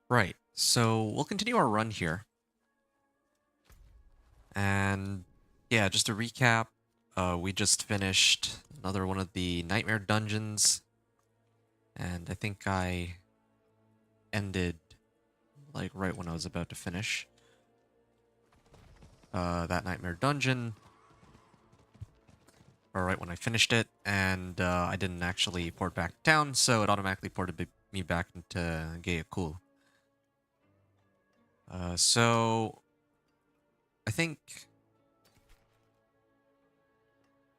Right. So we'll continue our run here. And yeah, just to recap, we just finished another one of the nightmare dungeons. And I think I ended like right when I was about to finish that nightmare dungeon. Or right when I finished it. And I didn't actually port back down, so it automatically ported me back into Gayakul. So I think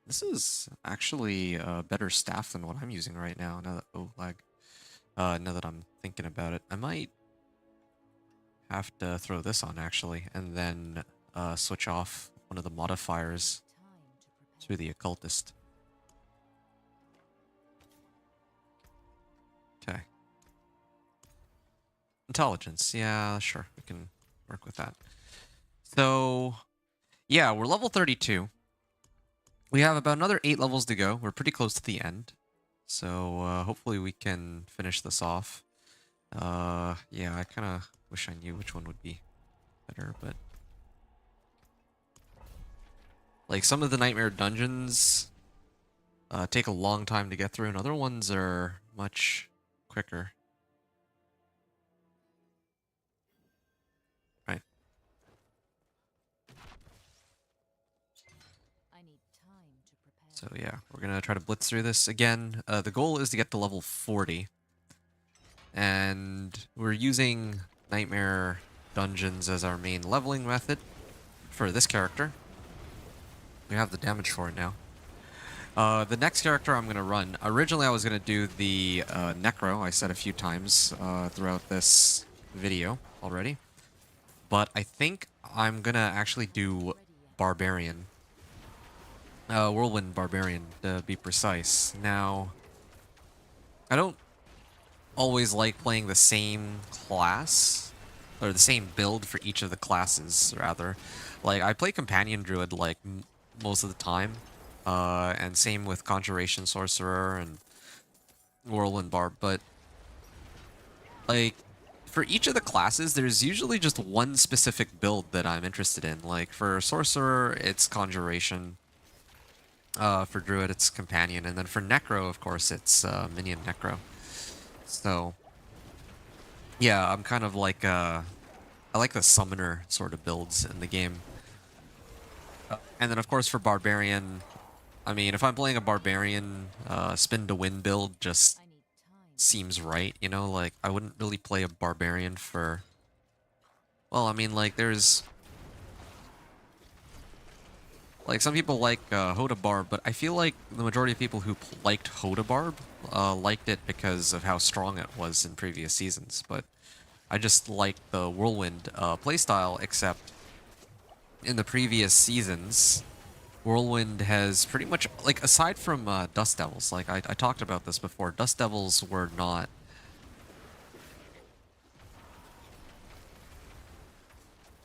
this is actually a better staff than what I'm using right now. Now that lag. Now that I'm thinking about it, I might have to throw this on actually, and then switch off one of the modifiers to the occultist. Okay. Intelligence. Yeah, sure. We can work with that. So, yeah, we're level 32. We have about another 8 levels to go. We're pretty close to the end. So, hopefully we can finish this off. Yeah, I kind of wish I knew which one would be better, but... Like, some of the nightmare dungeons take a long time to get through, and other ones are much quicker. Right. So yeah, we're gonna try to blitz through this again. The goal is to get to level 40. And we're using nightmare dungeons as our main leveling method for this character. We have the damage for it now. The next character I'm going to run, originally I was going to do the Necro, I said a few times throughout this video already. But I think I'm going to actually do Barbarian. Whirlwind Barbarian, to be precise. Now, I don't always like playing the same class, or the same build for each of the classes, rather. Like, I play Companion Druid, like, most of the time. And same with Conjuration Sorcerer and Whirlwind Barb, but, like, for each of the classes, there's usually just one specific build that I'm interested in. Like, for Sorcerer, it's Conjuration. For Druid, it's Companion. And then for Necro, of course, it's Minion Necro. So, yeah, I'm kind of like, I like the Summoner sort of builds in the game. And then, of course, for Barbarian, I mean, if I'm playing a Barbarian, spin to win build just seems right, you know? Like, I wouldn't really play a Barbarian for... Well, I mean, like, there's... Like, some people like Hoda Barb, but I feel like the majority of people who liked Hoda Barb liked it because of how strong it was in previous seasons. But I just liked the Whirlwind playstyle, except in the previous seasons, Whirlwind has pretty much, like, aside from Dust Devils, like, I talked about this before, Dust Devils were not...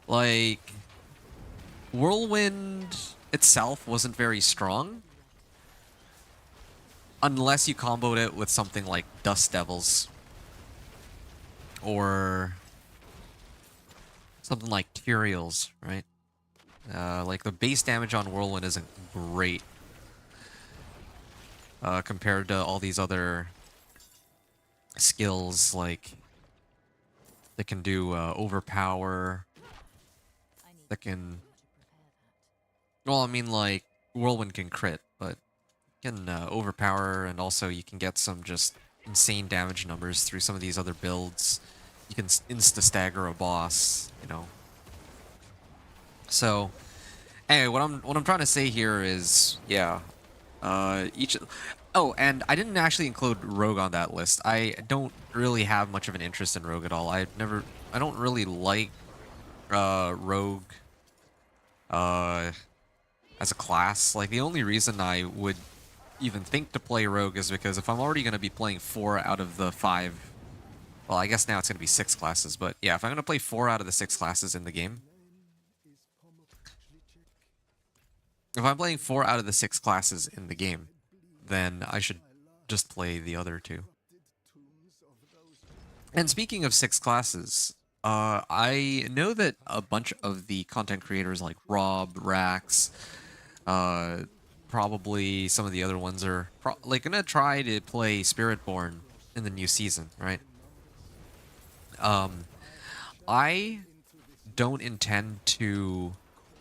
Like, Whirlwind itself wasn't very strong, unless you comboed it with something like Dust Devils, or something like Tyraels, right? Like, the base damage on Whirlwind isn't great compared to all these other skills, like, that can do overpower, that can... Well, I mean, like, Whirlwind can crit, but can overpower, and also you can get some just insane damage numbers through some of these other builds. You can insta-stagger a boss, you know. So, anyway, what I'm trying to say here is, yeah, each... Oh, and I didn't actually include Rogue on that list. I don't really have much of an interest in Rogue at all. I don't really like Rogue as a class. Like, the only reason I would even think to play Rogue is because if I'm already going to be playing 4 out of the 5... Well, I guess now it's going to be 6 classes, but yeah, if I'm going to play 4 out of the 6 classes in the game... If I'm playing 4 out of the 6 classes in the game, then I should just play the other 2. And speaking of six classes, I know that a bunch of the content creators like Rob, Rax, uh, probably some of the other ones are like gonna try to play Spiritborn in the new season, right? Um, I don't intend to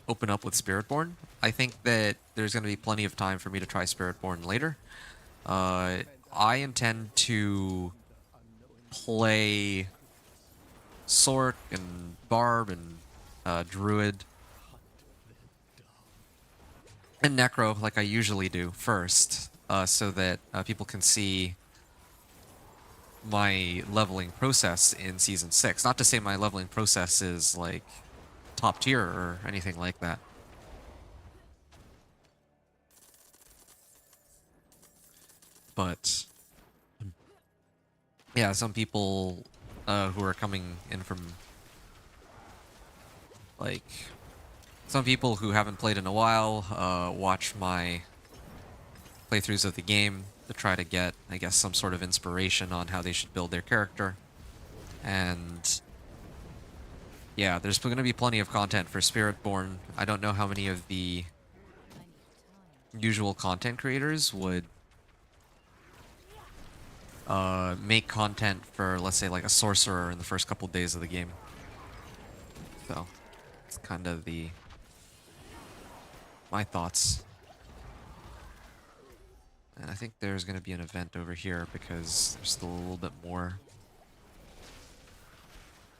open up with Spiritborn. I think that there's gonna be plenty of time for me to try Spiritborn later. Uh, I intend to play Sorc and Barb and Druid and Necro like I usually do first, so that people can see my leveling process in Season 6. Not to say my leveling process is like top tier or anything like that. But yeah, some people who are coming in from like some people who haven't played in a while watch my playthroughs of the game to try to get, I guess, some sort of inspiration on how they should build their character. And yeah, there's going to be plenty of content for Spiritborn. I don't know how many of the usual content creators would make content for, let's say, like a sorcerer in the first couple days of the game. So it's kind of my thoughts. And I think there's going to be an event over here because there's still a little bit more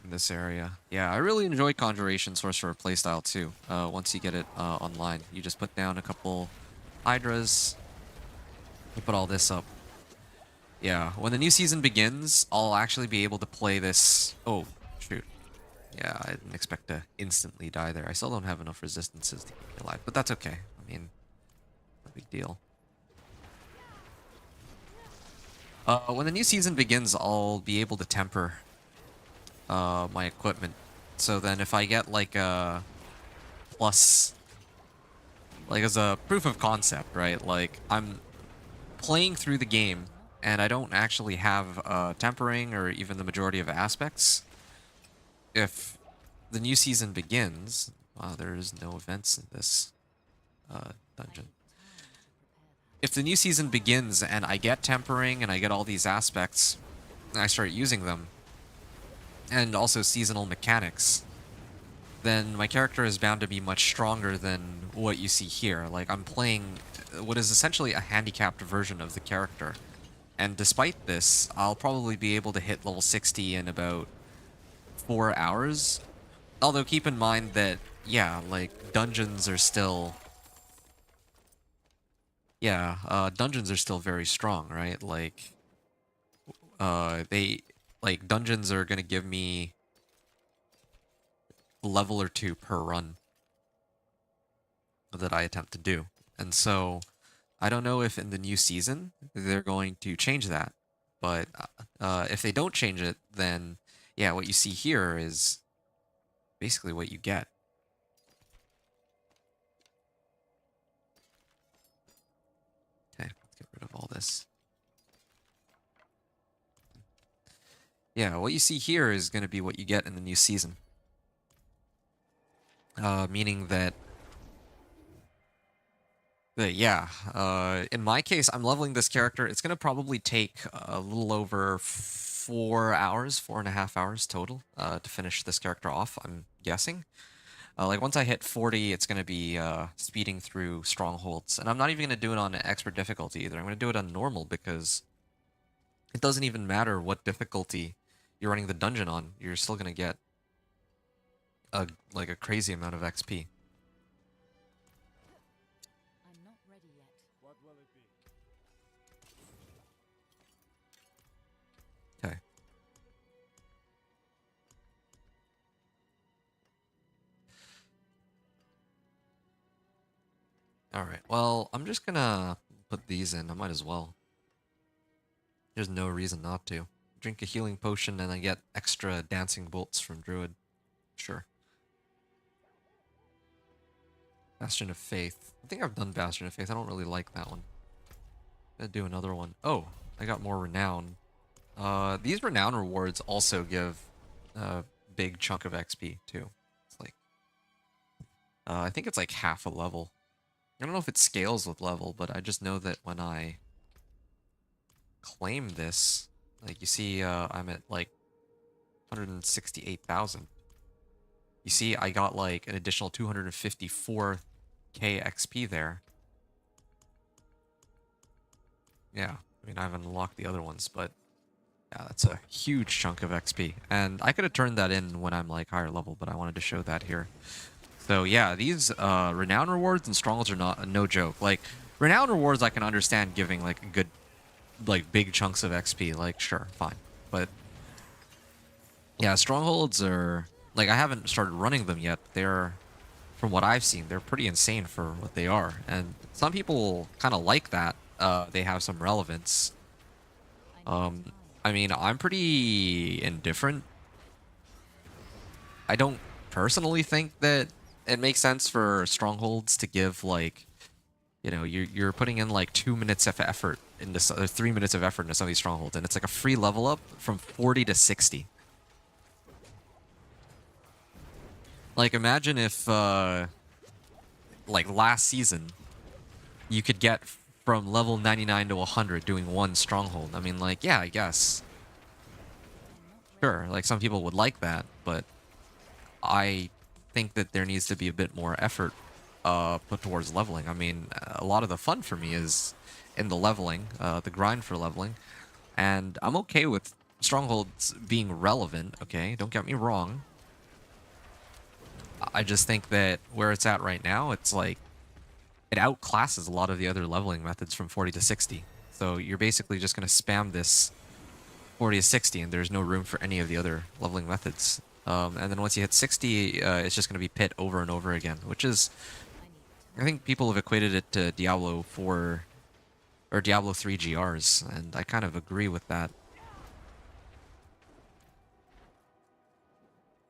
in this area. Yeah, I really enjoy Conjuration Sorcerer playstyle too. Once you get it online, you just put down a couple Hydras, you put all this up. Yeah, when the new season begins, I'll actually be able to play this. Oh, shoot. Yeah, I didn't expect to instantly die there. I still don't have enough resistances to keep me alive, but that's okay. I mean, no big deal. When the new season begins, I'll be able to temper my equipment. So then if I get like a plus, like as a proof of concept, right? Like I'm playing through the game and I don't actually have tempering or even the majority of aspects. If the new season begins, wow, there's no events in this dungeon. If the new season begins and I get tempering and I get all these aspects and I start using them, and also seasonal mechanics, then my character is bound to be much stronger than what you see here. Like, I'm playing what is essentially a handicapped version of the character. And despite this, I'll probably be able to hit level 60 in about 4 hours. Although keep in mind that, yeah, like, dungeons are still... Yeah, dungeons are still very strong, right? Like, dungeons are gonna give me a level or two per run that I attempt to do. And so I don't know if in the new season they're going to change that. But if they don't change it, then yeah, what you see here is basically what you get. Okay, let's get rid of all this. Yeah, what you see here is going to be what you get in the new season. Meaning that yeah, in my case, I'm leveling this character. It's going to probably take a little over 4 hours, 4.5 hours total to finish this character off, I'm guessing. Like, once I hit 40, it's going to be speeding through strongholds. And I'm not even going to do it on expert difficulty either. I'm going to do it on normal because it doesn't even matter what difficulty you're running the dungeon on. You're still going to get like a crazy amount of XP. I'm not ready yet. What will it be? Okay. Alright, well, I'm just gonna put these in. I might as well. There's no reason not to. Drink a healing potion and I get extra dancing bolts from Druid. Sure. Bastion of Faith. I think I've done Bastion of Faith. I don't really like that one. I'm gonna do another one. Oh, I got more renown. These renown rewards also give a big chunk of XP too. It's like I think it's like half a level. I don't know if it scales with level, but I just know that when I claim this, like you see, I'm at like 168,000. You see, I got like an additional 254k XP there. Yeah, I mean, I haven't unlocked the other ones, but yeah, that's a huge chunk of XP. And I could have turned that in when I'm like higher level, but I wanted to show that here. So yeah, these renown rewards and strongholds are not no joke. Like renown rewards, I can understand giving like a good, like big chunks of XP. Like sure, fine, but yeah, strongholds are like I haven't started running them yet. They're from what I've seen, they're pretty insane for what they are, and some people kind of like that. They have some relevance. I need time. I mean, I'm pretty indifferent. I don't personally think that it makes sense for strongholds to give like, you know, you're putting in like 2 minutes of effort into 3 minutes of effort into some of these strongholds, and it's like a free level up from 40 to 60. Like imagine if like last season you could get from level 99 to 100 doing one stronghold. I mean, like, yeah, I guess. I'm not ready. Sure, like some people would like that, but I think that there needs to be a bit more effort put towards leveling. I mean, a lot of the fun for me is in the leveling, the grind for leveling, and I'm okay with strongholds being relevant, okay? Don't get me wrong. I just think that where it's at right now, it's like it outclasses a lot of the other leveling methods from 40 to 60. So you're basically just going to spam this 40 to 60, and there's no room for any of the other leveling methods. And then once you hit 60, it's just going to be pit over and over again, which is, I need I think people have equated it to Diablo 4 or Diablo 3 GRs, and I kind of agree with that,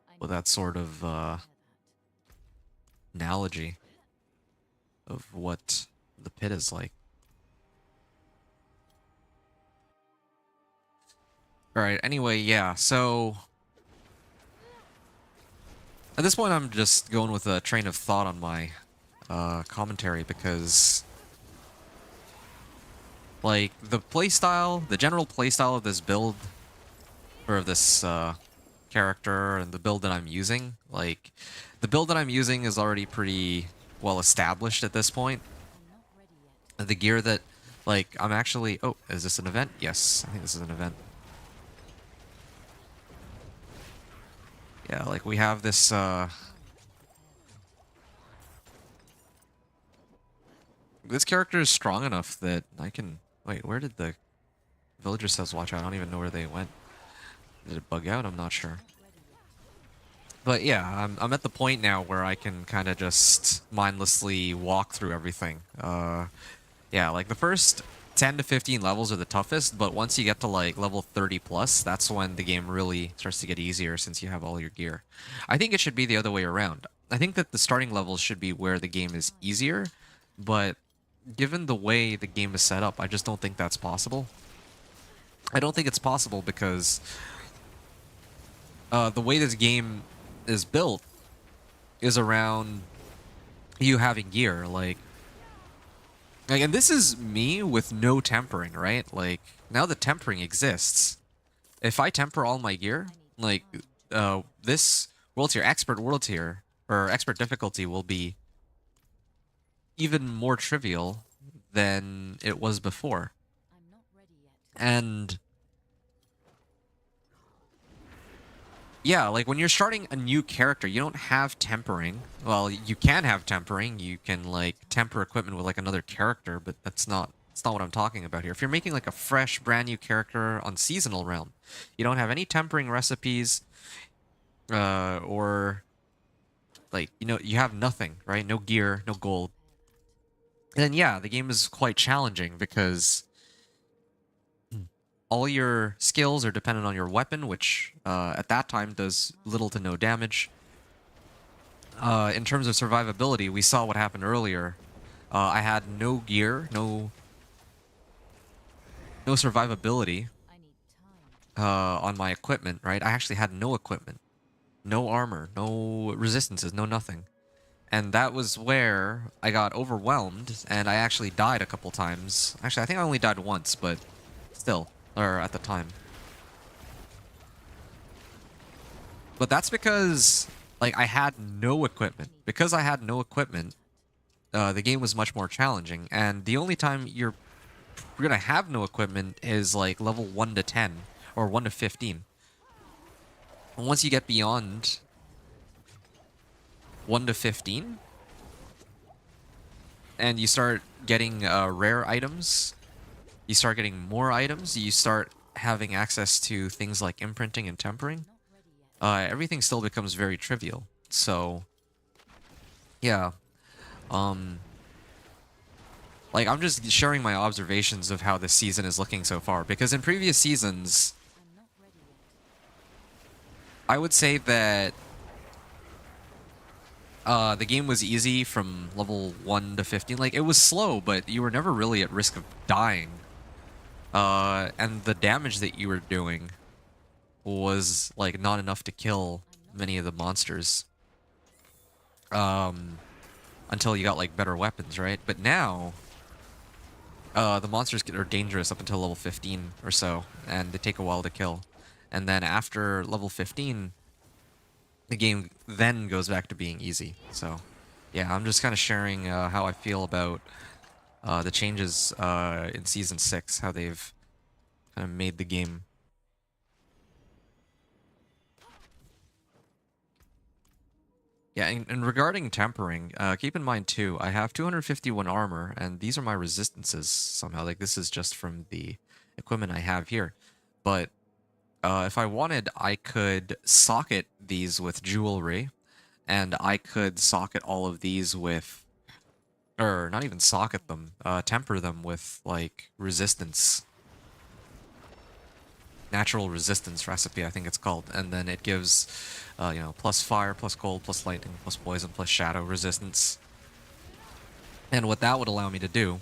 I with need that sort time of to prepare that. analogy of what the pit is like. All right, anyway, yeah, so at this point I'm just going with a train of thought on my commentary because like the playstyle, the general playstyle of this build or of this character and the build that I'm using, like the build that I'm using is already pretty well established at this point. I'm not ready yet. The gear that like I'm actually, oh, is this an event? Yes, I think this is an event. Yeah, like we have this Time to prepare this character is strong enough that I can wait, where did the villager says watch out? I don't even know where they went. Did it bug out? I'm not that. I'm sure. not ready yet. But yeah, I'm at the point now where I can kind of just mindlessly walk through everything. Yeah, like the first 10 to 15 levels are the toughest, but once you get to like level 30 plus, that's when the game really starts to get easier since you have all your gear. I think it should be the other way around. I think that the starting levels should be where the game is easier, but given the way the game is set up, I just don't think that's possible. I don't think it's possible because the way this game is built is around you having gear. Like, and this is me with no tempering, right? Like, now that tempering exists, if I temper all my gear, I need like, time. this world tier, expert world tier, or expert difficulty will be even more trivial than it was before. I'm not ready yet. And yeah, like when you're starting a new character, you don't have tempering. Well, you can have tempering. You can like temper equipment with like another character, but that's not what I'm talking about here. If you're making like a fresh, brand new character on seasonal realm, you don't have any tempering recipes, or like you have nothing, right? No gear, no gold. And then yeah, the game is quite challenging because all your skills are dependent on your weapon, which at that time does little to no damage. In terms of survivability, we saw what happened earlier. I had no gear, no survivability. I need time. on my equipment, right? I actually had no equipment, no armor, no resistances, no nothing. And that was where I got overwhelmed, and I actually died a couple times. Actually, I think I only died once, but still, or at the time. But that's because, like, I had no equipment. Because I had no equipment, the game was much more challenging. And the only time you're gonna have no equipment is like level 1 to 10 or 1 to 15. And once you get beyond 1 to 15 and you start getting rare items, you start getting more items, you start having access to things like imprinting and tempering, everything still becomes very trivial. So, yeah. Um, like, I'm just sharing my observations of how this season is looking so far, because in previous seasons, I'm not ready yet. I would say that the game was easy from level 1 to 15. Like, it was slow, but you were never really at risk of dying. And the damage that you were doing was, like, not enough to kill many of the monsters. Until you got, like, better weapons, right? But now, the monsters are dangerous up until level 15 or so, and they take a while to kill. And then after level 15, the game then goes back to being easy. So, yeah, I'm just kind of sharing how I feel about the changes in Season 6, how they've kind of made the game. Yeah, and regarding tempering, keep in mind too, I have 251 armor, and these are my resistances somehow. Like, this is just from the equipment I have here. But if I wanted, I could socket these with jewelry, and I could socket all of these with, or not even socket them, temper them with, like, resistance. Natural resistance recipe, I think it's called. And then it gives, you know, plus fire, plus cold, plus lightning, plus poison, plus shadow resistance. And what that would allow me to do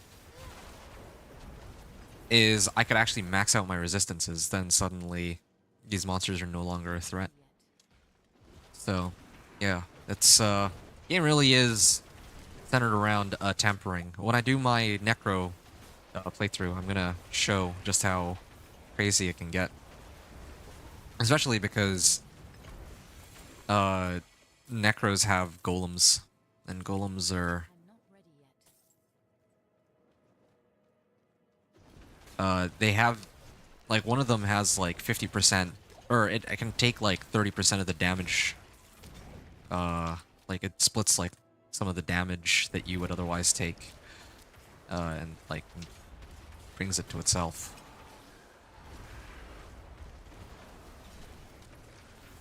is I could actually max out my resistances. Then suddenly these monsters are no longer a threat. So, yeah, it's game really is centered around tempering. When I do my Necro playthrough, I'm gonna show just how crazy it can get. Especially because Necros have golems, and golems are I'm not ready yet. they have, like, one of them has like 50%, or it can take like 30% of the damage. Like, it splits like some of the damage that you would otherwise take, and like brings it to itself.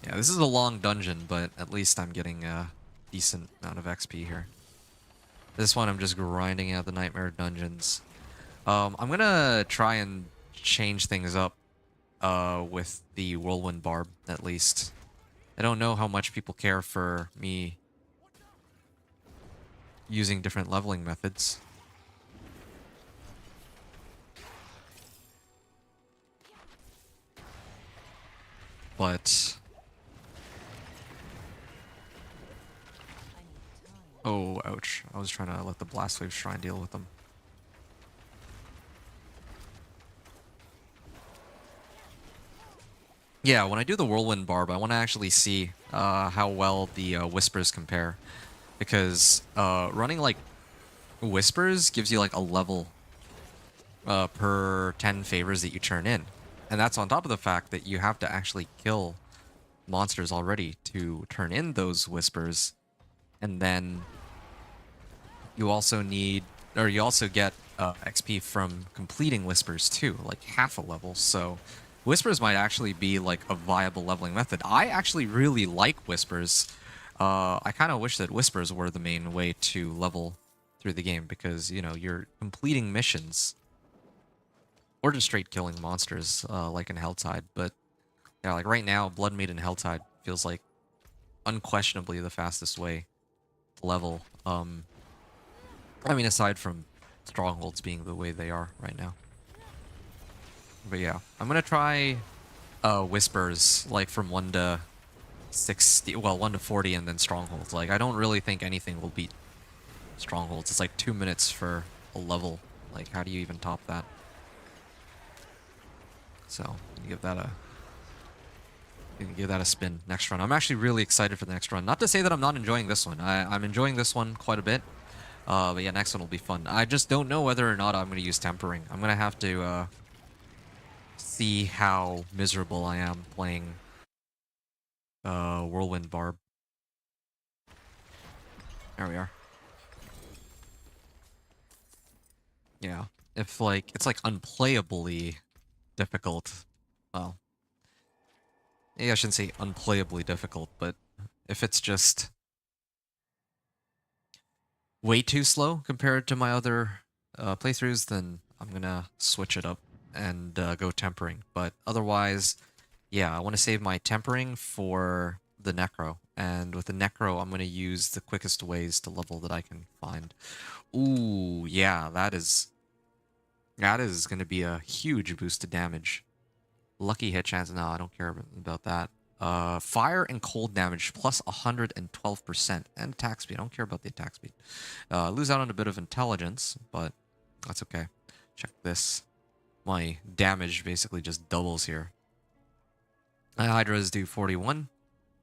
Yeah, this is a long dungeon, but at least I'm getting a decent amount of XP here. This one I'm just grinding out the nightmare dungeons. I'm gonna try and change things up with the whirlwind barb, at least. I don't know how much people care for me using different leveling methods. But I need time. oh, ouch. I was trying to let the Blast Wave Shrine deal with them. Yeah, when I do the Whirlwind Barb, I want to actually see how well the Whispers compare. Because running, like, Whispers gives you, like, a level per 10 favors that you turn in. And that's on top of the fact that you have to actually kill monsters already to turn in those Whispers. And then you also need, or you also get XP from completing Whispers too, like half a level. So Whispers might actually be like a viable leveling method. I actually really like Whispers. I kind of wish that Whispers were the main way to level through the game, because, you know, you're completing missions or just straight killing monsters, like in Helltide. But yeah, like right now, Blood Maiden Helltide feels like unquestionably the fastest way to level. I mean, aside from strongholds being the way they are right now. But yeah, I'm gonna try whispers, like from 1 to 60, well, 1 to 40, and then strongholds. Like, I don't really think anything will beat strongholds. It's like 2 minutes for a level. Like, how do you even top that? So, give that a spin next run. I'm actually really excited for the next run. Not to say that I'm not enjoying this one. I'm enjoying this one quite a bit. But yeah, next one will be fun. I just don't know whether or not I'm going to use tempering. I'm going to have to see how miserable I am playing Whirlwind Barb. There we are. Yeah. If like it's like unplayably difficult. Well, maybe I shouldn't say unplayably difficult, but if it's just way too slow compared to my other playthroughs, then I'm gonna switch it up and go tempering. But otherwise, yeah, I want to save my tempering for the Necro. And with the Necro, I'm gonna use the quickest ways to level that I can find. Ooh, yeah, that is gonna be a huge boost to damage. Lucky hit chance. No, I don't care about that. Fire and cold damage plus 112% and attack speed. I don't care about the attack speed. Lose out on a bit of intelligence, but that's okay. Check this. My damage basically just doubles here. Hydras do 41,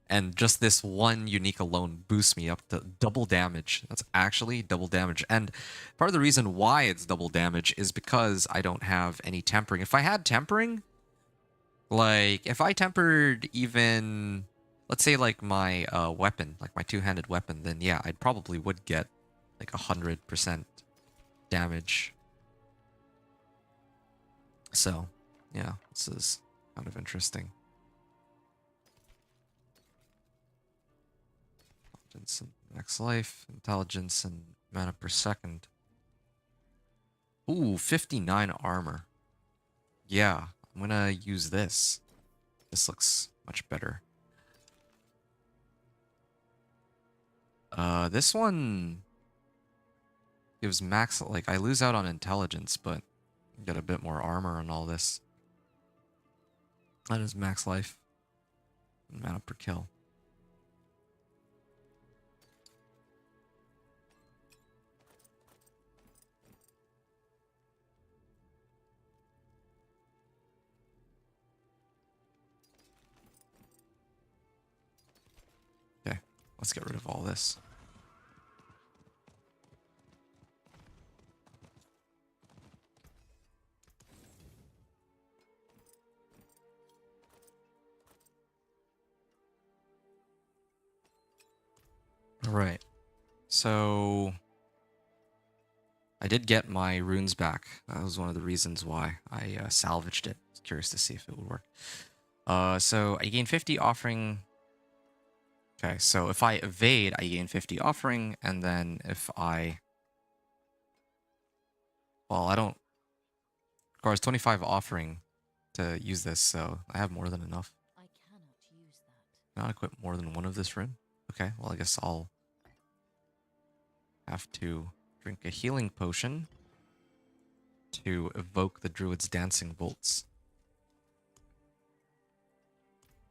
and just this one unique alone boosts me up to double damage. That's actually double damage. And part of the reason why it's double damage is because I don't have any tempering. If I had tempering, like, if I tempered even, let's say, like, my weapon, like my two-handed weapon, then yeah, I probably would get, like, 100% damage. So, yeah, this is kind of interesting. Intelligence and max life, intelligence and mana per second. Ooh, 59 armor. Yeah, I'm gonna use this. This looks much better. This one gives max, like, I lose out on intelligence, but get a bit more armor and all this. That is max life. Mana per kill. Okay, let's get rid of all this. Alright, so I did get my runes back. That was one of the reasons why I salvaged it. I was curious to see if it would work. So I gain 50 offering. Okay, so if I evade, I gain 50 offering, and then if I... Well, I don't... requires 25 offering to use this, so I have more than enough. I cannot use that. Not equip more than one of this rune? Okay, well, I guess I'll have to drink a healing potion to evoke the druid's dancing bolts.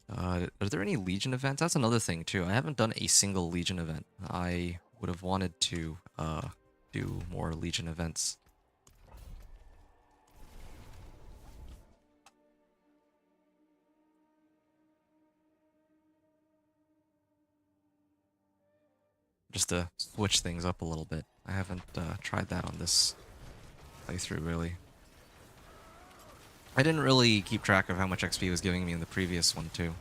Are there any Legion events? That's another thing, too. I haven't done a single Legion event. I would have wanted to do more Legion events. Just to switch things up a little bit. I haven't tried that on this playthrough, really. I didn't really keep track of how much XP it was giving me in the previous one, too.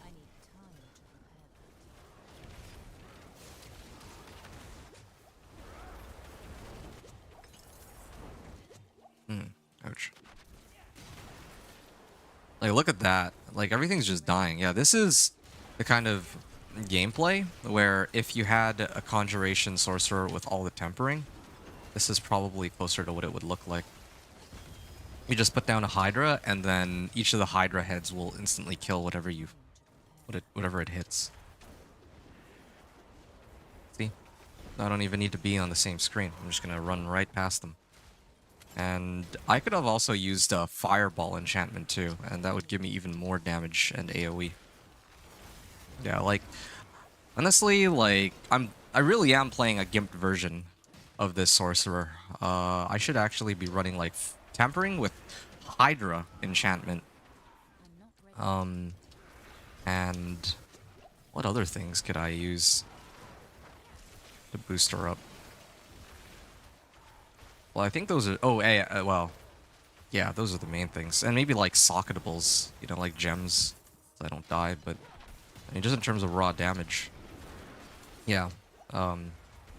I need time to prepare that. Ouch. Like, look at that. Like, everything's just dying. Yeah, this is the kind of gameplay where if you had a Conjuration Sorcerer with all the tempering, this is probably closer to what it would look like. You just put down a Hydra, and then each of the Hydra heads will instantly kill whatever it hits. See? I don't even need to be on the same screen. I'm just gonna run right past them. And I could have also used a fireball enchantment too, and that would give me even more damage and AoE. Yeah, like honestly, like I really am playing a gimped version of this sorcerer. I should actually be running like tampering with Hydra enchantment. I'm not ready. And what other things could I use to boost her up? Well, I think those are. Oh, well, yeah, those are the main things, and maybe like socketables, you know, like gems, so I don't die. But I mean, just in terms of raw damage, yeah,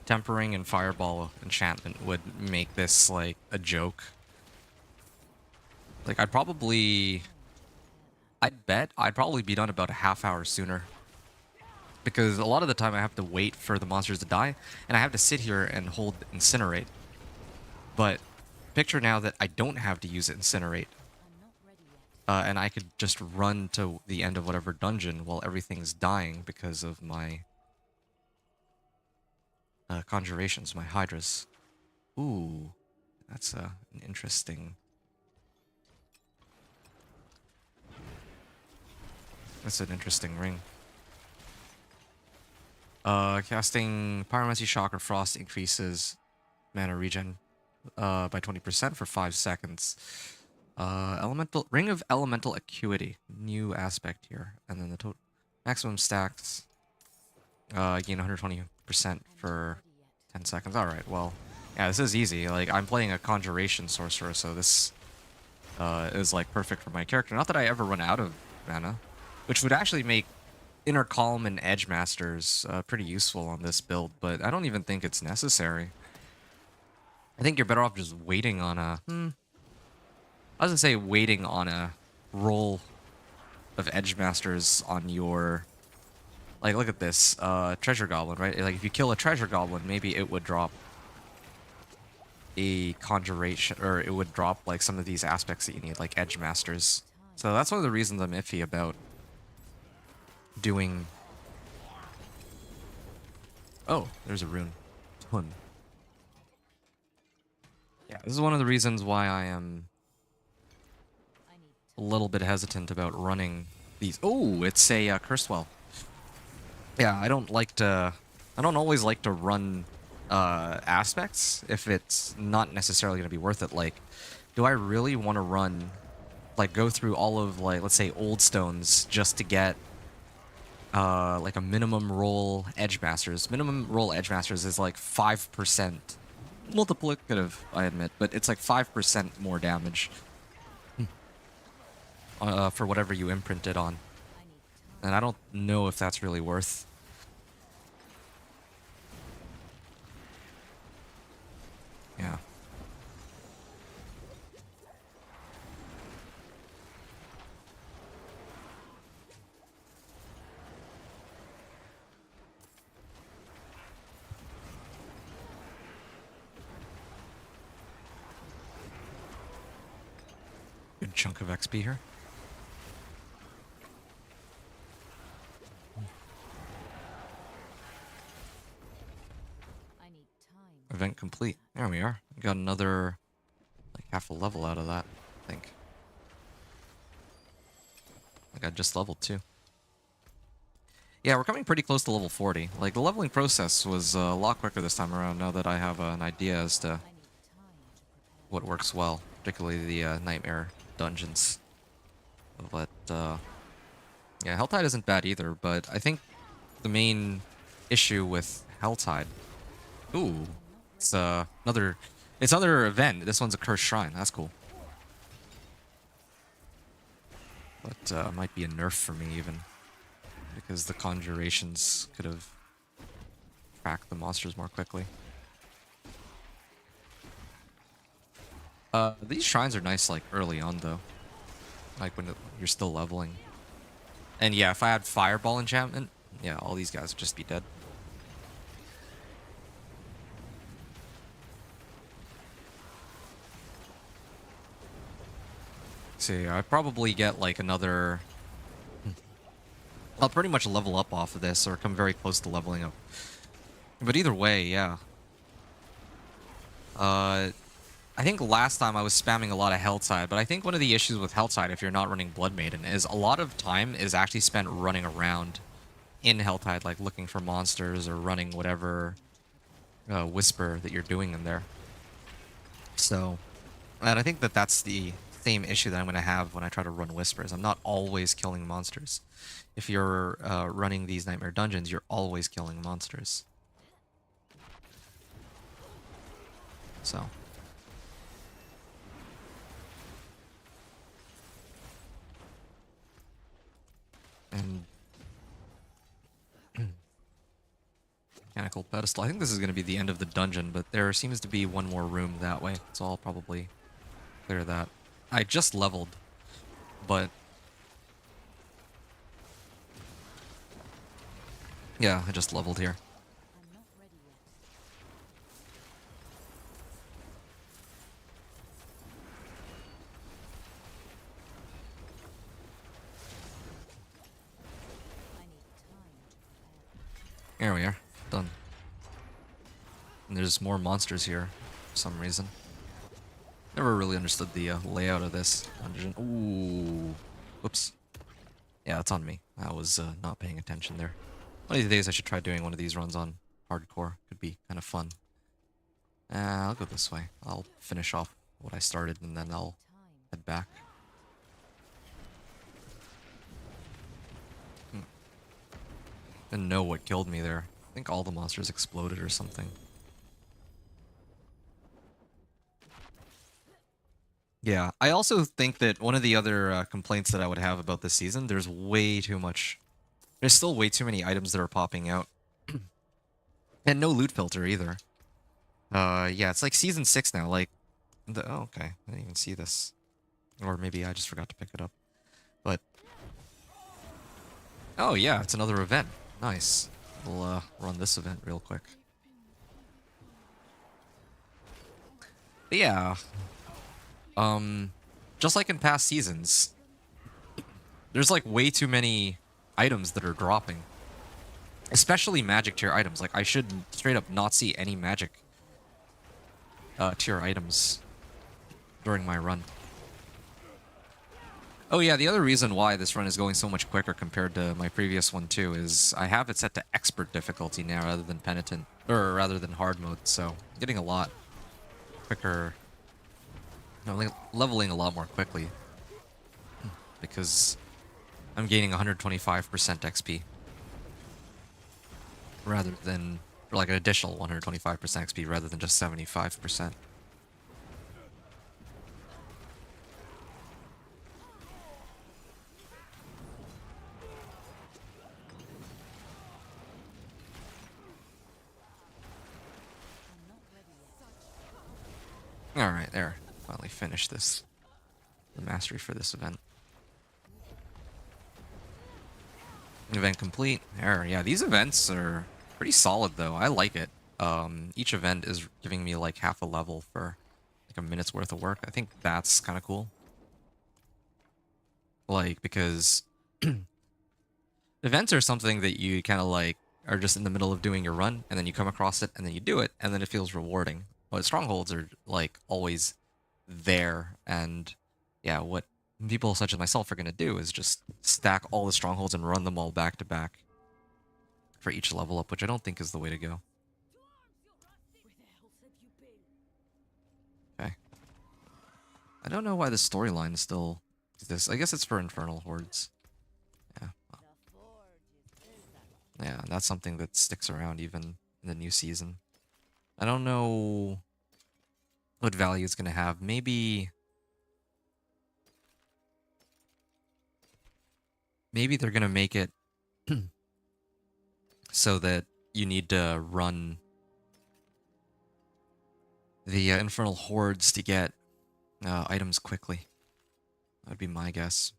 tempering and fireball enchantment would make this like a joke. Like I'd bet I'd probably be done about a half hour sooner. Because a lot of the time I have to wait for the monsters to die, and I have to sit here and hold Incinerate. But picture now that I don't have to use Incinerate, I'm not ready yet. and I could just run to the end of whatever dungeon while everything's dying because of my conjurations, my hydras. Ooh, that's an interesting... That's an interesting ring. Casting Pyromancy Shock or Frost increases mana regen by 20% for 5 seconds. Elemental Ring of Elemental Acuity, new aspect here, and then the total maximum stacks gain 120% for 10 seconds. All right, well, yeah, this is easy. Like I'm playing a Conjuration Sorcerer, so this is like perfect for my character. Not that I ever run out of mana, which would actually make Inner Calm and Edge Masters pretty useful on this build, but I don't even think it's necessary. I think you're better off just waiting on a... I was gonna say waiting on a roll of Edge Masters on your... Like, look at this. Treasure Goblin, right? Like, if you kill a Treasure Goblin, maybe it would drop a Conjuration, or it would drop, like, some of these aspects that you need, like Edge Masters. So that's one of the reasons I'm iffy about doing... Oh, there's a rune. Ton. Yeah, this is one of the reasons why I am I need a little bit hesitant about running these. Oh, it's a Cursed Well. Yeah, I don't always like to run aspects if it's not necessarily going to be worth it. Like, do I really want to run, like, go through all of, like, let's say Old Stones just to get like a minimum roll Edge Masters? Minimum roll Edge Masters is like 5% multiplicative, I admit, but it's like 5% more damage for whatever you imprint it on. I need time. And I don't know if that's really worth. Yeah. Good chunk of XP here. I need time. Event complete. There we are. We got another, like, half a level out of that, I think. Like, I just leveled too. Yeah, we're coming pretty close to level 40. Like, the leveling process was a lot quicker this time around, now that I have an idea as to I need time to prepare. what works well. Particularly the Nightmare dungeons. But, yeah, Helltide isn't bad either, but I think the main issue with Helltide... Ooh, it's another event. This one's a Cursed Shrine. That's cool. But might be a nerf for me even, because the conjurations could have tracked the monsters more quickly. These shrines are nice, like, early on, though. Like, when you're still leveling. And yeah, if I had Fireball enchantment, yeah, all these guys would just be dead. See, I probably get, like, another... I'll pretty much level up off of this, or come very close to leveling up But either way, yeah. I think last time I was spamming a lot of Helltide, but I think one of the issues with Helltide, if you're not running Blood Maiden, is a lot of time is actually spent running around in Helltide, like looking for monsters or running whatever whisper that you're doing in there. So, and I think that that's the same issue that I'm going to have when I try to run whispers. I'm not always killing monsters. If you're running these Nightmare Dungeons, you're always killing monsters. So. And mechanical pedestal. I think this is going to be the end of the dungeon, but there seems to be one more room that way, so I'll probably clear that. I just leveled, but yeah, I just leveled here. I'm not ready yet. I need time to prepare. There we are. Done. And there's more monsters here for some reason. Never really understood the layout of this dungeon. Ooh. Whoops. Yeah, that's on me. I was not paying attention there. One of these days I should try doing one of these runs on hardcore. Could be kind of fun. I'll go this way. I'll finish off what I started and then I'll Time. head back. Didn't know what killed me there. I think all the monsters exploded or something. Yeah, I also think that one of the other complaints that I would have about this season, there's way too much. There's still way too many items that are popping out. And no loot filter either. Yeah, it's like season 6 now. Like, oh, okay. I didn't even see this. Or maybe I just forgot to pick it up. But, oh yeah, it's another event. Nice. We'll run this event real quick. But yeah. Just like in past seasons, there's like way too many items that are dropping. Especially magic tier items. Like, I should straight up not see any magic tier items during my run. Oh yeah, the other reason why this run is going so much quicker compared to my previous one too is I have it set to expert difficulty now rather than penitent, or rather than hard mode, so I'm getting a lot quicker, leveling a lot more quickly because I'm gaining 125% XP rather than, or like an additional 125% XP rather than just 75%. I'm not ready yet. Alright, there. Finally finished this. The mastery for this event. Event complete. There, yeah, these events are pretty solid though. I like it. Each event is giving me like half a level for like a minute's worth of work. I think that's kind of cool. Like, because events are something that you kind of like are just in the middle of doing your run and then you come across it and then you do it and then it feels rewarding. But strongholds are like always there, and yeah, what people such as myself are going to do is just stack all the strongholds and run them all back to back for each level up, which I don't think is the way to go. Okay. I don't know why the storyline still exists. I guess it's for Infernal Hordes. Yeah. Well. Yeah, that's something that sticks around even in the new season. I don't know what value it's going to have. Maybe they're going to make it so that you need to run the Infernal Hordes to get items quickly. That would be my guess.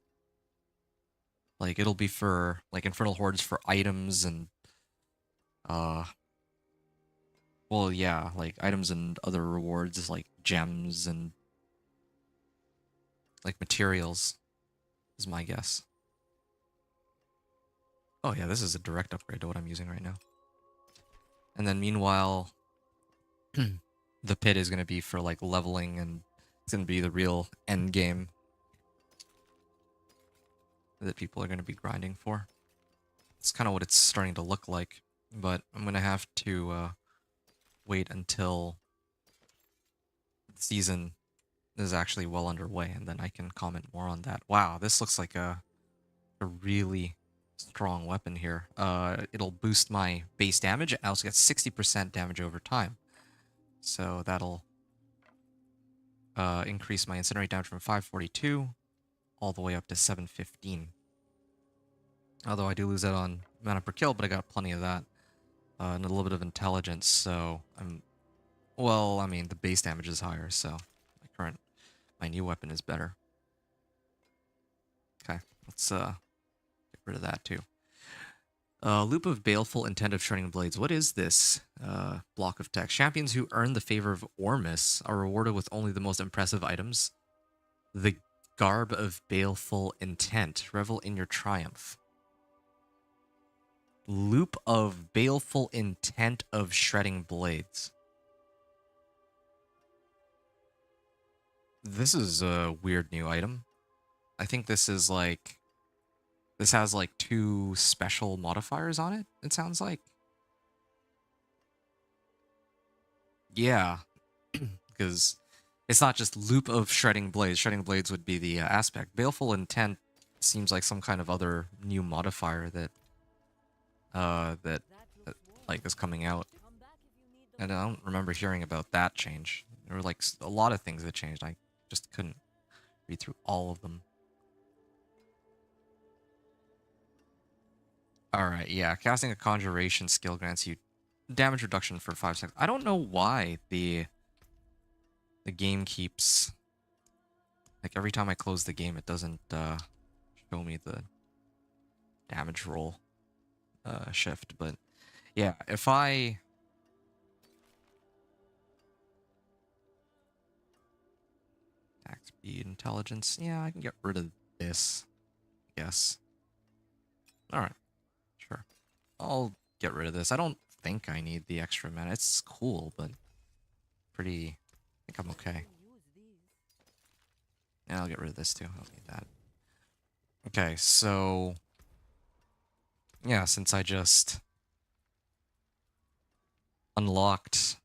Like, it'll be for, like, Infernal Hordes for items and, well, yeah, like, items and other rewards, like gems and, like, materials, is my guess. Oh, yeah, this is a direct upgrade to what I'm using right now. And then meanwhile, the pit is going to be for like leveling, and it's going to be the real end game that people are going to be grinding for. It's kind of what it's starting to look like, but I'm going to have to wait until the season is actually well underway, and then I can comment more on that. Wow, this looks like a really strong weapon here. It'll boost my base damage. I also get 60% damage over time. So that'll increase my incinerate damage from 542 all the way up to 715. Although I do lose that on mana per kill, but I got plenty of that. And a little bit of intelligence, so I'm... Well, I mean, the base damage is higher, so my new weapon is better. Okay, let's get rid of that too. Loop of Baleful Intent of Shredding Blades. What is this block of text? Champions who earn the favor of Ormus are rewarded with only the most impressive items. The Garb of Baleful Intent. Revel in your triumph. Loop of Baleful Intent of Shredding Blades. This is a weird new item. I think this is like... This has like 2 special modifiers on it, it sounds like. Yeah, because it's not just Loop of Shredding Blades. Shredding Blades would be the aspect. Baleful Intent seems like some kind of other new modifier that like is coming out. And I don't remember hearing about that change. There were like a lot of things that changed. I just couldn't read through all of them. Alright, yeah. Casting a Conjuration skill grants you damage reduction for 5 seconds. I don't know why the game keeps... Like, every time I close the game, it doesn't show me the damage roll shift. But, yeah, if I... Attack speed, intelligence. Yeah, I can get rid of this, I guess. Alright. Sure. I'll get rid of this. I don't think I need the extra mana. It's cool, but pretty... I think I'm okay. Yeah, I'll get rid of this too. I don't need that. Okay, so... Yeah, since I just unlocked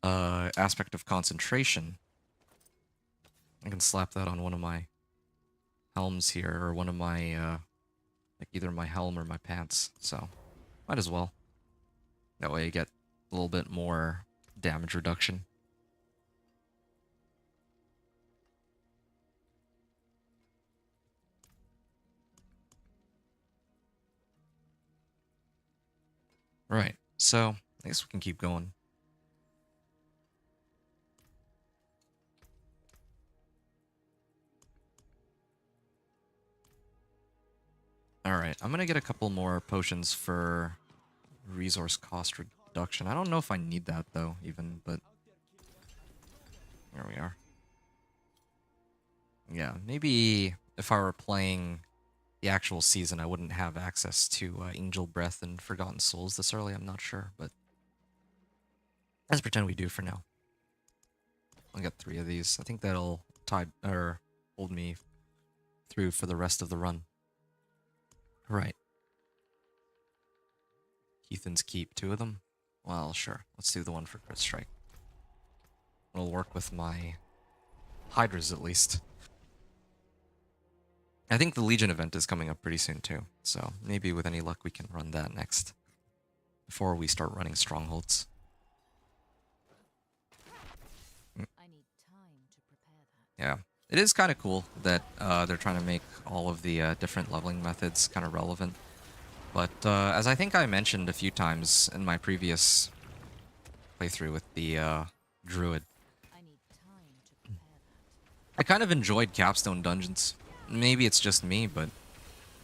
Aspect of Concentration, I can slap that on one of my helms here, or one of my, like either my helm or my pants, so might as well. That way you get a little bit more damage reduction. Right, so I guess we can keep going. Alright, I'm gonna get a couple more potions for resource cost reduction. I don't know if I need that though, even, but there we are. Yeah, maybe if I were playing the actual season, I wouldn't have access to Angel Breath and Forgotten Souls this early. I'm not sure, but let's pretend we do for now. I'll get 3 of these. I think that'll hold me through for the rest of the run. Right. Ethan's Keep, 2 of them? Well, sure. Let's do the one for Crit Strike. It'll work with my Hydras at least. I think the Legion event is coming up pretty soon too, so maybe with any luck we can run that next before we start running Strongholds. I need time to prepare that. Yeah, it is kind of cool that they're trying to make all of the different leveling methods kind of relevant. But as I think I mentioned a few times in my previous playthrough with the Druid, I need time to prepare that. I kind of enjoyed capstone dungeons. Maybe it's just me, but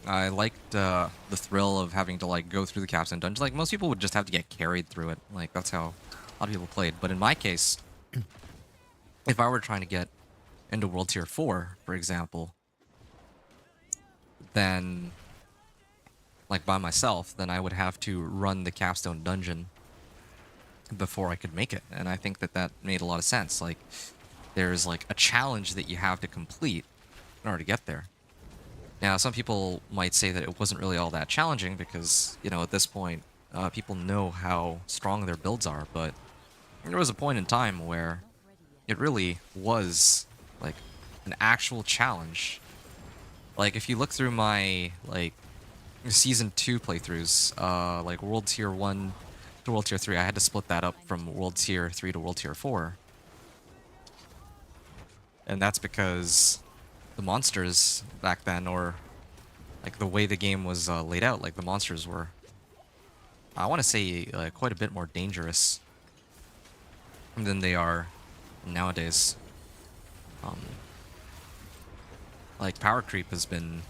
I liked the thrill of having to like go through the capstone dungeon. Like most people would just have to get carried through it. Like that's how a lot of people played. But in my case, if I were trying to get into World Tier 4, for example, then like by myself, then I would have to run the capstone dungeon before I could make it. And I think that that made a lot of sense. Like there's like a challenge that you have to complete in order to get there. Now, some people might say that it wasn't really all that challenging because, you know, at this point, people know how strong their builds are. But there was a point in time where Not ready yet. it really was like an actual challenge. Like if you look through my like season 2 playthroughs, like World Tier 1 to World Tier 3, I had to split that up from World Tier 3 to World Tier 4. And that's because the monsters back then, or like the way the game was laid out, like the monsters were, I want to say, quite a bit more dangerous than they are nowadays. Um, like power creep has been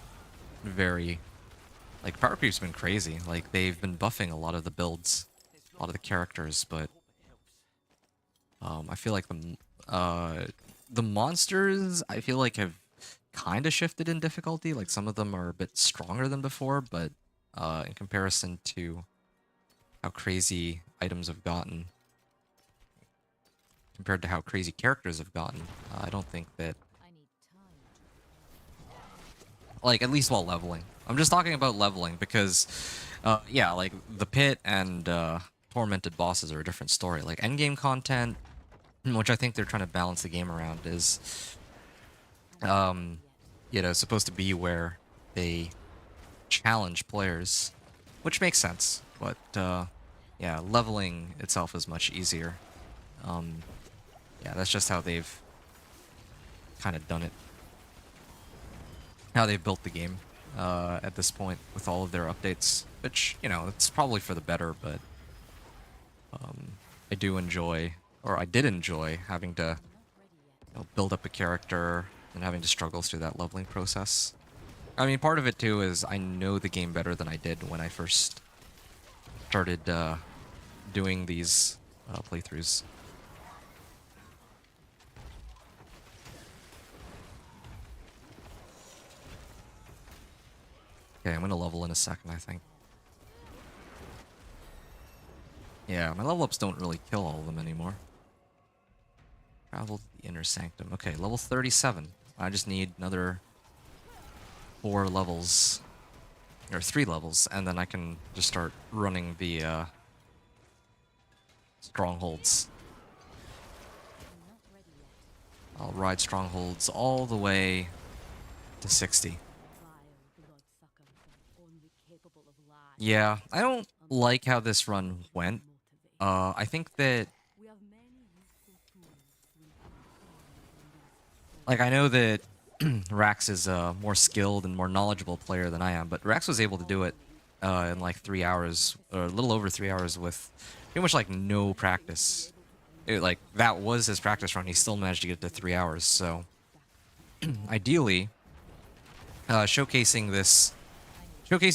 very, like power creep's been crazy. Like they've been buffing a lot of the builds, a lot of the characters, but I feel like the monsters I feel like have kind of shifted in difficulty. Like some of them are a bit stronger than before, but in comparison to how crazy items have gotten, compared to how crazy characters have gotten, I don't think that, I need time. like at least while leveling. I'm just talking about leveling because, yeah, like the pit and tormented bosses are a different story. Like endgame content, which I think they're trying to balance the game around, is I'm not ready um, yet. you know, supposed to be where they challenge players, which makes sense. But yeah, leveling itself is much easier. Um, yeah, that's just how they've kind of done it. How they've built the game at this point with all of their updates, which, you know, it's probably for the better, but I do enjoy, or I did enjoy, having to, I'm not ready yet. build up a character and having to struggle through that leveling process. I mean, part of it too is I know the game better than I did when I first started doing these playthroughs. Okay, I'm gonna level in a second, I think. Yeah, my level ups don't really kill all of them anymore. Travel to the inner sanctum. Okay, level 37. I just need another 4 levels, or 3 levels, and then I can just start running the strongholds. I'm not ready yet. I'll ride strongholds all the way to 60. Vile bloodsuckers are only capable of lies. Yeah, I don't like how this run went. I think that, We have many useful tools to improve like, I know that Rax is a more skilled and more knowledgeable player than I am, but Rax was able to do it in like 3 hours, or a little over 3 hours, with pretty much like no practice. Like that was his practice run. He still managed to get to 3 hours. So ideally, showcasing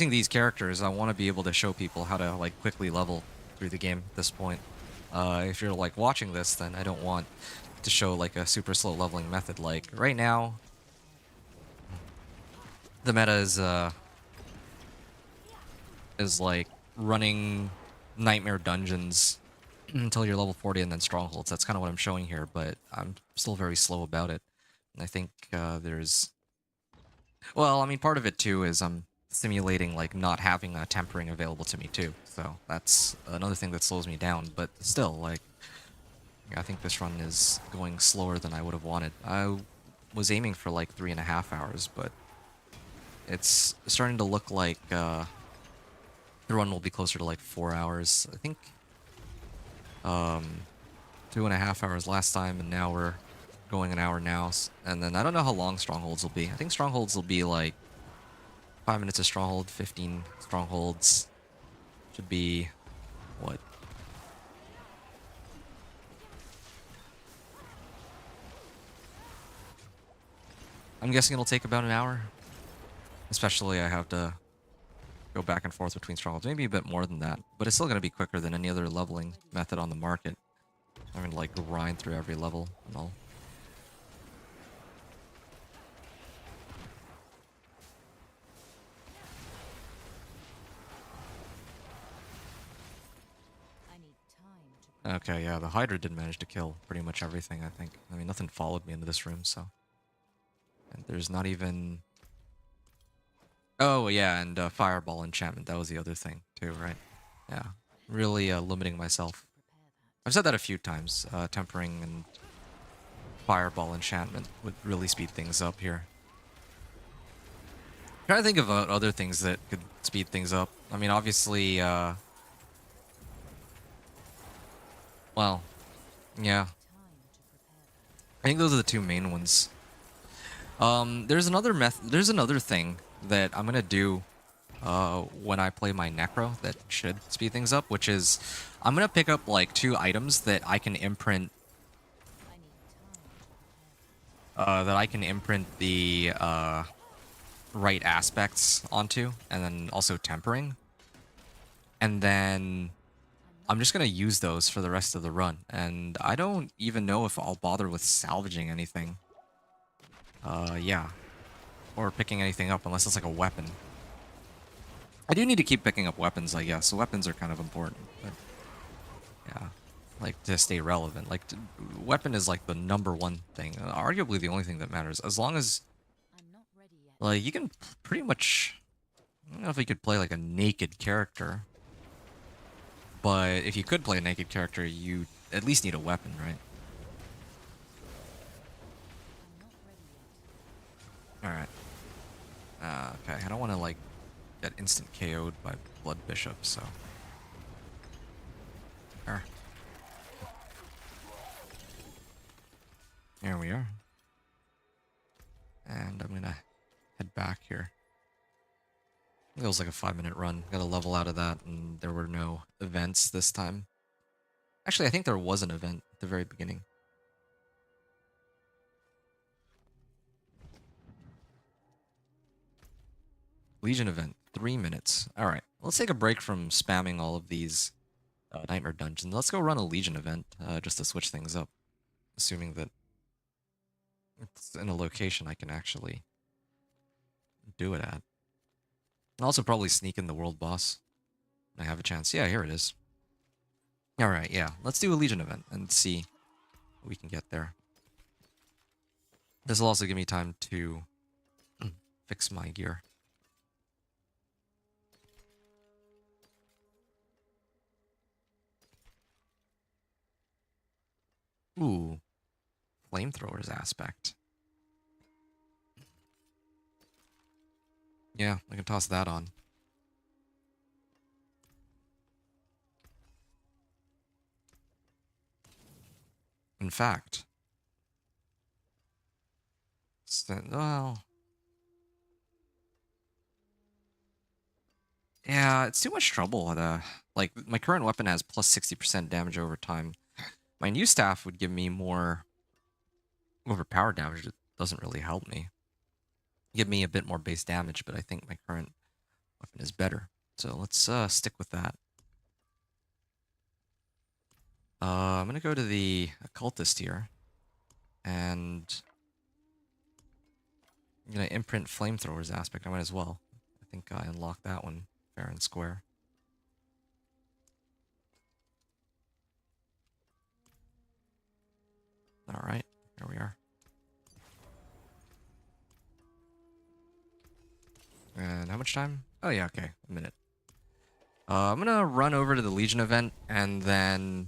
these characters, I want to be able to show people how to like quickly level through the game at this point. If you're like watching this, then I don't want to show like a super slow leveling method. Like right now, the meta is like running nightmare dungeons until you're level 40 and then strongholds. That's kind of what I'm showing here, but I'm still very slow about it. And I think there's, well, I mean, part of it too is I'm simulating like not having a tempering available to me too. So that's another thing that slows me down. But still, like, I think this run is going slower than I would have wanted. I was aiming for like 3.5 hours, but it's starting to look like the run will be closer to like 4 hours. I think 2.5 hours last time, and now we're going an hour now. And then I don't know how long strongholds will be. I think strongholds will be like 5 minutes of stronghold, 15 strongholds. Should be what? I'm guessing it'll take about an hour. Especially I have to go back and forth between strongholds. Maybe a bit more than that. But it's still going to be quicker than any other leveling method on the market. I'm going to like grind through every level and all. Okay, yeah, the Hydra did manage to kill pretty much everything, I think. I mean, nothing followed me into this room, so... And there's not even... Oh, yeah, and Fireball enchantment, that was the other thing, too, right? Yeah, really limiting myself. I've said that a few times. Tempering and Fireball enchantment would really speed things up here. Trying to think of other things that could speed things up. I mean, obviously, well, yeah. I think those are the two main ones. There's another thing that I'm gonna do when I play my Necro that should speed things up, which is I'm gonna pick up like 2 items that I can imprint the right aspects onto, and then also tempering. And then I'm just gonna use those for the rest of the run. And I don't even know if I'll bother with salvaging anything. Yeah. Or picking anything up unless it's like a weapon. I do need to keep picking up weapons, I guess. So weapons are kind of important. But yeah. Like, to stay relevant. Like, weapon is like the #1 thing. Arguably the only thing that matters. As long as, like, you can pretty much... I don't know if you could play like a naked character. But if you could play a naked character, you at least need a weapon, right? Alright. Okay, I don't want to, like, get instant KO'd by Blood Bishop, so... There. Here we are. And I'm gonna head back here. It was like a 5-minute run. Got a level out of that, and there were no events this time. Actually, I think there was an event at the very beginning. Legion event, 3 minutes. Alright, let's take a break from spamming all of these Nightmare Dungeons. Let's go run a Legion event, just to switch things up. Assuming that it's in a location I can actually do it at. I'll also probably sneak in the world boss. I have a chance. Yeah, here it is. Alright, yeah. Let's do a Legion event and see what we can get there. This will also give me time to fix my gear. Ooh. Flamethrowers aspect. Yeah, I can toss that on. In fact... well... yeah, it's too much trouble. Like, my current weapon has plus 60% damage over time. My new staff would give me more overpowered damage. It doesn't really help me. Give me a bit more base damage, but I think my current weapon is better. So let's stick with that. I'm gonna go to the occultist here, and I'm gonna imprint flamethrowers aspect. I might as well. I think I unlocked that one fair and square. All right, here we are. And how much time? Oh yeah, okay, a minute. I'm gonna run over to the Legion event, and then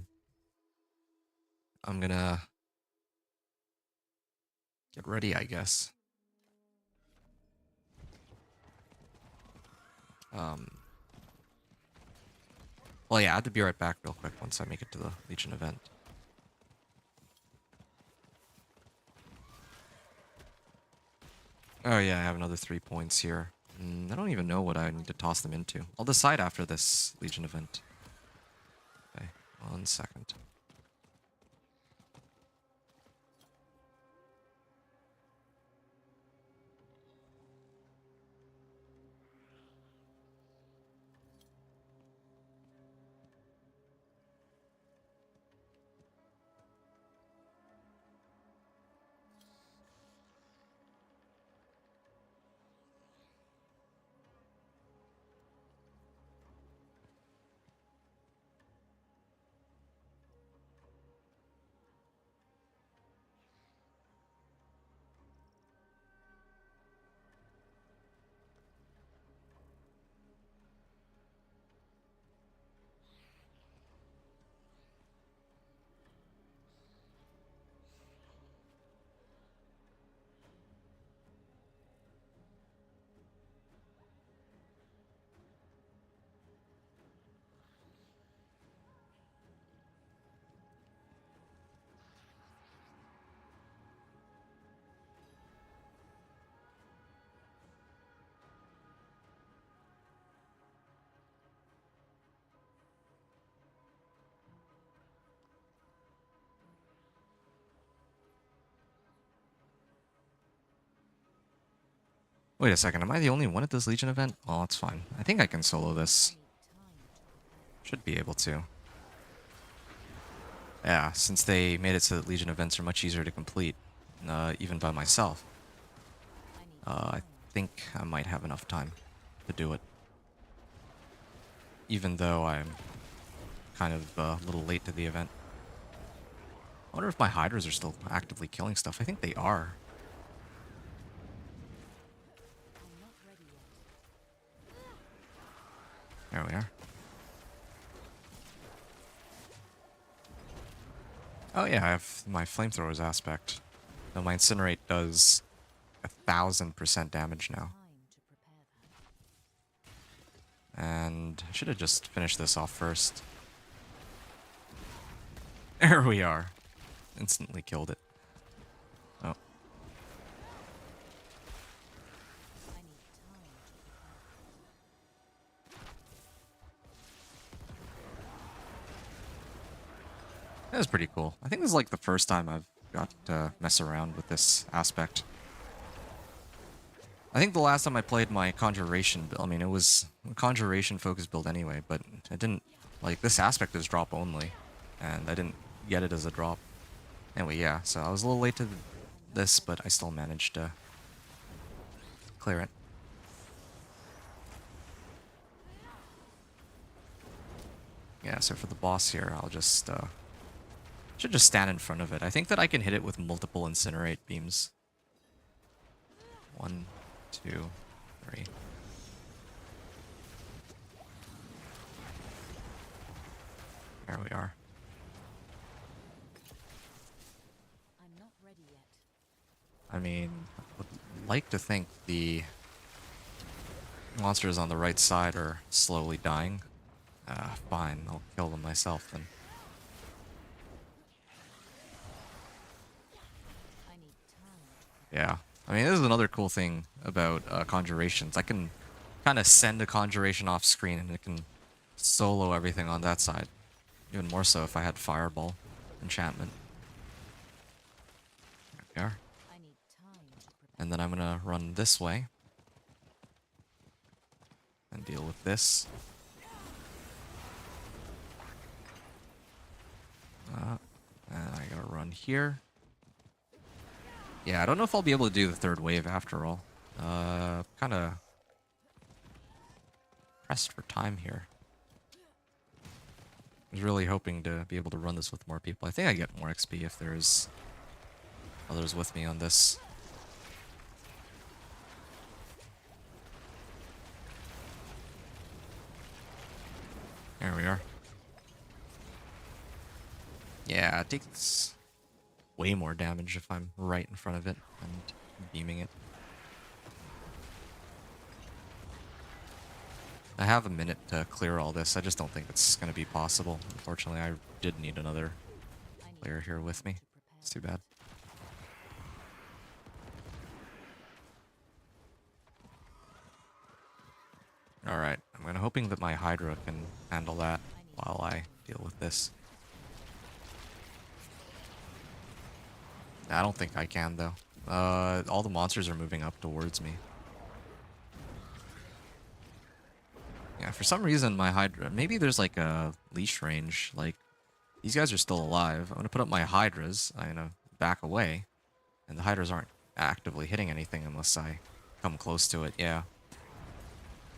I'm gonna get ready, I guess. Well, yeah, I have to be right back real quick once I make it to the Legion event. Oh yeah, I have another 3 points here. I don't even know what I need to toss them into. I'll decide after this Legion event. Okay, 1 second. Wait a second, am I the only one at this Legion event? Oh, it's fine. I think I can solo this. Should be able to. Yeah, since they made it so that Legion events are much easier to complete, even by myself. I think I might have enough time to do it. Even though I'm kind of a little late to the event. I wonder if my Hydras are still actively killing stuff. I think they are. There we are. Oh yeah, I have my flamethrowers aspect. So my incinerate does 1000% damage now. And I should have just finished this off first. There we are. Instantly killed it. Oh. That was pretty cool. I think this is like the first time I've got to mess around with this aspect. I think the last time I played my Conjuration build, I mean, it was a Conjuration focused build anyway, but I didn't, like, this aspect is drop only, and I didn't get it as a drop. Anyway, yeah, so I was a little late to this, but I still managed to clear it. Yeah, so for the boss here, I'll just, should just stand in front of it. I think that I can hit it with multiple incinerate beams. 1, 2, 3. There we are. I'm not ready yet. I mean, I would like to think the monsters on the right side are slowly dying. Fine, I'll kill them myself then. I need time. Yeah. I mean, this is another cool thing about conjurations. I can kind of send a conjuration off screen and it can solo everything on that side. Even more so if I had fireball enchantment. There we are. I need time to prepare. And then I'm gonna run this way and deal with this. And I gotta run here. Yeah, I don't know if I'll be able to do the third wave after all. Kind of pressed for time here. I was really hoping to be able to run this with more people. I think I get more XP if there's others with me on this. There we are. Yeah, it takes way more damage if I'm right in front of it and beaming it. I have a minute to clear all this. I just don't think it's going to be possible. Unfortunately, I did need another player here with me. It's too bad. Alright, I'm hoping that my Hydra can handle that while I deal with this. I don't think I can, though. All the monsters are moving up towards me. Yeah, for some reason my Hydra... Maybe there's like a leash range. Like, these guys are still alive. I'm gonna put up my Hydras. I'm gonna back away. And the Hydras aren't actively hitting anything unless I come close to it, yeah.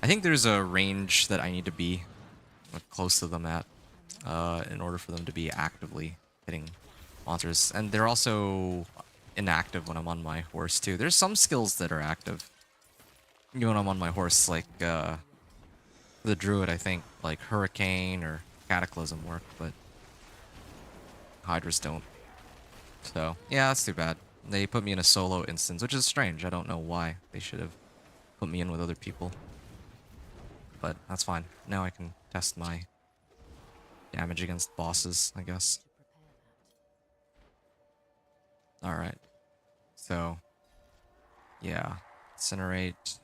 I think there's a range that I need to be close to them at in order for them to be actively hitting monsters. And they're also inactive when I'm on my horse, too. There's some skills that are active when I'm on my horse, like the Druid, I think, like Hurricane or Cataclysm work, but Hydras don't. So, yeah, that's too bad. They put me in a solo instance, which is strange. I don't know why. They should have put me in with other people. But that's fine. Now I can test my damage against bosses, I guess. Alright. So, yeah. Incinerate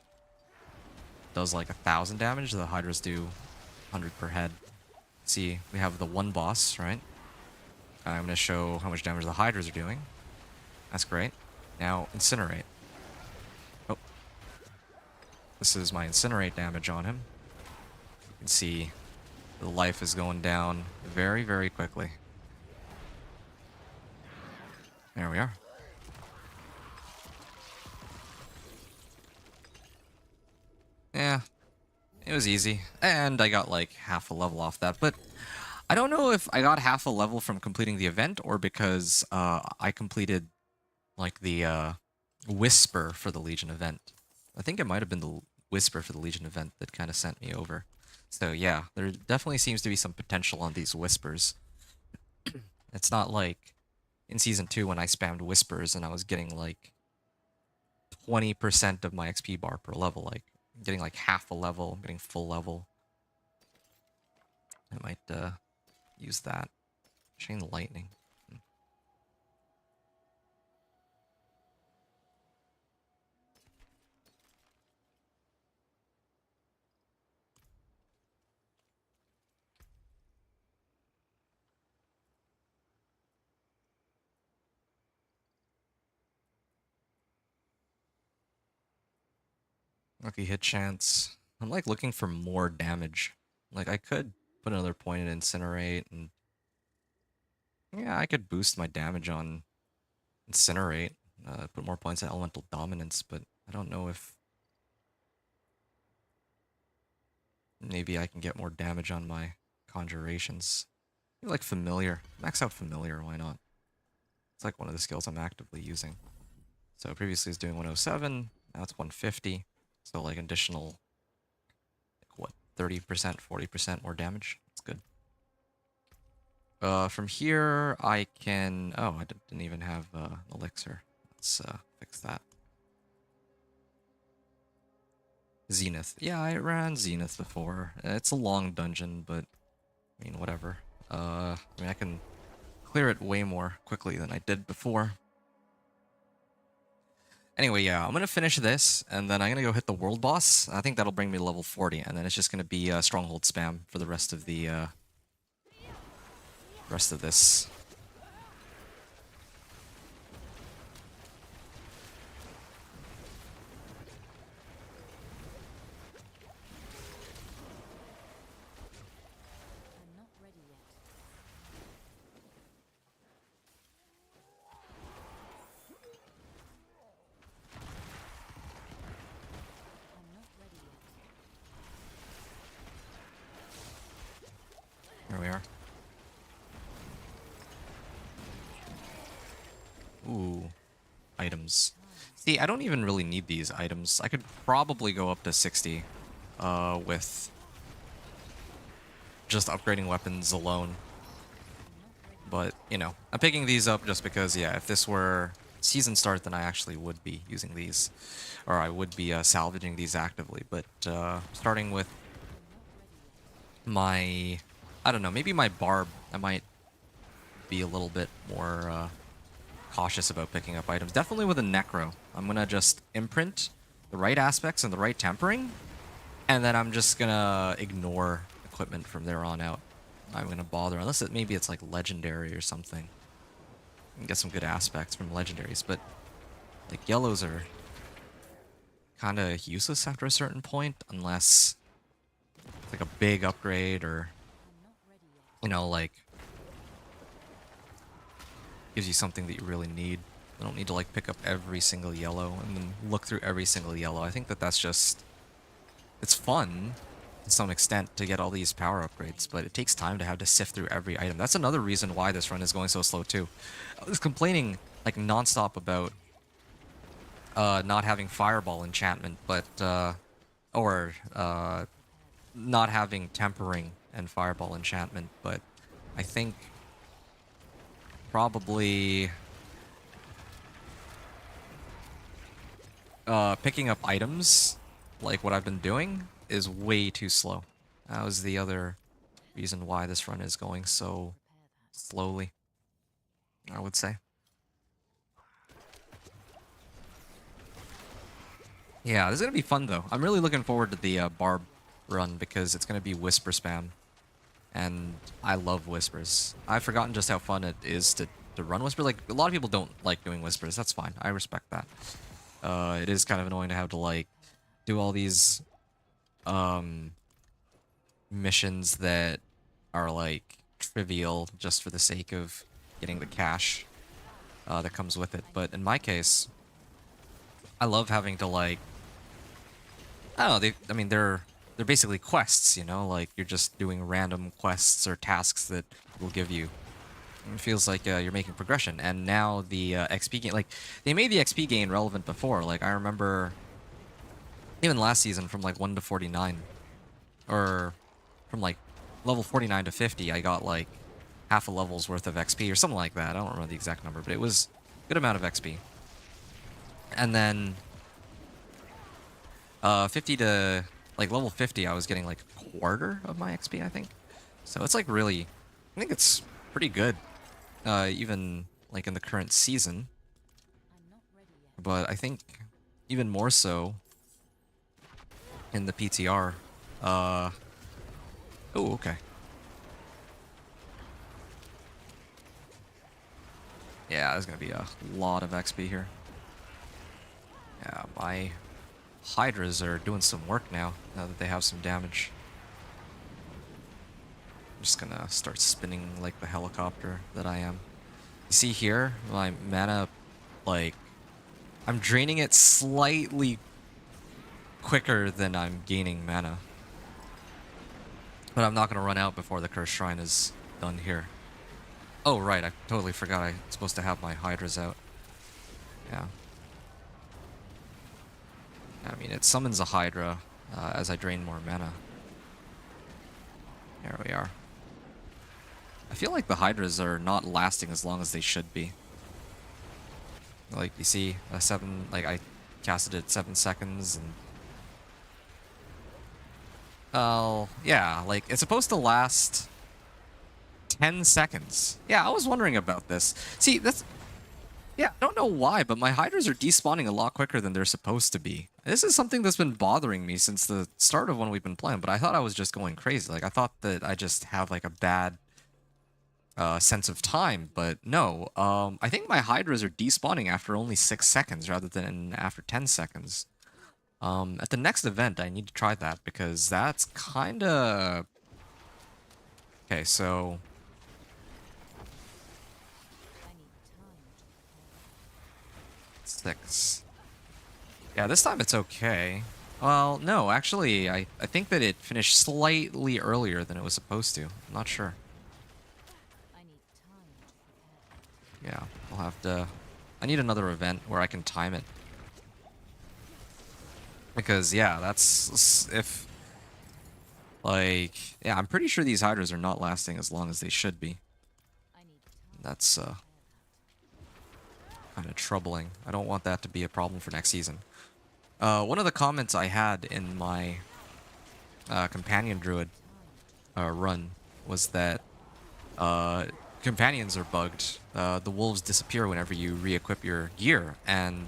does like 1,000 damage. The Hydras do 100 per head. See, we have the one boss, right? I'm going to show how much damage the Hydras are doing. That's great. Now, Incinerate. Oh. This is my incinerate damage on him. You can see the life is going down very, very quickly. There we are. Yeah, it was easy. And I got like half a level off that. But I don't know if I got half a level from completing the event or because I completed like the Whisper for the Legion event. I think it might have been the Whisper for the Legion event that kind of sent me over. So yeah, there definitely seems to be some potential on these Whispers. It's not like in Season 2 when I spammed Whispers and I was getting like 20% of my XP bar per level. Like, I'm getting like half a level, I'm getting full level. I might use that. Chain Lightning. Lucky hit chance. I'm like looking for more damage. Like I could put another point in Incinerate and yeah, I could boost my damage on Incinerate. Put more points in Elemental Dominance, but I don't know if maybe I can get more damage on my Conjurations. I feel like Familiar. Max out Familiar, why not? It's like one of the skills I'm actively using. So previously it was doing 107, now it's 150. So like additional, like what, 30%, 40% more damage? That's good. From here, I can... Oh, I didn't even have Elixir. Let's fix that. Zenith. Yeah, I ran Zenith before. It's a long dungeon, but... I mean, whatever. I mean, I can clear it way more quickly than I did before. Anyway, yeah, I'm gonna finish this, and then I'm gonna go hit the world boss. I think that'll bring me to level 40, and then it's just gonna be stronghold spam for the rest of the rest of this. I'm not ready yet. I'm not ready yet. Here we are. Ooh, items. See, I don't even really need these items. I could probably go up to 60 with just upgrading weapons alone. But, you know, I'm picking these up just because, yeah, if this were season start, then I actually would be using these. Or I would be salvaging these actively. But starting with my... I don't know, maybe my barb, I might be a little bit more cautious about picking up items. Definitely with a Necro. I'm going to just imprint the right aspects and the right tempering, and then I'm just going to ignore equipment from there on out. I'm not going to bother, unless maybe it's like legendary or something. You can get some good aspects from legendaries, but like yellows are kind of useless after a certain point, unless it's like a big upgrade or, I'm not ready yet. you know, like gives you something that you really need. I don't need to like pick up every single yellow and then look through every single yellow. I think that that's just... It's fun to some extent to get all these power upgrades, but it takes time to have to sift through every item. That's another reason why this run is going so slow too. I was complaining like nonstop about not having Fireball enchantment, but not having Tempering and Fireball enchantment, but I think probably picking up items like what I've been doing is way too slow. That was the other reason why this run is going so slowly, I would say. Yeah, this is going to be fun though. I'm really looking forward to the Barb run because it's going to be Whisper spam. And I love Whispers. I've forgotten just how fun it is to run Whisper. Like, a lot of people don't like doing Whispers. That's fine. I respect that. It is kind of annoying to have to, like, do all these missions that are like trivial just for the sake of getting the cash that comes with it. But in my case, I love having to like, I don't know, I mean they're basically quests, you know, like you're just doing random quests or tasks that will give you. It feels like you're making progression. And now the XP gain, like they made the XP gain relevant before. Like I remember even last season from like 1 to 49, or from like level 49 to 50, I got like half a level's worth of XP or something like that. I don't remember the exact number, but it was a good amount of XP. And then 50 to like level 50, I was getting like a quarter of my XP, I think. So it's like really, I think it's pretty good, even like in the current season. I'm not ready yet. But I think even more so in the PTR. Oh, okay. Yeah, there's gonna be a lot of XP here. Yeah, my Hydras are doing some work now that they have some damage. I'm just gonna start spinning like the helicopter that I am. You see here, my mana, like, I'm draining it slightly quicker than I'm gaining mana. But I'm not gonna run out before the Cursed Shrine is done here. Oh, right, I totally forgot I'm supposed to have my Hydras out. Yeah. I mean, it summons a Hydra as I drain more mana. There we are. I feel like the Hydras are not lasting as long as they should be. Like, you see, a 7, like, I casted it 7 seconds, and... Oh, yeah, like, it's supposed to last 10 seconds. Yeah, I was wondering about this. See, that's... Yeah, I don't know why, but my Hydras are despawning a lot quicker than they're supposed to be. This is something that's been bothering me since the start of when we've been playing, but I thought I was just going crazy. Like, I thought that I just have, like, a bad sense of time, but no. I think my Hydras are despawning after only 6 seconds rather than after 10 seconds. At the next event, I need to try that because that's kind of... Okay, so... I need time to prepare. 6. Yeah, this time it's okay. Well, no, actually, I think that it finished slightly earlier than it was supposed to. I'm not sure. I need time to prepare. Yeah, I'll have to... I need another event where I can time it. Because, yeah, that's... If... Like... Yeah, I'm pretty sure these Hydras are not lasting as long as they should be. I need time That's, to prepare kind of troubling. I don't want that to be a problem for next season. One of the comments I had in my companion druid run was that companions are bugged. The wolves disappear whenever you re-equip your gear, and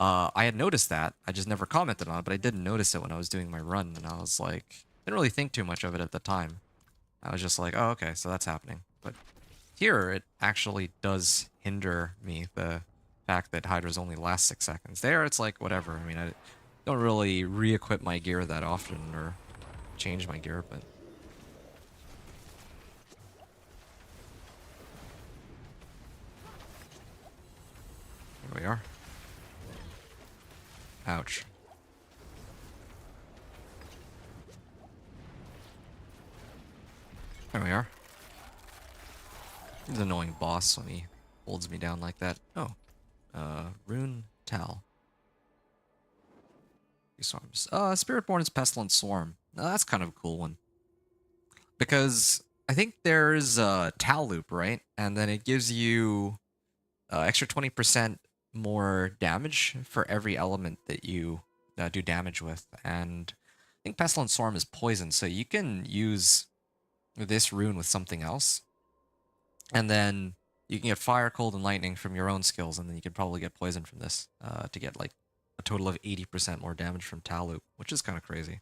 I had noticed that. I just never commented on it, but I did notice it when I was doing my run, and I was like, didn't really think too much of it at the time. I was just like, oh, okay, so that's happening. But here, it actually does hinder me, the fact that Hydras only last 6 seconds. There, it's like, whatever. I mean, I don't really re-equip my gear that often, or change my gear, but... Here we are. Ouch. There we are. He's an annoying boss when he holds me down like that. Oh. Rune Tal. Swarms. Spiritborn's Pestilent Swarm. Now, that's kind of a cool one. Because I think there's a Tal loop, right? And then it gives you extra 20% more damage for every element that you do damage with. And I think Pestilent Swarm is poison, so you can use this rune with something else. And then you can get fire, cold, and lightning from your own skills, and then you could probably get poison from this to get like a total of 80% more damage from Tal loop, which is kind of crazy.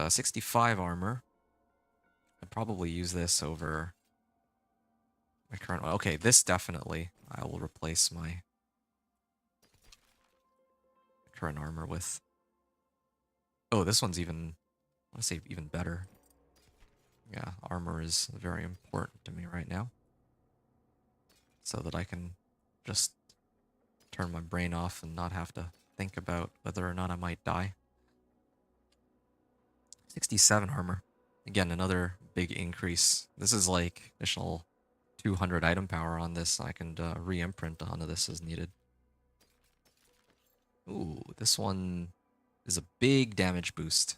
65 armor. I'd probably use this over my current one. Okay, this definitely. I will replace my current armor with. Oh, this one's even, I want to say even better. Yeah, armor is very important to me right now. So that I can just turn my brain off and not have to think about whether or not I might die. 67 armor. Again, another big increase. This is like additional 200 item power on this. I can re-imprint onto this as needed. Ooh, this one is a big damage boost.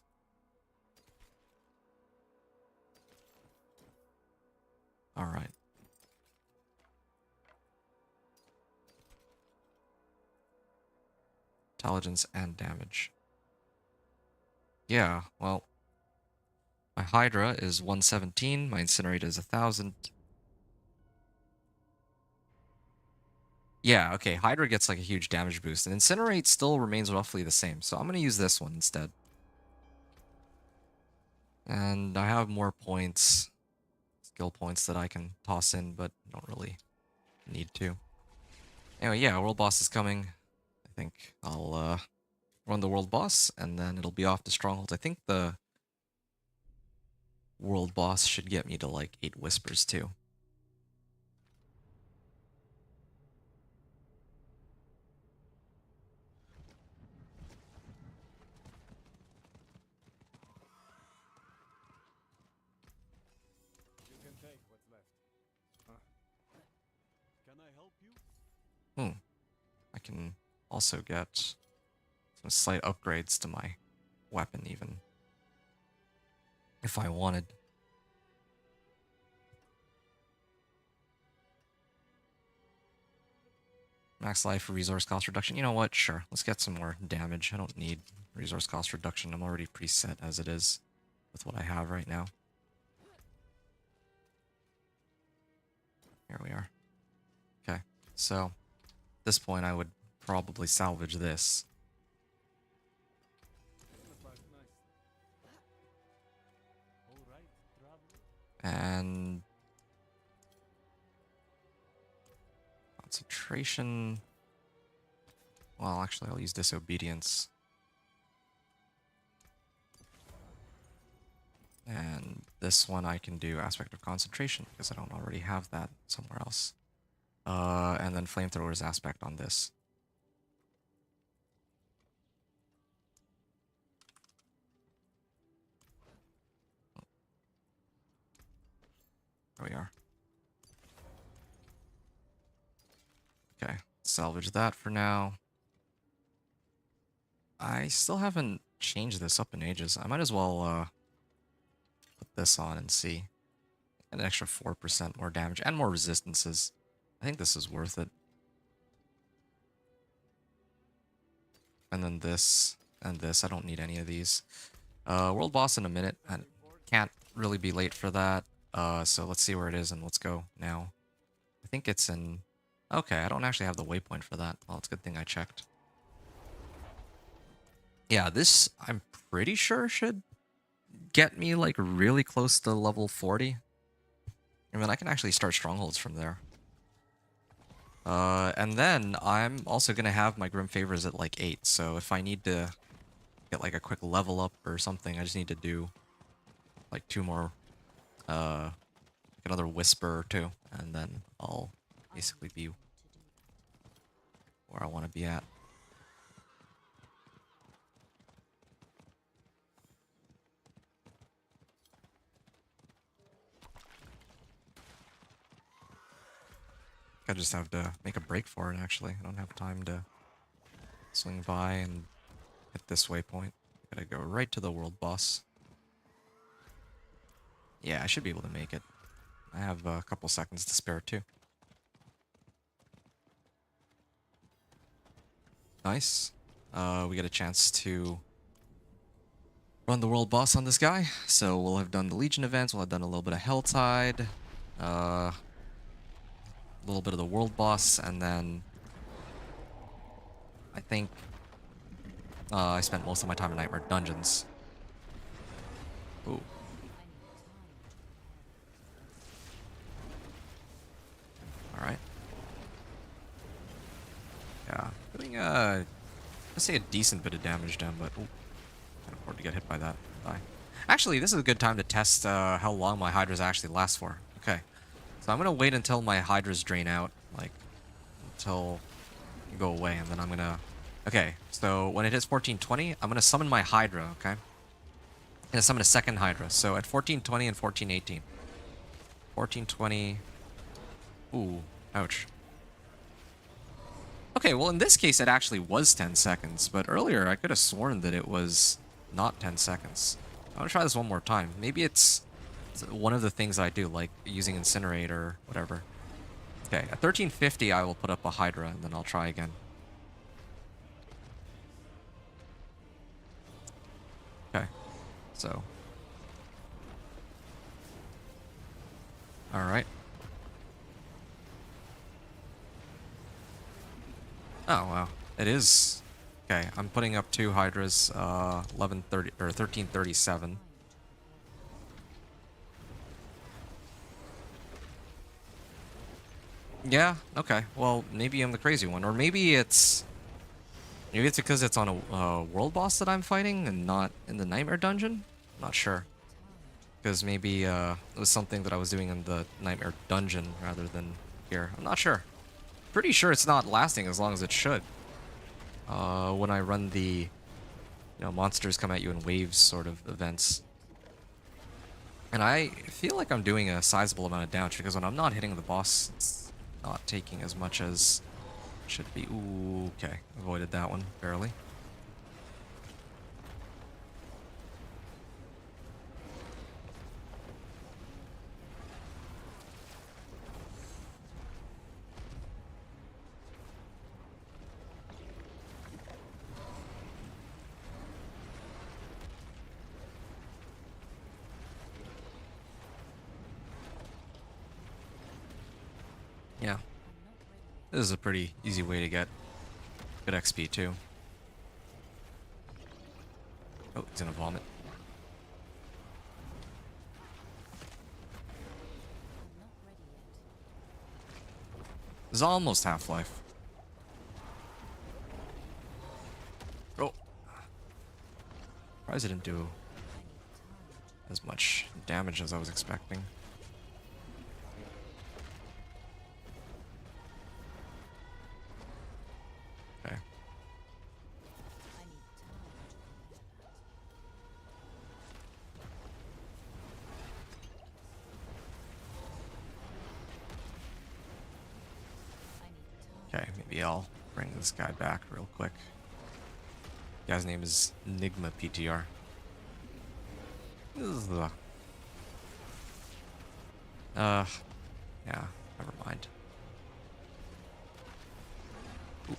All right. Intelligence and damage. Yeah, well, my Hydra is 117, my Incinerate is 1000. Yeah, okay, Hydra gets like a huge damage boost, and Incinerate still remains roughly the same, so I'm going to use this one instead. And I have more points, skill points that I can toss in, but don't really need to. Anyway, yeah, World Boss is coming. I think I'll run the World Boss, and then it'll be off to Strongholds. I think the World Boss should get me to like 8 Whispers too. You can take what's left. Can I help you? I can also get some slight upgrades to my weapon even, if I wanted. Max life for resource cost reduction. You know what? Sure. Let's get some more damage. I don't need resource cost reduction. I'm already pretty set as it is with what I have right now. Here we are. Okay. So, at this point, I would probably salvage this. All right, traveler. And concentration. Well, actually, I'll use disobedience. And this one I can do aspect of concentration because I don't already have that somewhere else. And then flamethrower's aspect on this. There we are. Okay, salvage that for now. I still haven't changed this up in ages. I might as well put this on and see. An extra 4% more damage and more resistances. I think this is worth it. And then this and this. I don't need any of these. World boss in a minute. I can't really be late for that. So let's see where it is and let's go now. I think it's in... Okay, I don't actually have the waypoint for that. Well, it's a good thing I checked. Yeah, this, I'm pretty sure, should get me, like, really close to level 40. I mean, I can actually start strongholds from there. And then I'm also going to have my Grim Favors at, like, 8. So if I need to get, like, a quick level up or something, I just need to do, like, 2 more, like another Whisper or 2. And then I'll basically be where I want to be at. I just have to make a break for it, actually. I don't have time to swing by and hit this waypoint. Gotta go right to the world boss. Yeah, I should be able to make it. I have a couple seconds to spare, too. Nice. We get a chance to run the world boss on this guy. So we'll have done the Legion events, we'll have done a little bit of Helltide, a little bit of the world boss, and then I think I spent most of my time in Nightmare Dungeons. Ooh. Alright. Yeah, doing Let's say a decent bit of damage done, but ooh, can't afford to get hit by that. Die. Actually, this is a good time to test how long my Hydras actually last for. Okay, so I'm gonna wait until my Hydras drain out, like until you go away, and then I'm gonna. Okay, so when it hits 1420, I'm gonna summon my Hydra. Okay, I'm gonna summon a second Hydra. So at 1420 and 1418. 1420. Ooh, ouch. Okay, well in this case it actually was 10 seconds, but earlier I could have sworn that it was not 10 seconds. I'm gonna try this one more time. Maybe it's one of the things I do, like using Incinerate or whatever. Okay, at 1350 I will put up a Hydra and then I'll try again. Okay, so. Alright. Oh, wow. It is. Okay, I'm putting up two Hydras, 1130 or 1337. Yeah, okay. Well, maybe I'm the crazy one. Or maybe it's because it's on a world boss that I'm fighting and not in the Nightmare Dungeon? Not sure. Because maybe it was something that I was doing in the Nightmare Dungeon rather than here. I'm not sure. Pretty sure it's not lasting as long as it should. When I run the, monsters come at you in waves sort of events. And I feel like I'm doing a sizable amount of damage because when I'm not hitting the boss, it's not taking as much as it should be. Ooh, okay. Avoided that one, barely. Yeah. This is a pretty easy way to get good XP too. Oh, he's gonna vomit. This is almost Half-Life. Oh. Surprised it didn't do as much damage as I was expecting. Okay. Okay, maybe I'll bring this guy back real quick. The guy's name is Enigma PTR. Ugh. Yeah, never mind. Ooh.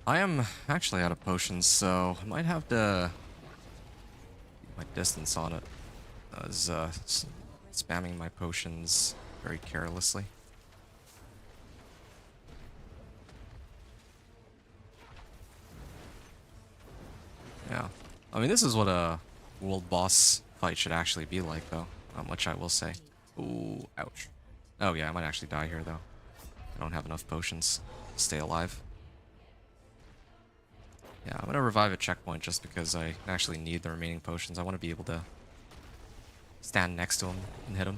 I am actually out of potions, so I might have to keep my distance on it. I was spamming my potions very carelessly. Yeah. I mean, this is what a world boss fight should actually be like, though. Not much, I will say. Ooh, ouch. Oh, yeah, I might actually die here, though. I don't have enough potions to stay alive. Yeah, I'm gonna revive a checkpoint just because I actually need the remaining potions. I want to be able to stand next to him and hit him.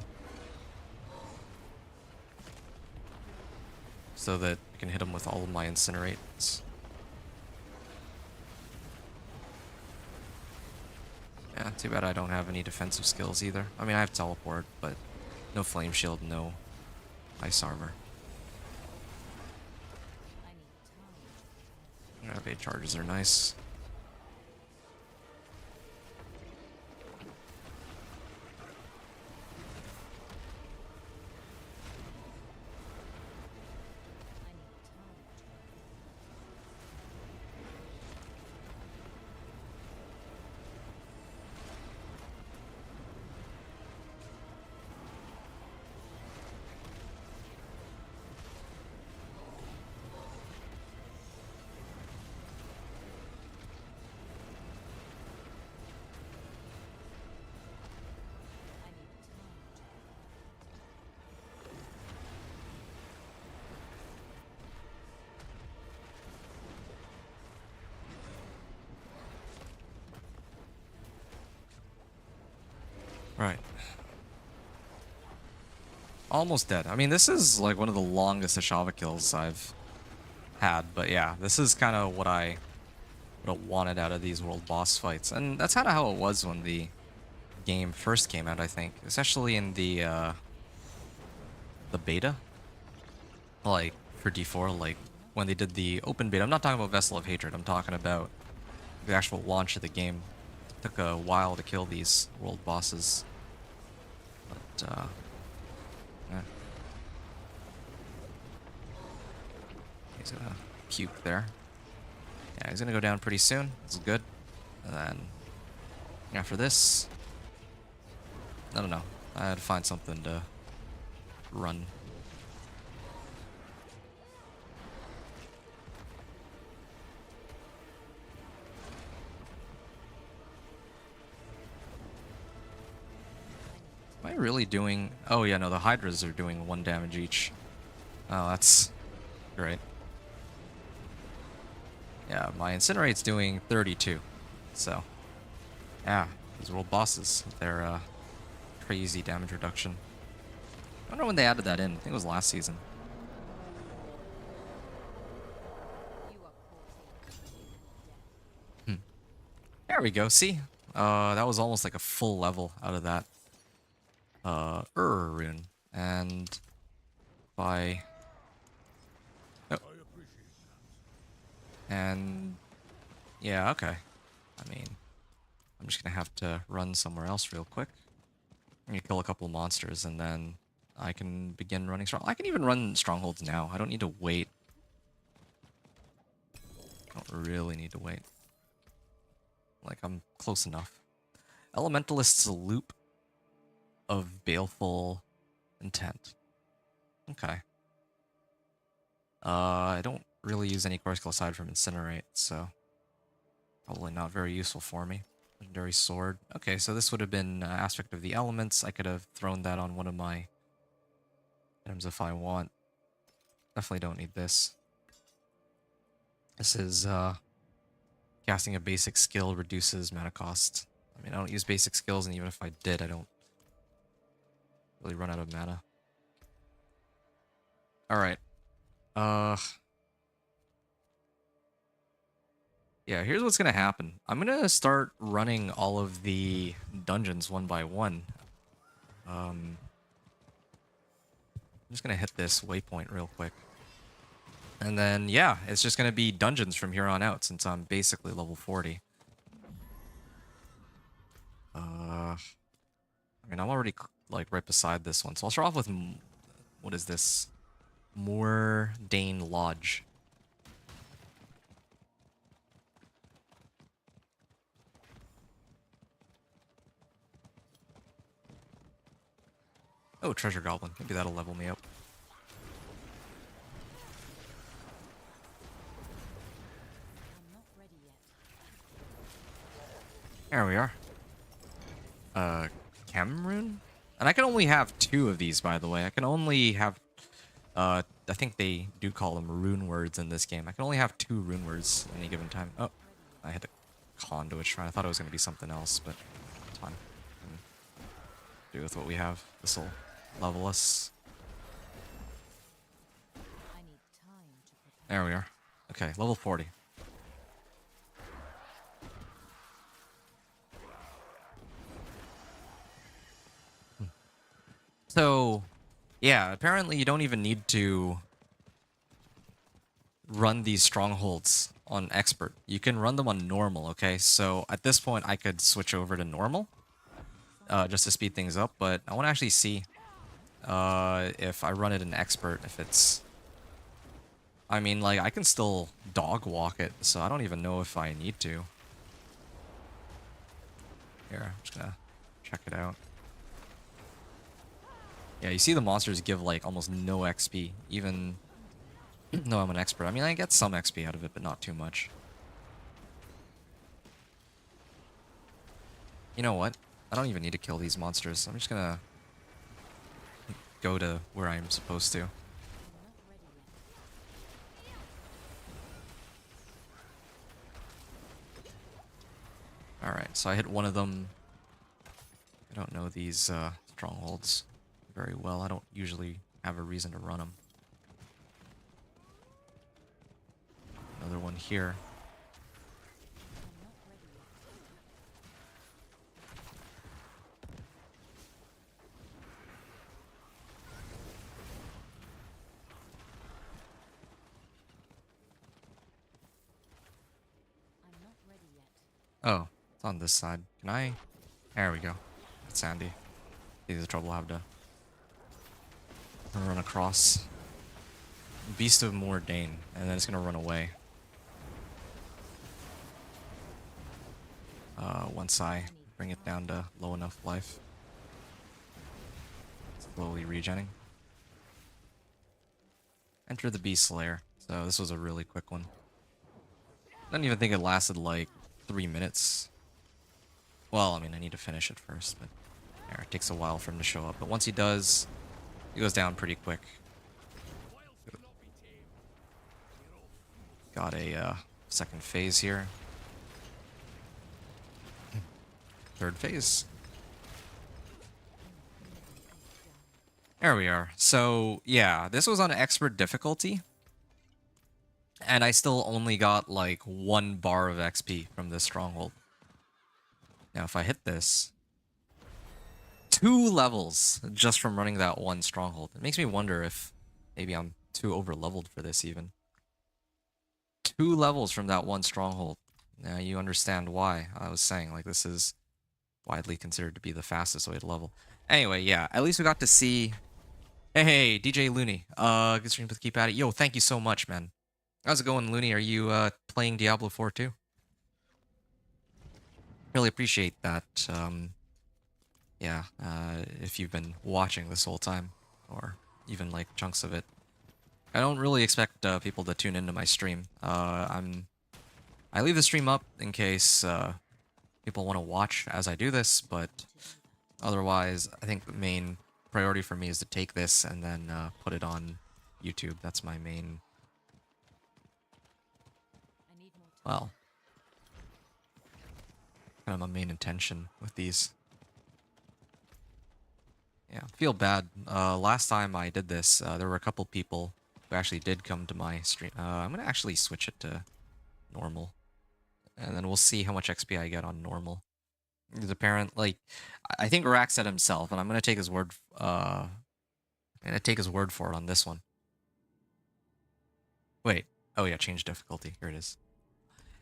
So that I can hit him with all of my incinerates. Yeah, too bad I don't have any defensive skills either. I mean, I have teleport, but no flame shield, no ice armor. Evade charges are nice. Right. Almost dead. I mean, this is like one of the longest Ashava kills I've had, but yeah, this is kind of what I wanted out of these world boss fights, and that's kind of how it was when the game first came out. I think, especially in the beta, like for D4, like when they did the open beta. I'm not talking about Vessel of Hatred. I'm talking about the actual launch of the game. It took a while to kill these world bosses, but yeah. He's gonna puke there. Yeah, he's gonna go down pretty soon. This is good. And then after this, I don't know. I had to find something to run. Am I really doing... Oh yeah, no, the Hydras are doing 1 damage each. Oh, that's great. Yeah, my Incinerate's doing 32. So, yeah, these world bosses, they're crazy damage reduction. I don't know when they added that in. I think it was last season. You are courting death. Hmm. There we go. See? That was almost like a full level out of that rune. And by... Oh. And... Yeah, okay. I mean, I'm just gonna have to run somewhere else real quick. I'm gonna kill a couple monsters, and then I can begin running strong. I can even run strongholds now. I don't need to wait. I don't really need to wait. Like, I'm close enough. Elementalist's loop of baleful intent. Okay. I don't really use any core skill aside from incinerate, so probably not very useful for me. Legendary sword. Okay, so this would have been aspect of the elements. I could have thrown that on one of my items if I want. Definitely don't need this. This is casting a basic skill reduces mana cost. I mean, I don't use basic skills, and even if I did, I don't really run out of mana. Alright. Yeah, here's what's gonna happen. I'm gonna start running all of the dungeons one by one. I'm just gonna hit this waypoint real quick. And then, yeah, it's just gonna be dungeons from here on out, since I'm basically level 40. I mean, I'm already, like, right beside this one. So I'll start off with, what is this? Moordane Lodge. Oh, Treasure Goblin. Maybe that'll level me up. I'm not ready yet. There we are. Cameroon? And I can only have 2 of these, by the way. I can only have, I think they do call them rune words in this game. I can only have 2 rune words at any given time. Oh, I hit a conduit shrine. I thought it was going to be something else, but it's fine. Do with what we have. This'll level us. I need time to prepare. There we are. Okay, level 40. So, yeah, apparently you don't even need to run these strongholds on expert. You can run them on normal, okay? So at this point, I could switch over to normal just to speed things up, but I want to actually see if I run it in expert, if it's... I mean, like, I can still dog walk it, so I don't even know if I need to. Here, I'm just gonna check it out. Yeah, you see the monsters give, like, almost no XP, even though I'm an expert. I mean, I get some XP out of it, but not too much. You know what? I don't even need to kill these monsters. I'm just gonna go to where I'm supposed to. I'm not ready yet. Alright, so I hit one of them. I don't know these strongholds very well. I don't usually have a reason to run them. Another one here. I'm not ready yet. Oh, it's on this side. Can I? There we go. It's Sandy. See the trouble I have to run across. Beast of Mordain, and then it's gonna run away. Once I bring it down to low enough life. Slowly regenning. Enter the Beast Slayer. So this was a really quick one. I don't even think it lasted like 3 minutes. Well, I mean, I need to finish it first, but yeah, it takes a while for him to show up. But once he does, he goes down pretty quick. Got a second phase here. Third phase. There we are. So, yeah, this was on expert difficulty. And I still only got like 1 bar of XP from this stronghold. Now, if I hit this, 2 levels just from running that 1 stronghold. It makes me wonder if maybe I'm too over-leveled for this even. 2 levels from that 1 stronghold. Now you understand why I was saying like this is widely considered to be the fastest way to level. Anyway, yeah, at least we got to see. Hey, DJ Looney. Good stream to keep at it. Yo, thank you so much, man. How's it going, Looney? Are you playing Diablo 4 too? Really appreciate that. Yeah, if you've been watching this whole time, or even like chunks of it. I don't really expect people to tune into my stream. I leave the stream up in case people want to watch as I do this, but otherwise, I think the main priority for me is to take this and then put it on YouTube. That's my main, I need more time. well, kind of my main intention with these. Yeah, feel bad. Last time I did this, there were a couple people who actually did come to my stream. I'm gonna actually switch it to normal, and then we'll see how much XP I get on normal. Because apparent, like, I think Rack said himself, and I'm gonna take his word. I'm gonna take his word for it on this one. Wait. Oh yeah, change difficulty. Here it is.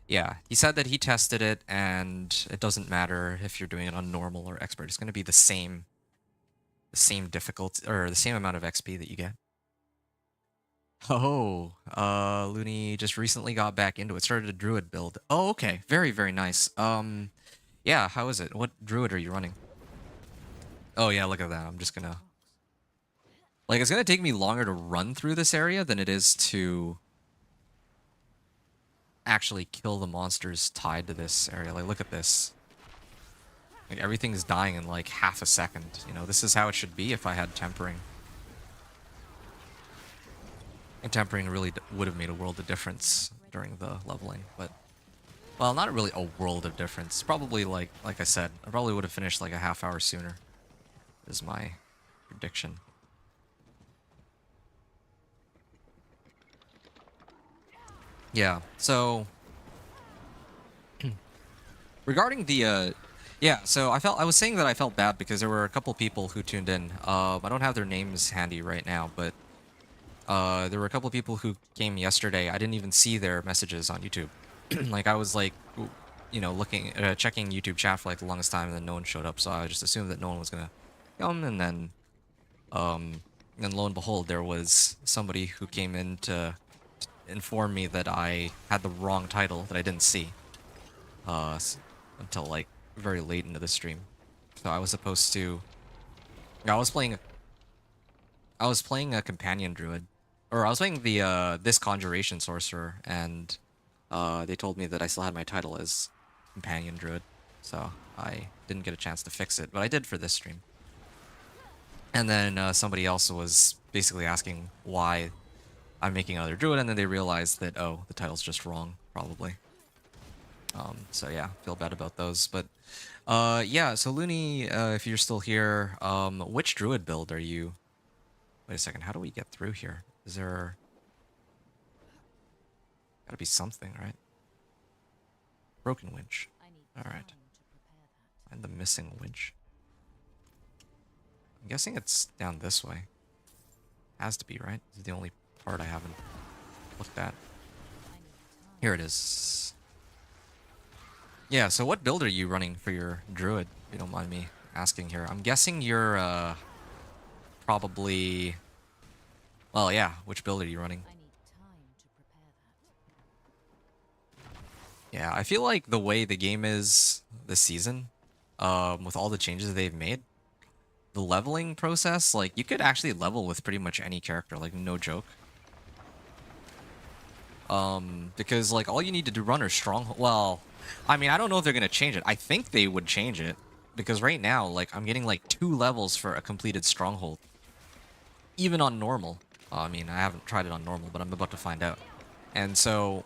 Yeah, he said that he tested it, and it doesn't matter if you're doing it on normal or expert. It's gonna be the same difficulty or the same amount of XP that you get. Oh, Looney just recently got back into it. Started a druid build. Oh, okay. Very, very nice. Yeah, how is it? What druid are you running? Oh yeah, look at that. I'm just gonna... Like, it's gonna take me longer to run through this area than it is to actually kill the monsters tied to this area. Like, look at this. Like, everything's dying in like half a second. You know, this is how it should be if I had tempering. And tempering really would have made a world of difference during the leveling, but... Well, not really a world of difference. Probably, like I said, I probably would have finished like a half hour sooner, is my prediction. Yeah, so... regarding the, yeah, so I was saying that I felt bad because there were a couple people who tuned in. I don't have their names handy right now, but there were a couple people who came yesterday. I didn't even see their messages on YouTube. Like, I was like, you know, checking YouTube chat for like the longest time, and then no one showed up, so I just assumed that no one was gonna come, and then lo and behold, there was somebody who came in to inform me that I had the wrong title that I didn't see until like very late into the stream. So I was supposed to... I was playing a companion druid, or I was playing the this Conjuration Sorcerer, and they told me that I still had my title as companion druid, so I didn't get a chance to fix it, but I did for this stream. And then somebody else was basically asking why I'm making another druid, and then they realized that, oh, the title's just wrong, probably. So yeah, feel bad about those. But yeah, so Looney, if you're still here, which druid build are you? Wait a second, how do we get through here? Is there gotta be something, right? Broken winch. I need All right, time to prepare that. find the missing winch. I'm guessing it's down this way. Has to be, right? This is the only part I haven't looked at. I need time. Here it is. Yeah, so what build are you running for your druid, if you don't mind me asking here? I'm guessing you're probably... Well, yeah, which build are you running? I need time to prepare that. Yeah, I feel like the way the game is this season, with all the changes they've made, the leveling process, like, you could actually level with pretty much any character, like, no joke. Because, like, all you need to do run are stronghold. Well, I mean, I don't know if they're gonna change it. I think they would change it. Because right now, like, I'm getting, like, 2 levels for a completed stronghold. Even on normal. I mean, I haven't tried it on normal, but I'm about to find out. And so,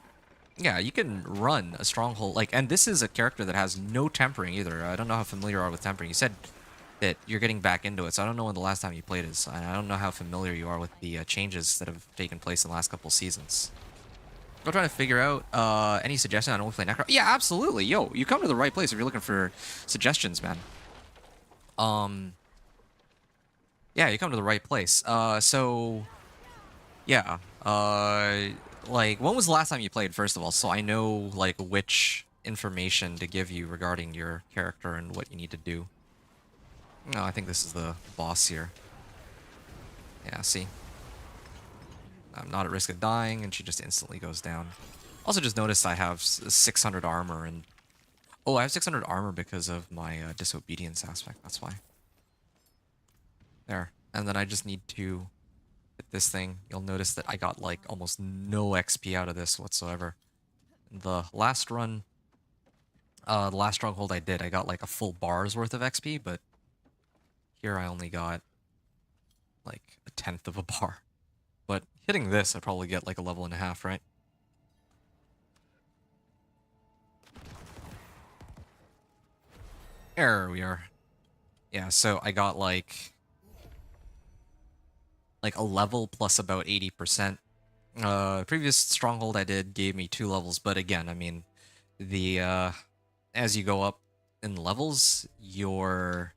yeah, you can run a stronghold. Like, and this is a character that has no tempering either. I don't know how familiar you are with tempering. You said that you're getting back into it, so I don't know when the last time you played is. And I don't know how familiar you are with the changes that have taken place in the last couple seasons. I'm trying to figure out any suggestion on when we play Necro. Yeah, absolutely. Yo, you come to the right place if you're looking for suggestions, man. Yeah, you come to the right place. So, yeah. Like, when was the last time you played, first of all? So I know, like, which information to give you regarding your character and what you need to do. No, I think this is the boss here. Yeah, see? I'm not at risk of dying, and she just instantly goes down. Also just noticed I have 600 armor, and... Oh, I have 600 armor because of my disobedience aspect, that's why. There. And then I just need to hit this thing. You'll notice that I got, like, almost no XP out of this whatsoever. The last run... the last stronghold I did, I got, like, a full bar's worth of XP, but... Here I only got, like, a tenth of a bar. But hitting this, I probably get like a level and a half, right? There we are. Yeah, so I got like a level plus about 80%. Previous stronghold I did gave me 2 levels, but again, I mean, the as you go up in levels, it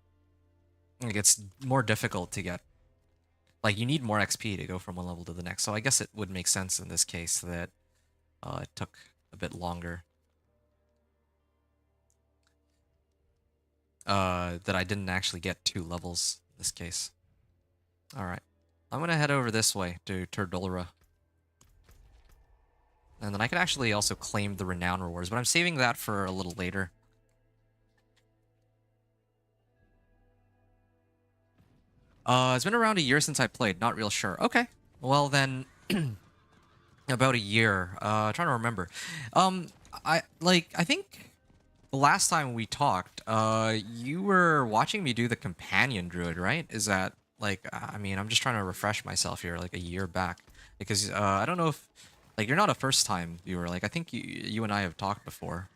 gets more difficult to get. Like, you need more XP to go from one level to the next. So I guess it would make sense in this case that it took a bit longer. That I didn't actually get 2 levels in this case. Alright. I'm gonna head over this way to Turdulra. And then I could actually also claim the renown rewards, but I'm saving that for a little later. It's been around a year since I played. Not real sure. Okay. Well, then... about a year. Trying to remember. I think the last time we talked, you were watching me do the companion druid, right? Is that, like, I mean, I'm just trying to refresh myself here, like, a year back. Because, I don't know if... Like, you're not a first-time viewer. Like, I think you and I have talked before.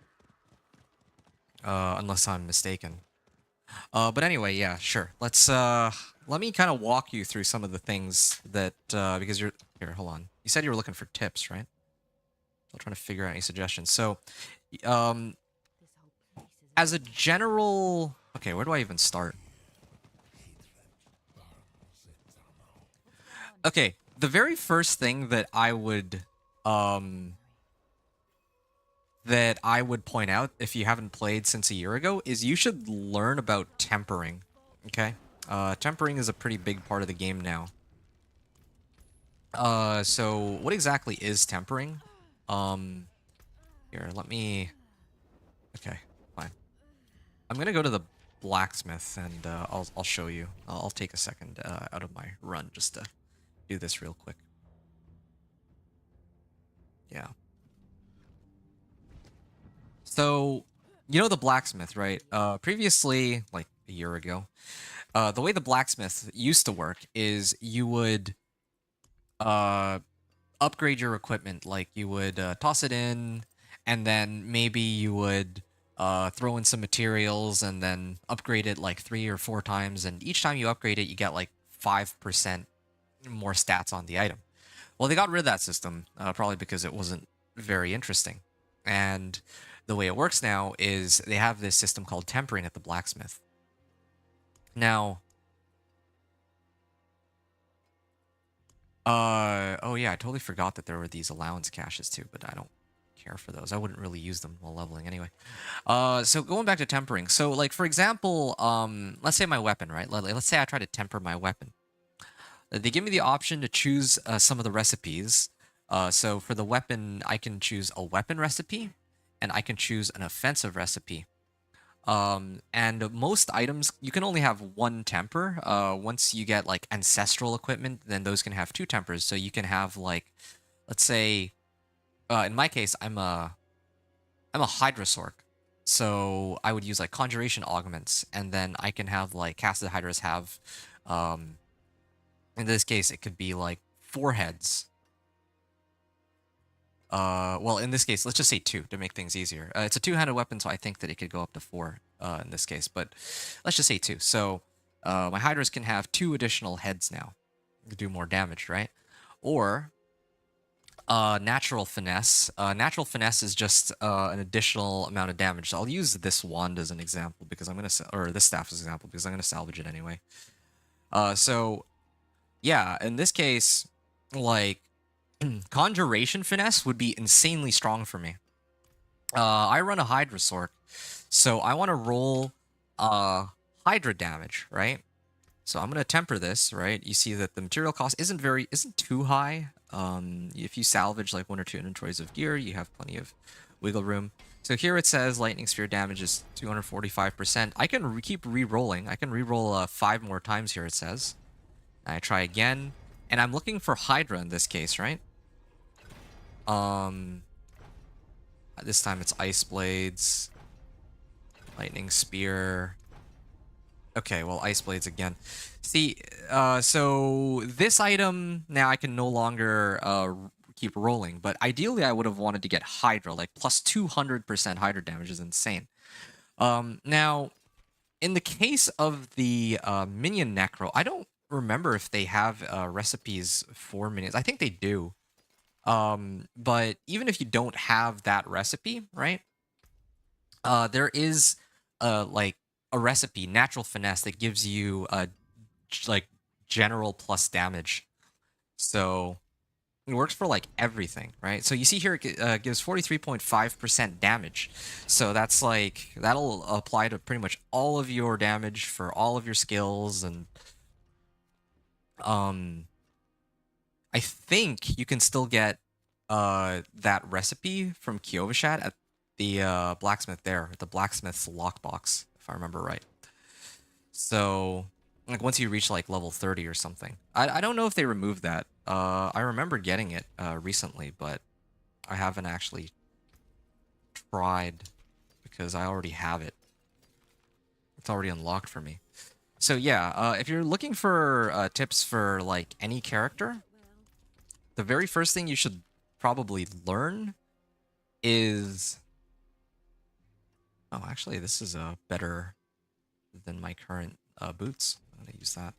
Unless I'm mistaken. But anyway, yeah, sure. Let's, let me kind of walk you through some of the things that, because you're... Here, hold on. You said you were looking for tips, right? I'm trying to figure out any suggestions. So, This whole place is as a general... Okay, where do I even start? Okay, the very first thing that I would point out, if you haven't played since a year ago, is you should learn about tempering. Okay? Tempering is a pretty big part of the game now. So what exactly is tempering? Here, let me... Okay, fine. I'm gonna go to the blacksmith and I'll show you. I'll take a second out of my run just to do this real quick. Yeah. So, you know the blacksmith, right? Previously, like a year ago, the way the blacksmith used to work is you would upgrade your equipment. Like, you would toss it in, and then maybe you would throw in some materials and then upgrade it like 3 or 4 times, and each time you upgrade it, you get like 5% more stats on the item. Well, they got rid of that system, probably because it wasn't very interesting. And the way it works now is they have this system called tempering at the blacksmith. Now, oh yeah, I totally forgot that there were these allowance caches too, but I don't care for those. I wouldn't really use them while leveling anyway. So going back to tempering. So like, for example, let's say my weapon, right? Let's say I try to temper my weapon. They give me the option to choose some of the recipes. So for the weapon, I can choose a weapon recipe, and I can choose an offensive recipe. And most items, you can only have one temper. Once you get like ancestral equipment, then those can have two tempers. So you can have like, let's say, in my case, I'm a Hydra Sorc. So I would use like Conjuration augments, and then I can have like casted Hydras have, in this case, it could be like 4 heads. Well, in this case, let's just say 2 to make things easier. It's a 2-handed weapon, so I think that it could go up to 4 in this case, but let's just say 2. So my Hydras can have 2 additional heads now to do more damage, right? Or natural finesse. Natural finesse is just an additional amount of damage. So I'll use this wand as an example because I'm gonna, or this staff as an example because I'm gonna salvage it anyway. So yeah, in this case, like Conjuration finesse would be insanely strong for me. I run a Hydra Sorc, so I want to roll Hydra damage, right? So I'm gonna temper this, right? You see that the material cost isn't too high. If you salvage like 1 or 2 inventories of gear, you have plenty of wiggle room. So here it says lightning sphere damage is 245%. I can keep re-rolling. I can re-roll 5 more times here, it says. I try again, and I'm looking for Hydra in this case, right? This time it's Ice Blades, Lightning Spear. Okay, well, Ice Blades again. See, so this item, now I can no longer keep rolling, but ideally I would have wanted to get Hydra, like plus 200% Hydra damage is insane. Now, in the case of the minion necro, I don't remember if they have recipes for minions. I think they do. But even if you don't have that recipe, right? There is like a recipe, natural finesse, that gives you like general plus damage. So it works for like everything, right? So you see here it gives 43.5% damage. So that's like, that'll apply to pretty much all of your damage for all of your skills. And I think you can still get that recipe from Kyovashat at the blacksmith there, the blacksmith's lockbox, if I remember right. So like once you reach like level 30 or something. I don't know if they removed that. I remember getting it recently, but I haven't actually tried because I already have it. It's already unlocked for me. So yeah, if you're looking for tips for like any character, the very first thing you should probably learn is... Oh, actually, this is better than my current boots. I'm gonna use that.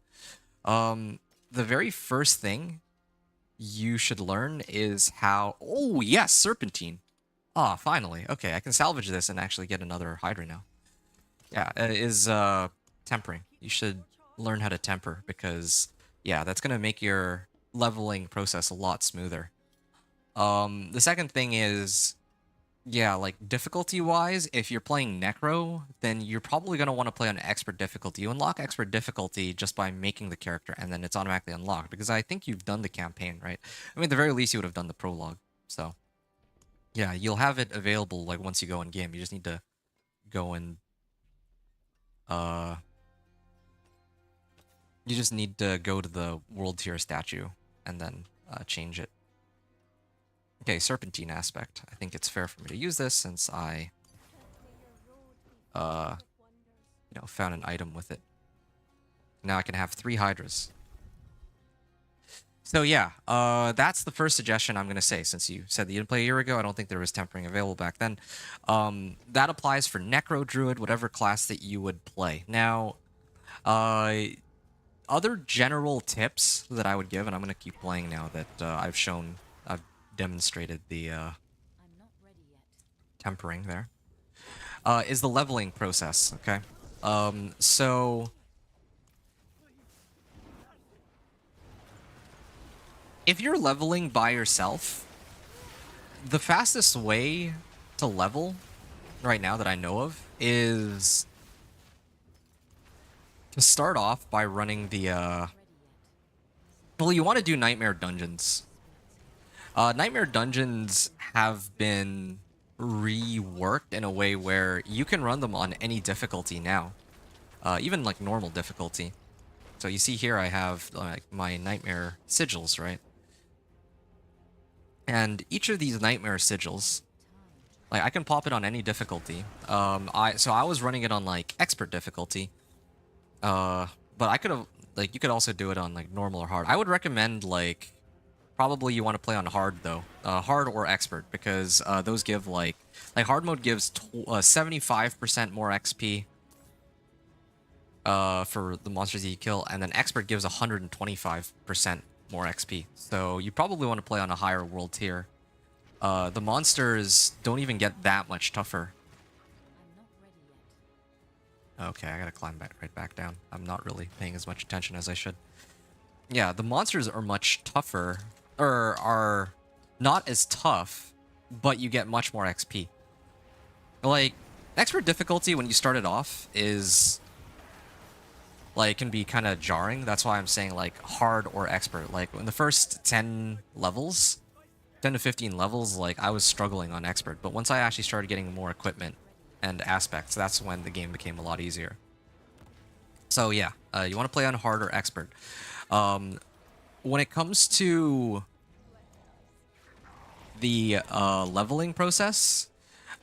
The very first thing you should learn is how... Oh, yes, Serpentine. Ah, finally. Okay, I can salvage this and actually get another Hydra now. Yeah, is tempering. You should learn how to temper because, yeah, that's gonna make your leveling process a lot smoother. The second thing is, yeah, like difficulty-wise, if you're playing Necro, then you're probably going to want to play on expert difficulty. You unlock expert difficulty just by making the character, and then it's automatically unlocked, because I think you've done the campaign, right? I mean, at the very least, you would have done the prologue. So, yeah, you'll have it available, like, once you go in-game. You just need to go and, you just need to go to the world tier statue, and then change it. Okay, Serpentine aspect. I think it's fair for me to use this since I, found an item with it. Now I can have 3 Hydras. So yeah, that's the first suggestion I'm gonna say. Since you said that you didn't play a year ago, I don't think there was tempering available back then. That applies for Necro Druid, whatever class that you would play. Now, other general tips that I would give, and I'm gonna keep playing now that I've demonstrated the I'm not ready yet. tempering there, is the leveling process. Okay, so if you're leveling by yourself, the fastest way to level right now that I know of is to start off by running the well, you want to do nightmare dungeons. Nightmare dungeons have been reworked in a way where you can run them on any difficulty now, even like normal difficulty. So you see here I have like my nightmare sigils, right? And each of these nightmare sigils, like I can pop it on any difficulty. I was running it on like expert difficulty. But I could have like you could also do it on like normal or hard. I would recommend like probably you want to play on hard though, hard or expert, because those give like hard mode gives 75% more XP for the monsters that you kill, and then expert gives 125% more XP. So you probably want to play on a higher world tier. The monsters don't even get that much tougher. I'm not ready yet. Okay, I gotta climb back right back down. I'm not really paying as much attention as I should. Yeah, the monsters are much tougher, or are not as tough, but you get much more XP. Like, expert difficulty when you start it off is like can be kind of jarring. That's why I'm saying like hard or expert. Like in the first 10 levels, 10 to 15 levels, like I was struggling on expert, but once I actually started getting more equipment and aspects, that's when the game became a lot easier. So yeah, you want to play on hard or expert. When it comes to the leveling process,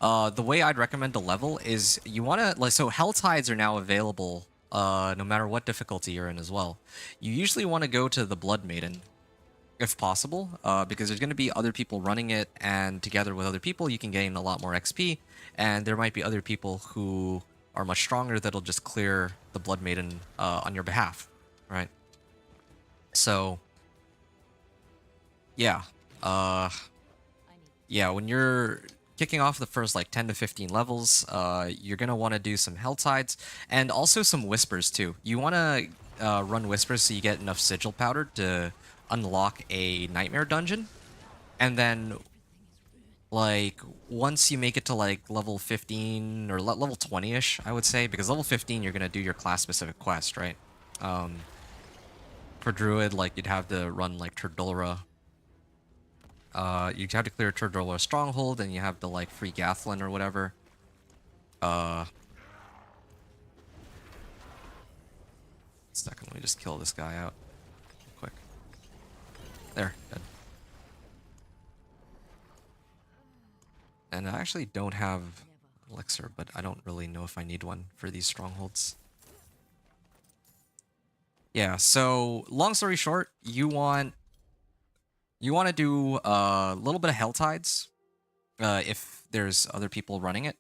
the way I'd recommend to level is you want to like so hell tides are now available no matter what difficulty you're in as well. You usually want to go to the Blood Maiden if possible, because there's going to be other people running it, and together with other people you can gain a lot more XP, and there might be other people who are much stronger that'll just clear the Blood Maiden on your behalf, right? So yeah, I need yeah, when you're kicking off the first like 10 to 15 levels, you're gonna want to do some hell tides and also some whispers too. You want to run whispers so you get enough sigil powder to unlock a nightmare dungeon, and then like once you make it to like level 15 or level 20ish, I would say, because level 15 you're gonna do your class specific quest, right? For druid, like you'd have to run like Turdulra. You have to clear Turdulra stronghold, and you have the like free Gathlin or whatever. Second, let me just kill this guy out real quick. There, good. And I actually don't have elixir, but I don't really know if I need one for these strongholds. Yeah, so long story short, you want to do a little bit of hell tides if there's other people running it.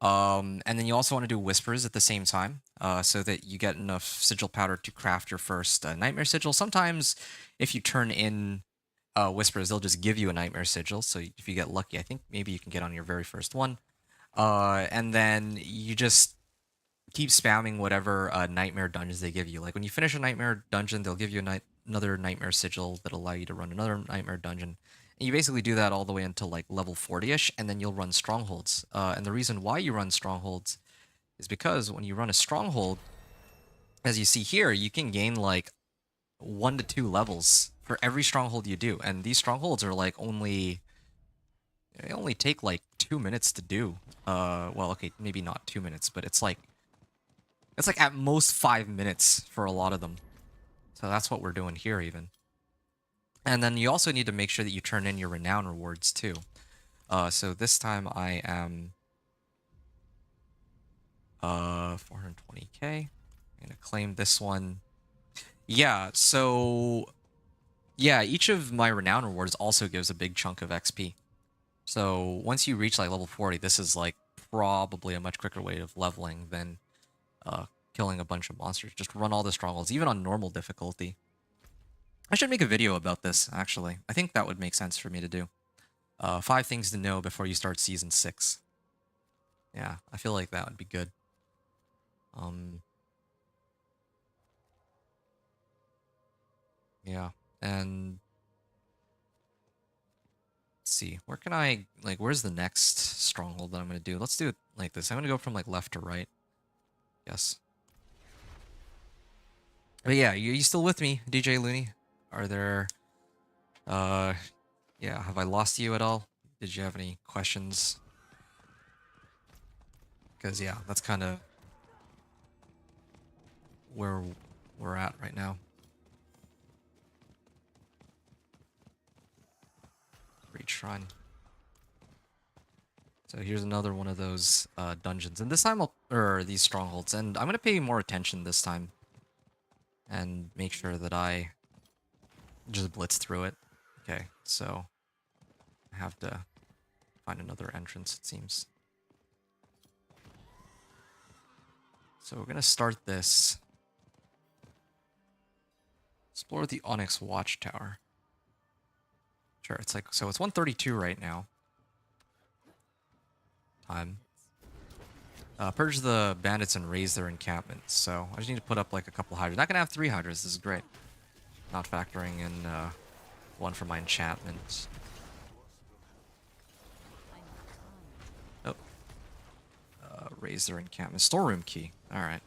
And then you also want to do whispers at the same time, so that you get enough sigil powder to craft your first nightmare sigil. Sometimes if you turn in whispers, they'll just give you a nightmare sigil. So if you get lucky, I think maybe you can get on your very first one. And then you just keep spamming whatever nightmare dungeons they give you. Like when you finish a nightmare dungeon, they'll give you another nightmare sigil that'll allow you to run another nightmare dungeon. And you basically do that all the way until like level 40ish, and then you'll run strongholds. And the reason why you run strongholds is because when you run a stronghold, as you see here, you can gain like 1 to 2 levels for every stronghold you do. And these strongholds are like they only take like 2 minutes to do. Well, okay, maybe not 2 minutes, but it's like at most 5 minutes for a lot of them. So that's what we're doing here even. And then you also need to make sure that you turn in your renown rewards too. So this time I am 420k. I'm gonna claim this one. Yeah, so Yeah, each of my renown rewards also gives a big chunk of XP. So once you reach like level 40, this is like probably a much quicker way of leveling than killing a bunch of monsters. Just run all the strongholds, even on normal difficulty. I should make a video about this, actually. I think that would make sense for me to do. 5 things to know before you start Season 6. Yeah, I feel like that would be good. Yeah, and let's see, where can I, like, where's the next stronghold that I'm going to do? Let's do it like this. I'm going to go from, like, left to right. Yes. But yeah, you still with me, DJ Looney? Are there, yeah, have I lost you at all? Did you have any questions? Because, yeah, that's kind of where we're at right now. Great Shrine. So here's another one of those dungeons. And this time, or these strongholds. And I'm going to pay more attention this time. And make sure that I just blitz through it. Okay, so I have to find another entrance, it seems. So we're going to start this. Explore the Onyx Watchtower. Sure, it's like, so it's 1:32 right now. Time. Purge the bandits and raise their encampments. So I just need to put up like a couple hydras. Not gonna have 3 hydras, this is great. Not factoring in one for my enchantment. Oh. Raise their encampment. Storeroom key. Alright.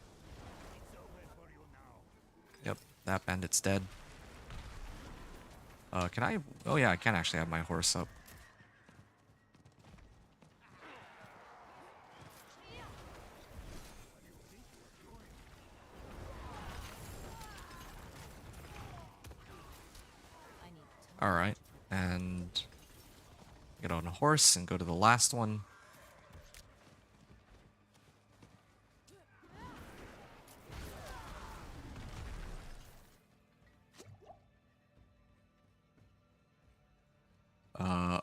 Yep, that bandit's dead. Can I? Oh yeah, I can actually have my horse up. Alright, and get on a horse and go to the last one.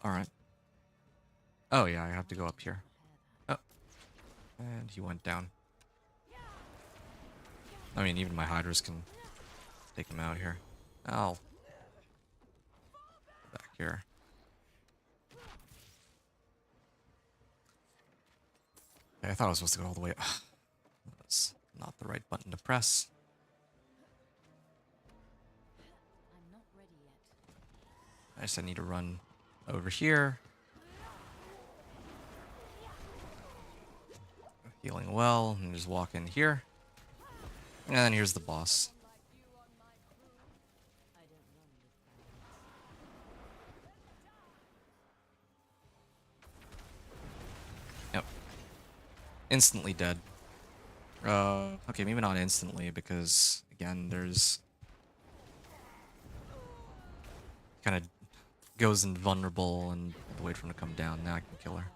Alright. Oh yeah, I have to go up here. Oh. And he went down. I mean, even my hydras can take him out here. I'll back here. Okay, I thought I was supposed to go all the way up. That's not the right button to press. I'm not ready yet. I just need to run over here. Healing well, and just walk in here. And then here's the boss. Yep. Instantly dead. Okay, maybe not instantly, because, again, there's... kind of goes invulnerable and wait for him to come down. Now I can kill her.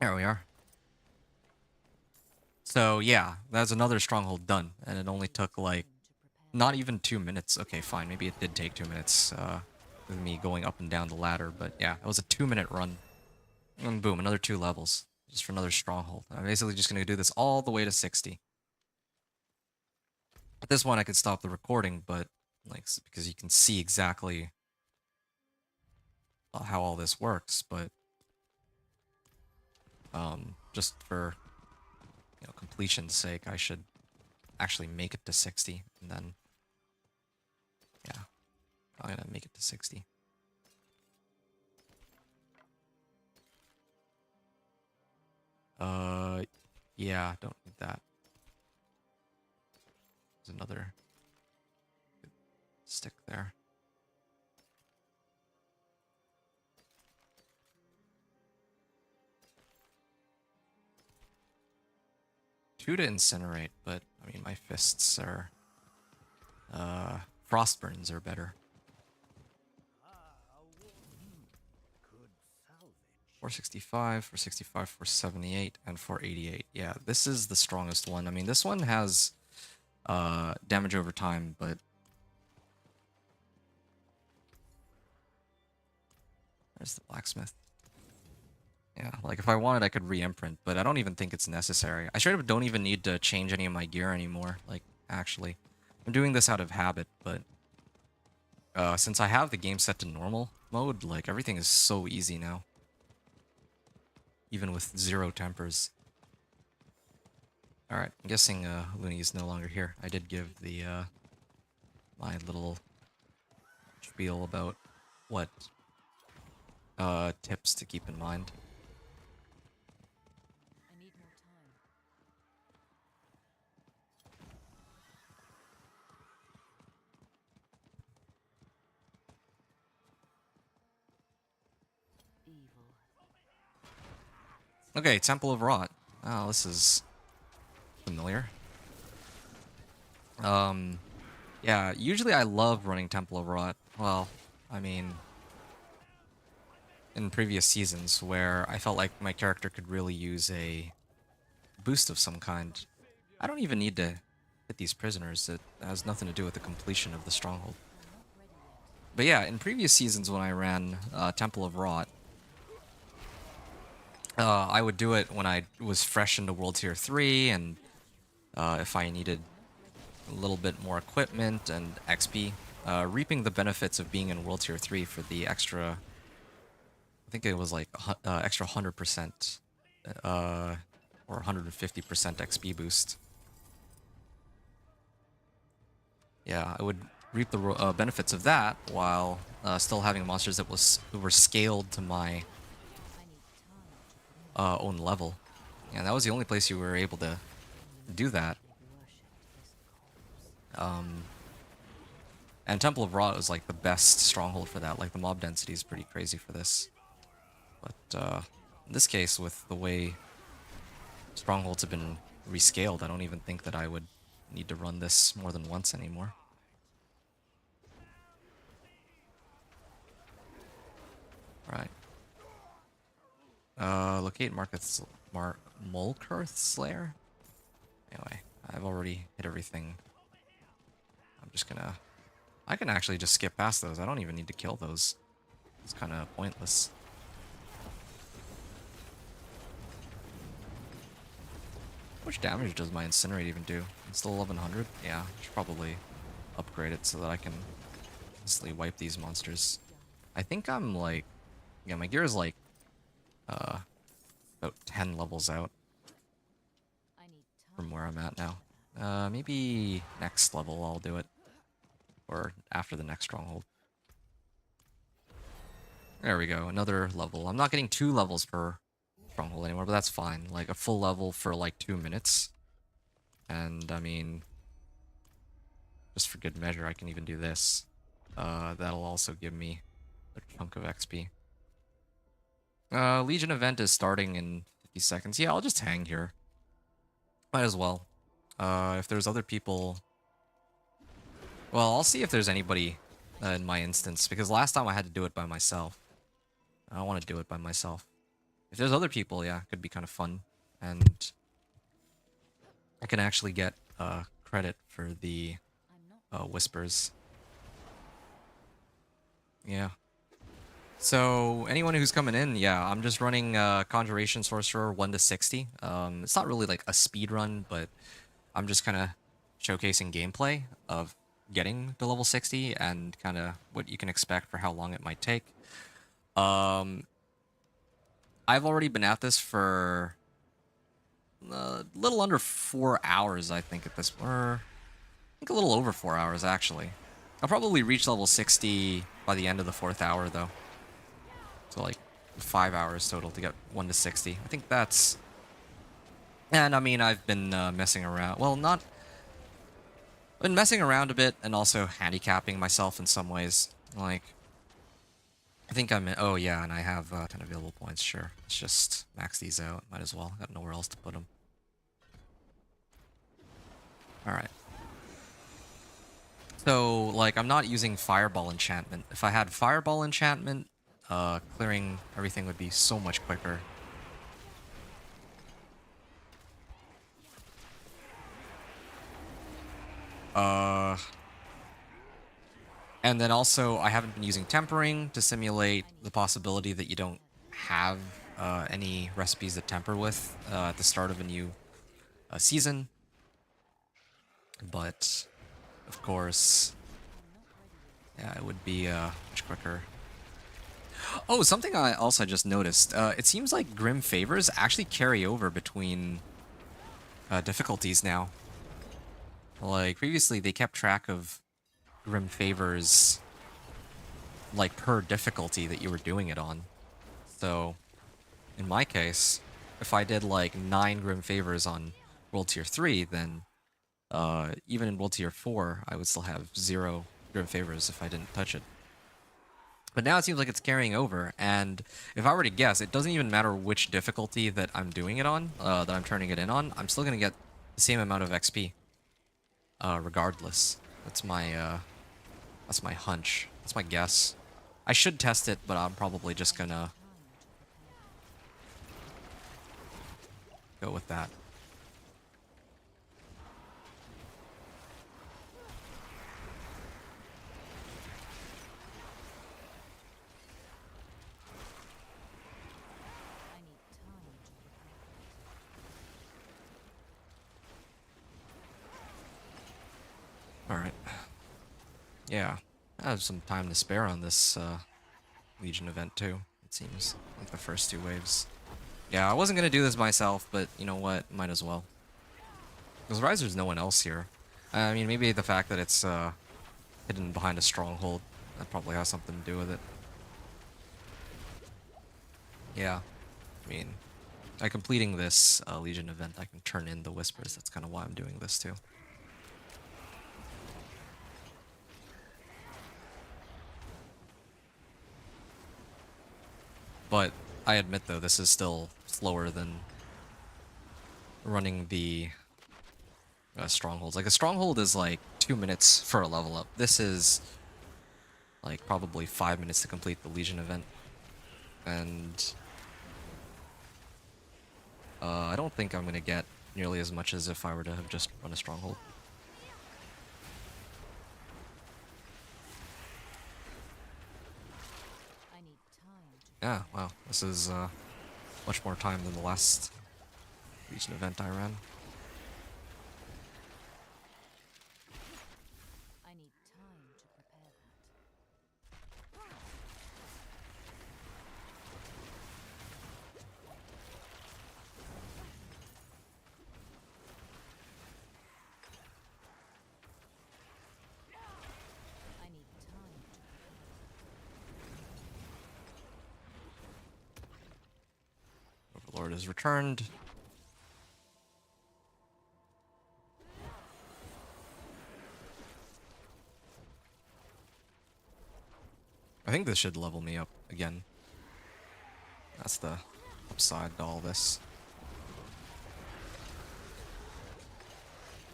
There we are. So, yeah, that's another stronghold done. And it only took, like, not even 2 minutes. Okay, fine. Maybe it did take 2 minutes with me going up and down the ladder. But, yeah, it was a 2-minute run. And boom, another 2 levels. Just for another stronghold. I'm basically just going to do this all the way to 60. At this point, I could stop the recording, but, like, because you can see exactly how all this works, but just for completion's sake, I should actually make it to 60, and then yeah, I'm gonna make it to 60. Yeah, don't need that. There's another stick there. Two to incinerate, but I mean my fists are frostburns are better. 465, 465, 478, and 488. Yeah, this is the strongest one. I mean, this one has damage over time, but There's the blacksmith. Yeah, like if I wanted, I could re-imprint, but I don't even think it's necessary. I straight up don't even need to change any of my gear anymore. Like, actually. I'm doing this out of habit, but since I have the game set to normal mode, like everything is so easy now. Even with 0 tempers. Alright, I'm guessing Looney is no longer here. I did give the my little spiel about what tips to keep in mind. I need more time. Evil. Okay, Temple of Rot. Oh, this is familiar. Yeah, usually I love running Temple of Rot. Well, I mean, in previous seasons where I felt like my character could really use a boost of some kind. I don't even need to hit these prisoners. It has nothing to do with the completion of the stronghold. But yeah, in previous seasons when I ran Temple of Rot, I would do it when I was fresh into World Tier 3, and if I needed a little bit more equipment and XP, reaping the benefits of being in World Tier 3 for the extra, I think it was like extra 100% or 150% XP boost. Yeah, I would reap the benefits of that while still having monsters that were scaled to my I need time to own level. And that was the only place you were able to do that. worship this corpse. And Temple of Rot was like the best stronghold for that. Like the mob density is pretty crazy for this. But in this case, with the way strongholds have been rescaled, I don't even think that I would need to run this more than once anymore. Right. Locate Mulkurth Slayer? Anyway, I've already hit everything. I'm just gonna... I can actually just skip past those. I don't even need to kill those. It's kind of pointless. How much damage does my Incinerate even do? It's still 1100? Yeah, I should probably upgrade it so that I can instantly wipe these monsters. I think I'm like... Yeah, my gear is like... about 10 levels out I need time. from where I'm at now. Maybe next level I'll do it. Or after the next stronghold. There we go, another level. I'm not getting 2 levels per stronghold anymore, but that's fine. Like a full level for like 2 minutes. And I mean, just for good measure, I can even do this. That'll also give me a chunk of XP. Legion event is starting in 50 seconds. Yeah, I'll just hang here. Might as well. If there's other people... Well, I'll see if there's anybody in my instance, because last time I had to do it by myself. I don't want to do it by myself. If there's other people, yeah, it could be kind of fun. And I can actually get credit for the I'm not whispers. Yeah. So, anyone who's coming in, yeah, I'm just running Conjuration Sorcerer 1 to 60. It's not really like a speed run, but I'm just kind of showcasing gameplay of getting to level 60 and kind of what you can expect for how long it might take. I've already been at this for a little under 4 hours, I think, at this point. Or I think a little over 4 hours, actually. I'll probably reach level 60 by the end of the 4th hour, though. So, like, 5 hours total to get 1 to 60. I think that's... And, I mean, I've been messing around. Well, not... I've been messing around a bit and also handicapping myself in some ways. Like, I think I'm... Oh, yeah, and I have 10 available points, sure. Let's just max these out. Might as well. Got nowhere else to put them. Alright. So, like, I'm not using Fireball Enchantment. If I had Fireball Enchantment, clearing everything would be so much quicker. And then also, I haven't been using tempering to simulate the possibility that you don't have any recipes to temper with at the start of a new season. But, of course, yeah, it would be much quicker. Oh, something I also just noticed. It seems like Grim Favors actually carry over between difficulties now. Like, previously, they kept track of Grim Favors, like, per difficulty that you were doing it on. So, in my case, if I did, like, 9 Grim Favors on World Tier 3, then even in World Tier 4, I would still have 0 Grim Favors if I didn't touch it. But now it seems like it's carrying over, and if I were to guess, it doesn't even matter which difficulty that I'm doing it on, that I'm turning it in on, I'm still going to get the same amount of XP, regardless. That's my hunch. That's my guess. I should test it, but I'm probably just gonna go with that. I need time to prepare. Alright. Yeah. I have some time to spare on this Legion event too, it seems. Like the first 2 waves. Yeah, I wasn't gonna do this myself, but you know what? Might as well. Because Riser's no one else here. I mean, maybe the fact that it's hidden behind a stronghold, that probably has something to do with it. Yeah. I mean, by completing this Legion event, I can turn in the Whispers. That's kind of why I'm doing this too. But I admit, though, this is still slower than running the strongholds. Like, a stronghold is like 2 minutes for a level up. This is like probably 5 minutes to complete the Legion event. And I don't think I'm going to get nearly as much as if I were to have just run a stronghold. I need time to Yeah, wow. This is much more time than the last Legion event I ran. I need time to prepare that. I need time to prepare. Overlord has returned. I think this should level me up again. That's the upside to all this.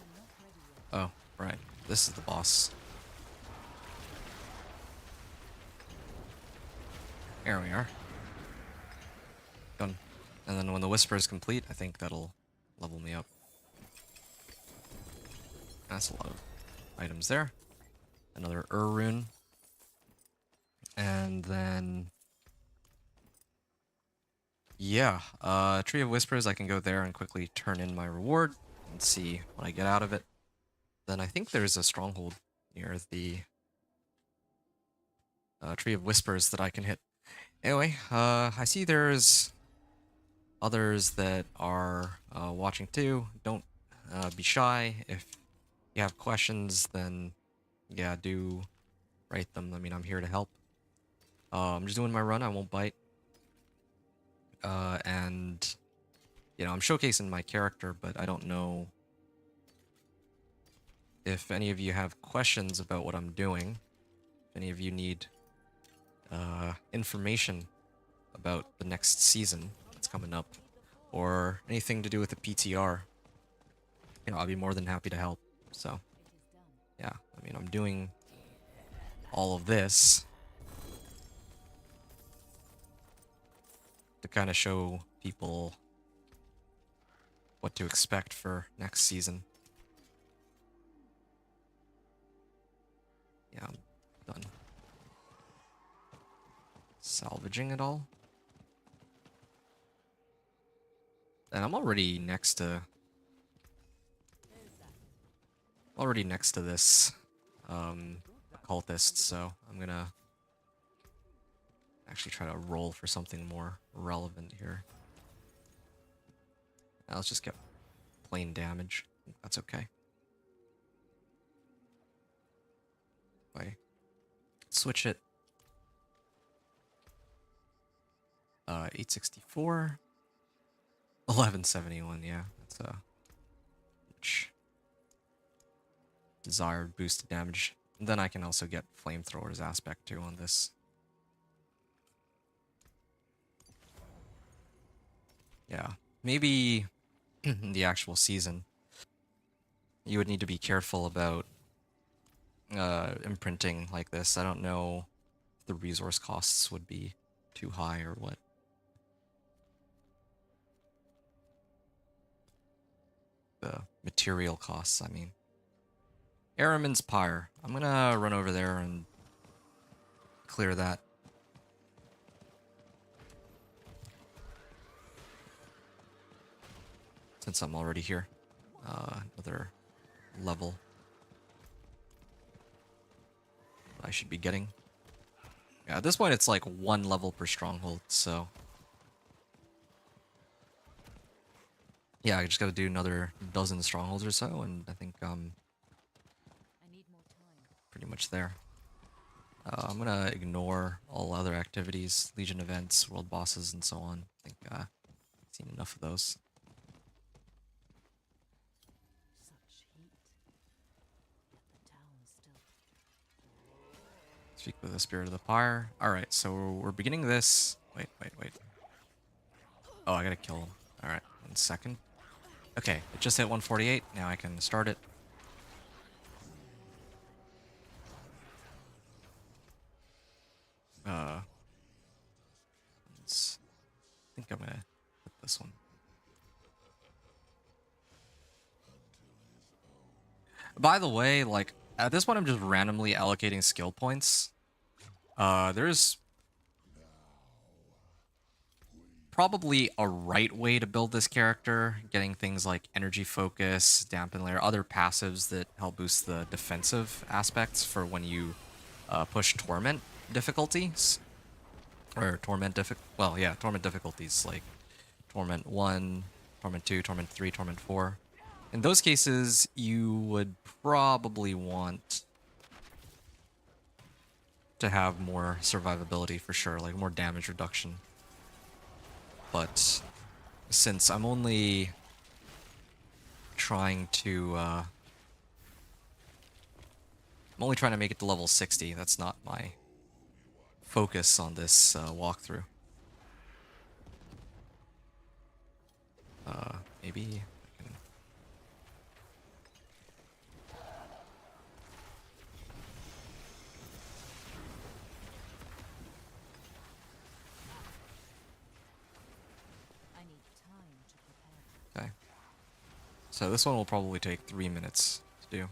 I'm not ready yet. Oh, right. This is the boss. Here we are. Done. And then when the Whisper is complete, I think that'll level me up. That's a lot of items there. Another rune. And then... yeah, Tree of Whispers, I can go there and quickly turn in my reward and see what I get out of it. Then I think there's a stronghold near the Tree of Whispers that I can hit. Anyway, I see there's others that are watching too. Don't be shy. If you have questions, then yeah, do write them. I mean, I'm here to help. I'm just doing my run. I won't bite. And, you know, I'm showcasing my character, but I don't know if any of you have questions about what I'm doing. If any of you need information about the next season that's coming up, or anything to do with the PTR, you know, I'll be more than happy to help. So, It is done. yeah, I mean, I'm doing all of this to kind of show people what to expect for next season. Yeah, I'm Done. Salvaging it all. And I'm already next to this occultist, so I'm gonna actually try to roll for something more relevant here. Now let's just get plain damage. That's okay. Wait. Switch it. 864. 1171, yeah. That's a much desired boost of damage. And then I can also get flamethrower's aspect too on this. Yeah. Maybe in the actual season you would need to be careful about imprinting like this. I don't know if the resource costs would be too high or what. The material costs, I mean. Aramin's Pyre. I'm gonna run over there and clear that. Since I'm already here. Another level I should be getting. Yeah, at this point it's like 1 level per stronghold, so... Yeah, I just gotta do another dozen strongholds or so, and I think I need more time. pretty much there. I'm gonna ignore all other activities, Legion events, world bosses, and so on. I think I've seen enough of those. Such heat. Yet the town still. Speak with the Spirit of the Pyre. Alright, so we're beginning this... Wait. Oh, I gotta kill him. Alright, 1 second. Okay, it just hit 148. Now I can start it. I think I'm gonna hit this one. By the way, like, at this point I'm just randomly allocating skill points. There's probably a right way to build this character, getting things like energy focus, dampen layer, other passives that help boost the defensive aspects for when you push torment difficulties. Or torment torment difficulties like Torment 1, Torment 2, Torment 3, Torment 4. In those cases, you would probably want to have more survivability for sure, like more damage reduction. But since I'm only trying to make it to level 60, that's not my focus on this walkthrough. Maybe I can... I need time to prepare. Okay. So this one will probably take 3 minutes to do.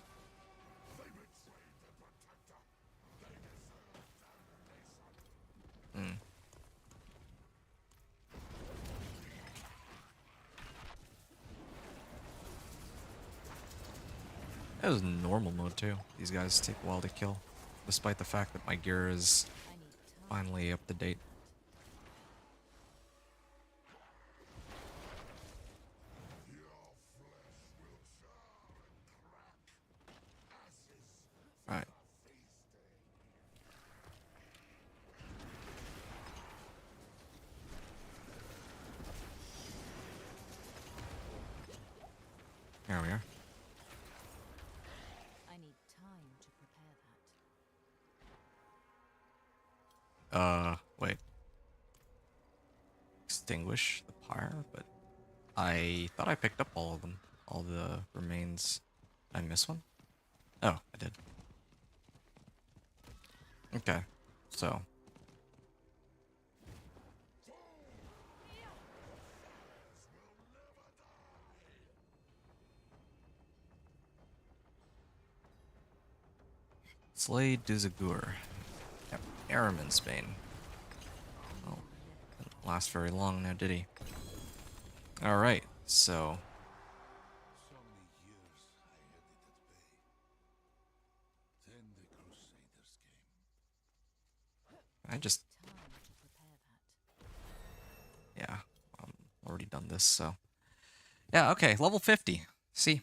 That was normal mode too. These guys take a while to kill, despite the fact that my gear is I need time. finally up to date. Alright. There we are. I need time to prepare that. Wait. Extinguish the pyre, but I thought I picked up all of them. All the remains. Did I miss one? Oh, I did. Okay. So. Slay Duzagur. Airman's Bane. Oh, didn't last very long now, did he? Alright, so... So many years I had it at bay. Then the Crusaders came. I just... Time to prepare that. Yeah, already done this, so... Yeah, okay, level 50. See?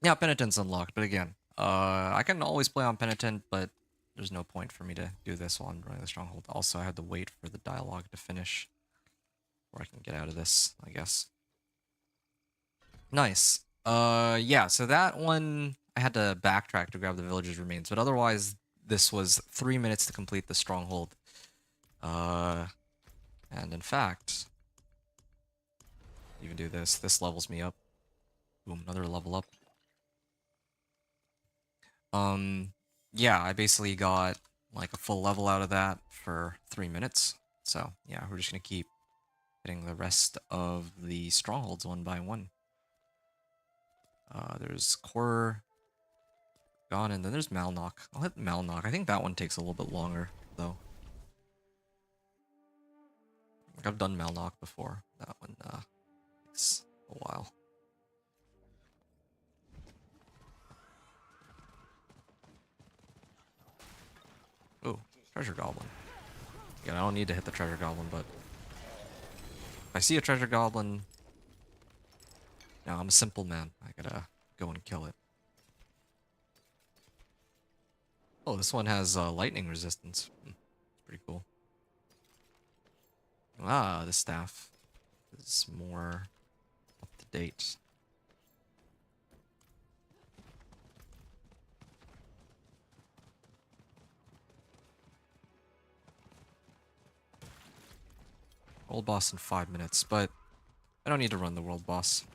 Yeah, Penitent's unlocked, but again, I can always play on Penitent, but there's no point for me to do this while I'm running the Stronghold. Also, I had to wait for the dialogue to finish before I can get out of this, I guess. Nice. Yeah, so that one, I had to backtrack to grab the villager's remains, but otherwise, this was 3 minutes to complete the Stronghold. And in fact, even do this. This levels me up. Boom, another level up. Yeah, I basically got like a full level out of that for 3 minutes. So yeah, we're just gonna keep hitting the rest of the strongholds one by one. There's Core gone, and then there's Malnock. I'll hit Malnock. I think that one takes a little bit longer, though. Like, I've done Malnock before. That one takes a while. Ooh, Treasure Goblin. Again, I don't need to hit the Treasure Goblin, but if I see a Treasure Goblin, now I'm a simple man. I gotta go and kill it. Oh, this one has lightning resistance. Pretty cool. Ah, the staff is more up to date. World boss in 5 minutes, but I don't need to run the world boss.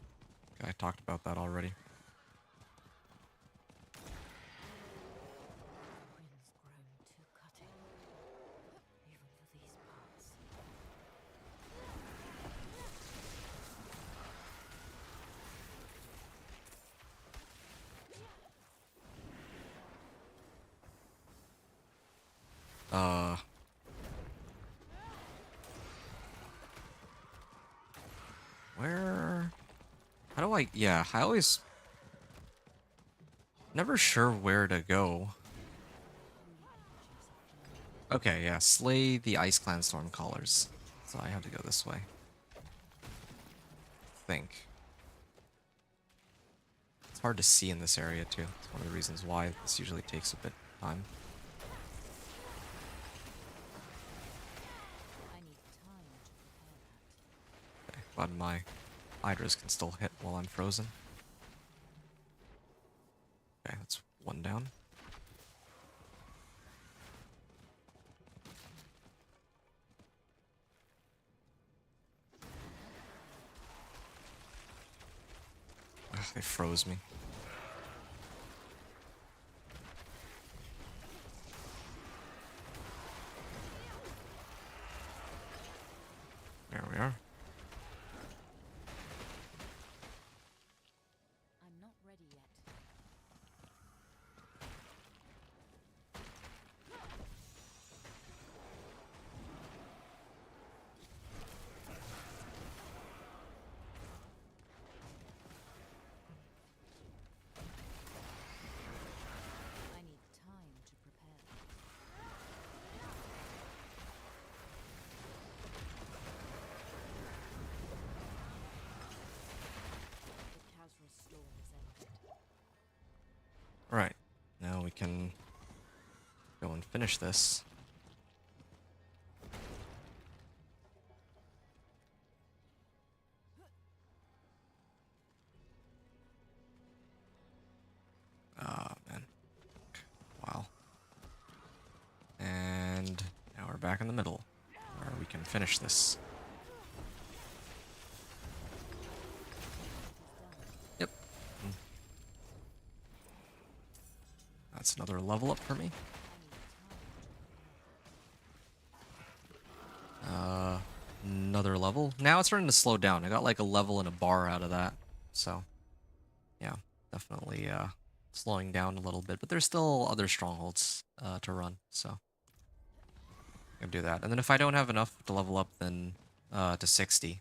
I talked about that already. Wind's grown too cutting, even for these parts. Where? How do I? Yeah, I always never sure where to go. Okay, yeah, slay the Ice Clan Stormcallers. So I have to go this way. I think. It's hard to see in this area too. It's one of the reasons why this usually takes a bit of time. I need time to prepare that. Okay, glad my Hydras can still hit while I'm frozen. Okay, that's one down. Ugh, they froze me. There we are. I'm not ready yet. I need time to prepare that. The Khazra storm is ended. Right. Now we can go and finish this. Ah, man. Wow. And now we're back in the middle, where we can finish this. Yep. That's another level up for me. Another level. Now it's starting to slow down. I got like a level and a bar out of that. So, yeah, definitely slowing down a little bit. But there's still other strongholds to run, so can do that. And then if I don't have enough to level up, then to 60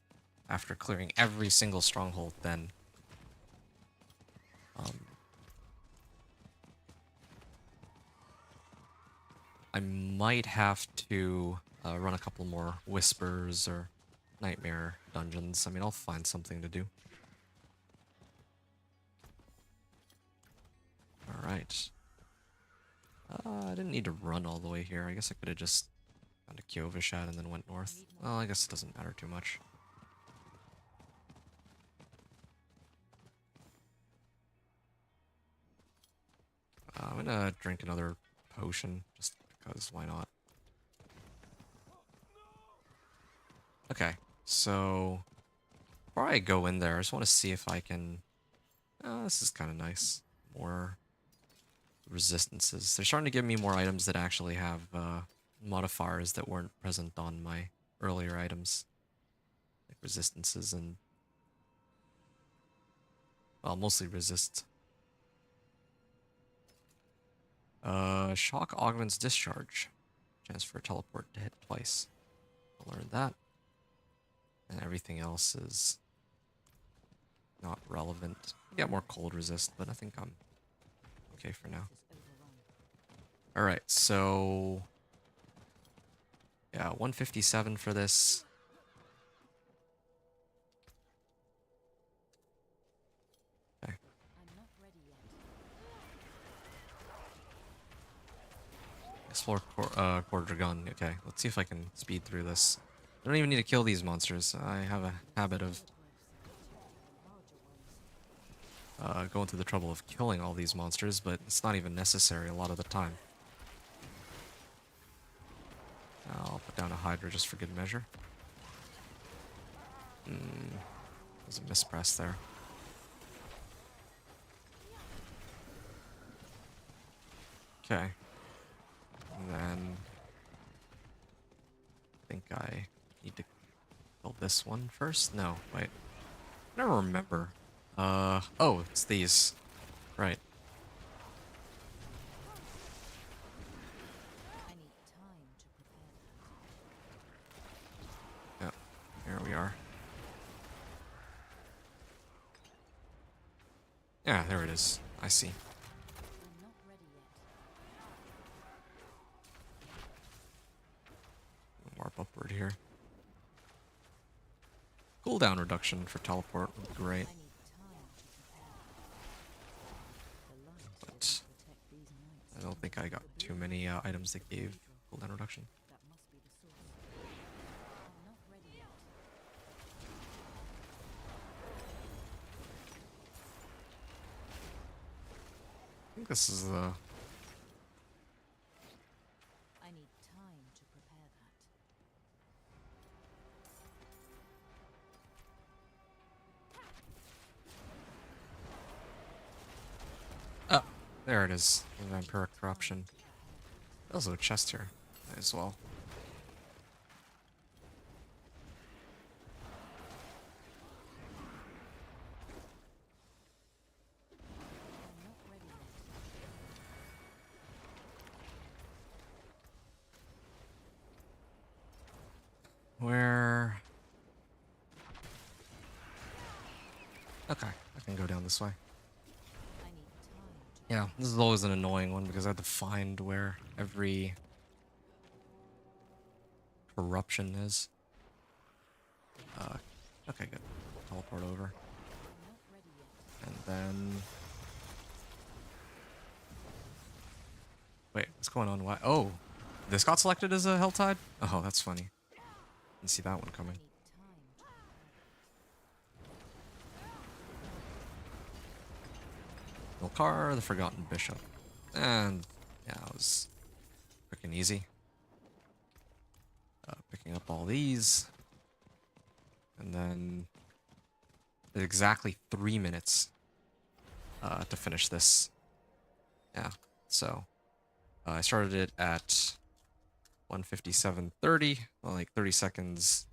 after clearing every single stronghold, then I might have to run a couple more whispers or nightmare dungeons. I mean, I'll find something to do. All right. I didn't need to run all the way here. I guess I could have just gone to Kiovishat and then went north. Well, I guess it doesn't matter too much. I'm gonna drink another potion, just because, why not? Okay, so before I go in there, I just want to see if I can... this is kind of nice. More resistances. They're starting to give me more items that actually have modifiers that weren't present on my earlier items. Like resistances and... well, mostly resist. Shock augments discharge. Chance for a teleport to hit twice. I'll learn that. And everything else is not relevant. Get more cold resist, but I think I'm okay for now. Alright, so... yeah, 157 for this. Okay. Explore Quardragon. Okay, let's see if I can speed through this. I don't even need to kill these monsters. I have a habit of going through the trouble of killing all these monsters, but it's not even necessary a lot of the time. I'll put down a Hydra just for good measure. There's a mispress there. Okay. And then... I think I need to kill this one first? No, wait. I don't remember. Oh, it's these. Right. Yep, here we are. Yeah, there it is. I see. Warp upward here. Cooldown reduction for teleport would be great. But I don't think I got too many items that gave cooldown reduction. I think this is the... I need time to prepare that. oh, there it is. The Vampiric Corruption. There's also a chest here as well. Where... okay, I can go down this way. Yeah, this is always an annoying one because I have to find where every corruption is. Okay, good. Teleport over. And then... wait, what's going on? Why? Oh, this got selected as a Helltide? Oh, that's funny. Didn't see that one coming. Milkar, the Forgotten Bishop. And yeah, it was freaking easy. Picking up all these. And then exactly 3 minutes to finish this. Yeah, so I started it at 1:57:30, well, like 30 seconds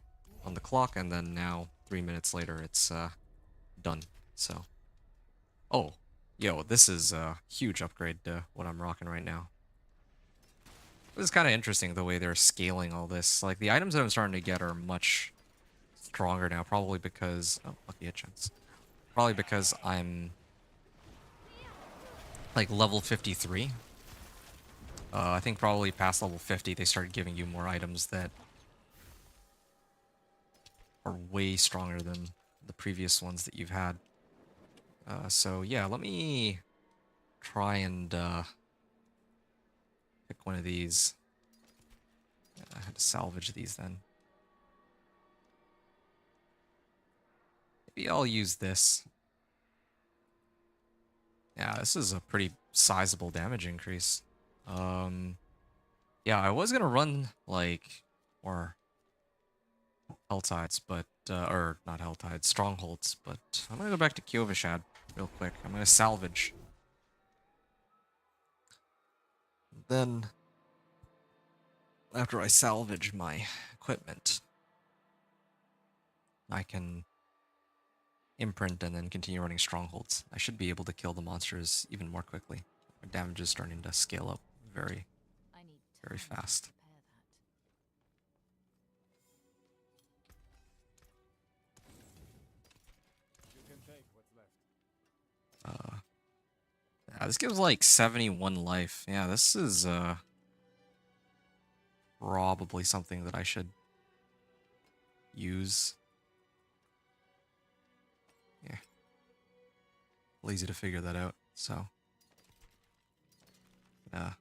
on the clock, and then now 3 minutes later it's done. So, oh, yo, this is a huge upgrade to what I'm rocking right now. This is kind of interesting the way they're scaling all this. Like, the items that I'm starting to get are much stronger now, probably because... Oh, lucky hit chance. Probably because I'm, like, level 53. I think probably past level 50, they started giving you more items that are way stronger than the previous ones that you've had. So, yeah, let me try and pick one of these. I had to salvage these then. Maybe I'll use this. Yeah, this is a pretty sizable damage increase. Yeah, I was gonna run, like, more Helltides, but, or not Helltides, Strongholds, but I'm gonna go back to Kyovashad real quick. I'm gonna salvage. Then, after I salvage my equipment, I can imprint and then continue running Strongholds. I should be able to kill the monsters even more quickly. My damage is starting to scale up very, I need very time to fast. prepare that. You can take what's left. Yeah, this gives like 71 life. Yeah, this is probably something that I should use. Yeah. Lazy to figure that out, so. Try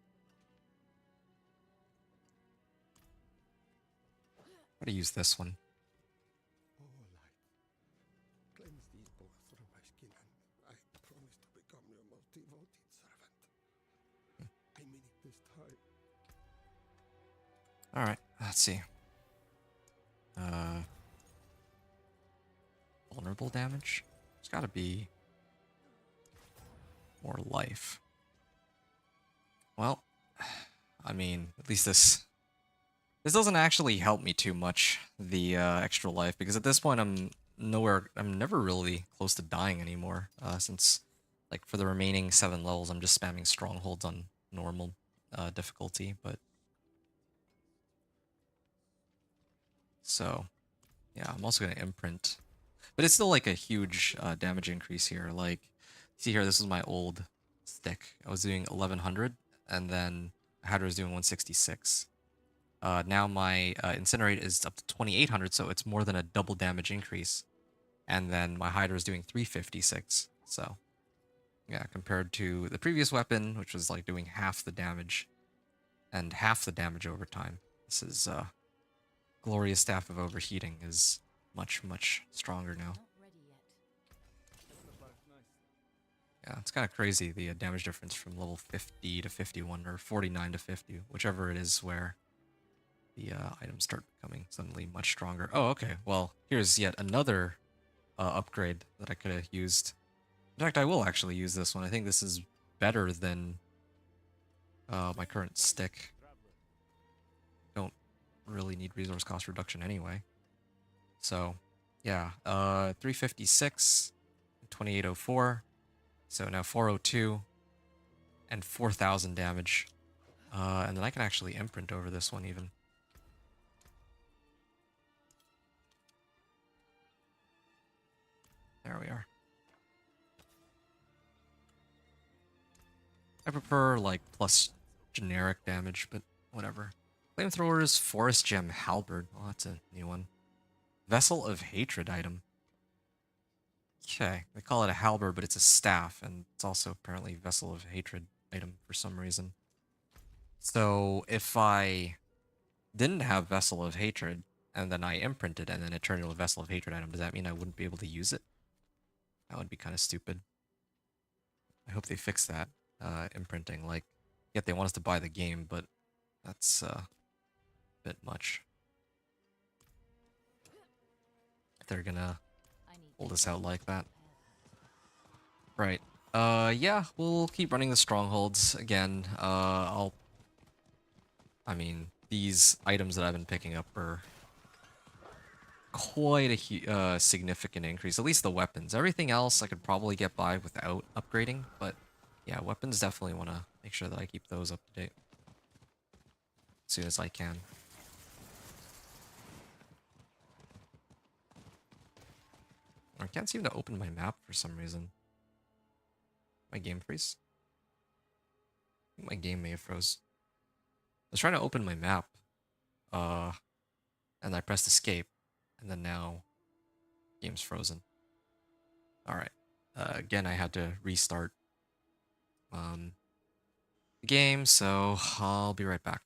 to use this one. Oh, light. Cleanse these bones from my skin, and I promise to become your most devoted servant. I mean it this time. Alright, let's see. Vulnerable damage? There's gotta be more life. Well, I mean, at least this doesn't actually help me too much, the extra life, because at this point I'm never really close to dying anymore, since, like, for the remaining 7 levels I'm just spamming strongholds on normal difficulty, but... So, yeah, I'm also going to imprint. But it's still, like, a huge damage increase here. Like, see here, this is my old stick. I was doing 1100, and then Hydra was doing 166. Now my Incinerate is up to 2800, so it's more than a double damage increase. And then my Hydra is doing 356. So, yeah, compared to the previous weapon, which was like doing half the damage, and half the damage over time. This is Glorious Staff of Overheating is much, much stronger now. Not ready yet. Camouflaged nicely. Yeah, it's kind of crazy, the damage difference from level 50 to 51, or 49 to 50, whichever it is where the items start becoming suddenly much stronger. Oh, okay. Well, here's yet another upgrade that I could have used. In fact, I will actually use this one. I think this is better than my current stick. Don't really need resource cost reduction anyway. So, yeah, 356, 2804. So now 402 and 4000 damage. And then I can actually imprint over this one even. There we are. I prefer, like, plus generic damage, but whatever. Flamethrowers, Forest Gem Halberd. Oh, that's a new one. Vessel of Hatred item. Okay, they call it a halberd, but it's a staff, and it's also apparently Vessel of Hatred item for some reason. So if I didn't have Vessel of Hatred, and then I imprinted, and then it turned into a Vessel of Hatred item, does that mean I wouldn't be able to use it? That would be kind of stupid. I hope they fix that, imprinting. Like, yet they want us to buy the game, but that's a bit much. If they're gonna I need hold us out like that. prepare Right. Yeah, we'll keep running the strongholds again. I mean, these items that I've been picking up are quite a significant increase. At least the weapons. Everything else I could probably get by without upgrading, but yeah, weapons definitely want to make sure that I keep those up to date. as soon as I can. I can't seem to open my map for some reason. My game freeze? I think my game may have froze. I was trying to open my map, and I pressed escape, and then now game's frozen. All right. Again, I had to restart the game, so I'll be right back.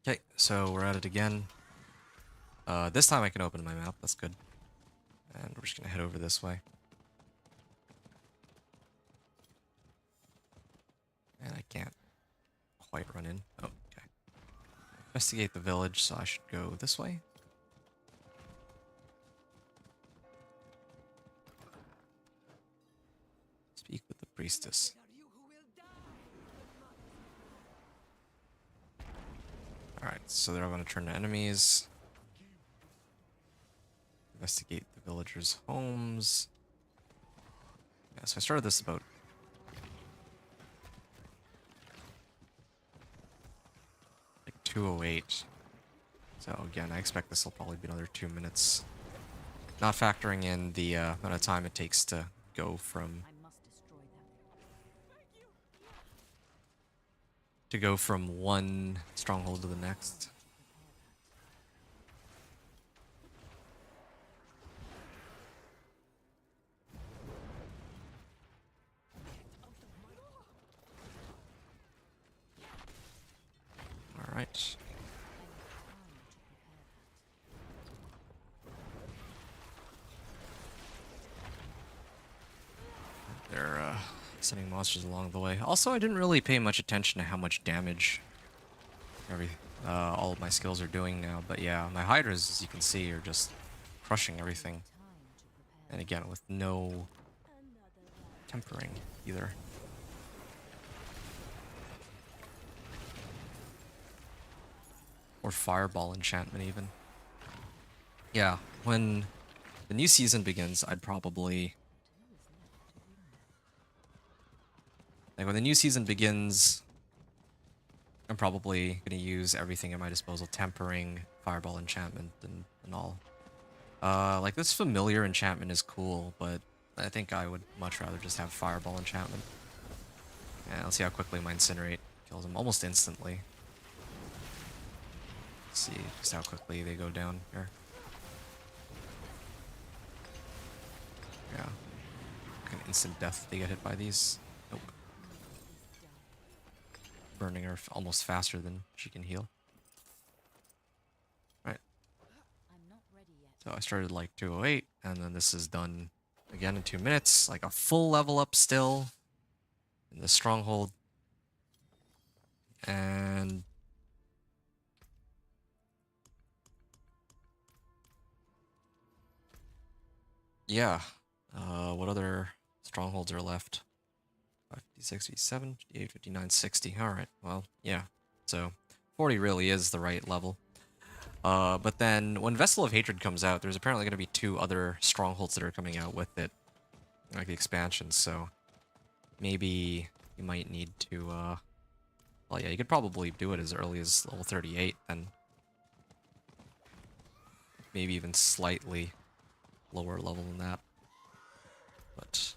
Okay, so we're at it again. This time I can open my map, that's good. And we're just gonna head over this way. And I can't quite run in. Oh, okay. Investigate the village, so I should go this way. Speak with the priestess. Alright, so they're all gonna turn to enemies. Investigate the villagers' homes. Yeah, so I started this about like 2:08. So again, I expect this will probably be another 2 minutes. Not factoring in the amount of time it takes to go from I must destroy them. one stronghold to the next. All right. They're sending monsters along the way. Also, I didn't really pay much attention to how much damage all of my skills are doing now. But yeah, my hydras, as you can see, are just crushing everything. And again, with no tempering either. Or fireball enchantment even. Yeah, when the new season begins, I'd probably... Like, when the new season begins, I'm probably going to use everything at my disposal. Tempering, fireball enchantment, and all. Like, this familiar enchantment is cool, but I think I would much rather just have fireball enchantment. And let's see how quickly my incinerate kills him. Almost instantly. Let's see just how quickly they go down here. Yeah. Like an instant death if they get hit by these. Nope. Burning her almost faster than she can heal. Right. I'm not ready yet. So I started like 2:08, and then this is done again in 2 minutes. Like a full level up still in the stronghold. And yeah. What other strongholds are left? 56, 57, 58, 59, 60. Alright, well, yeah. So 40 really is the right level. But then when Vessel of Hatred comes out, there's apparently going to be 2 other strongholds that are coming out with it. Like the expansions, so maybe you might need to, well, yeah, you could probably do it as early as level 38, and maybe even slightly lower level than that. But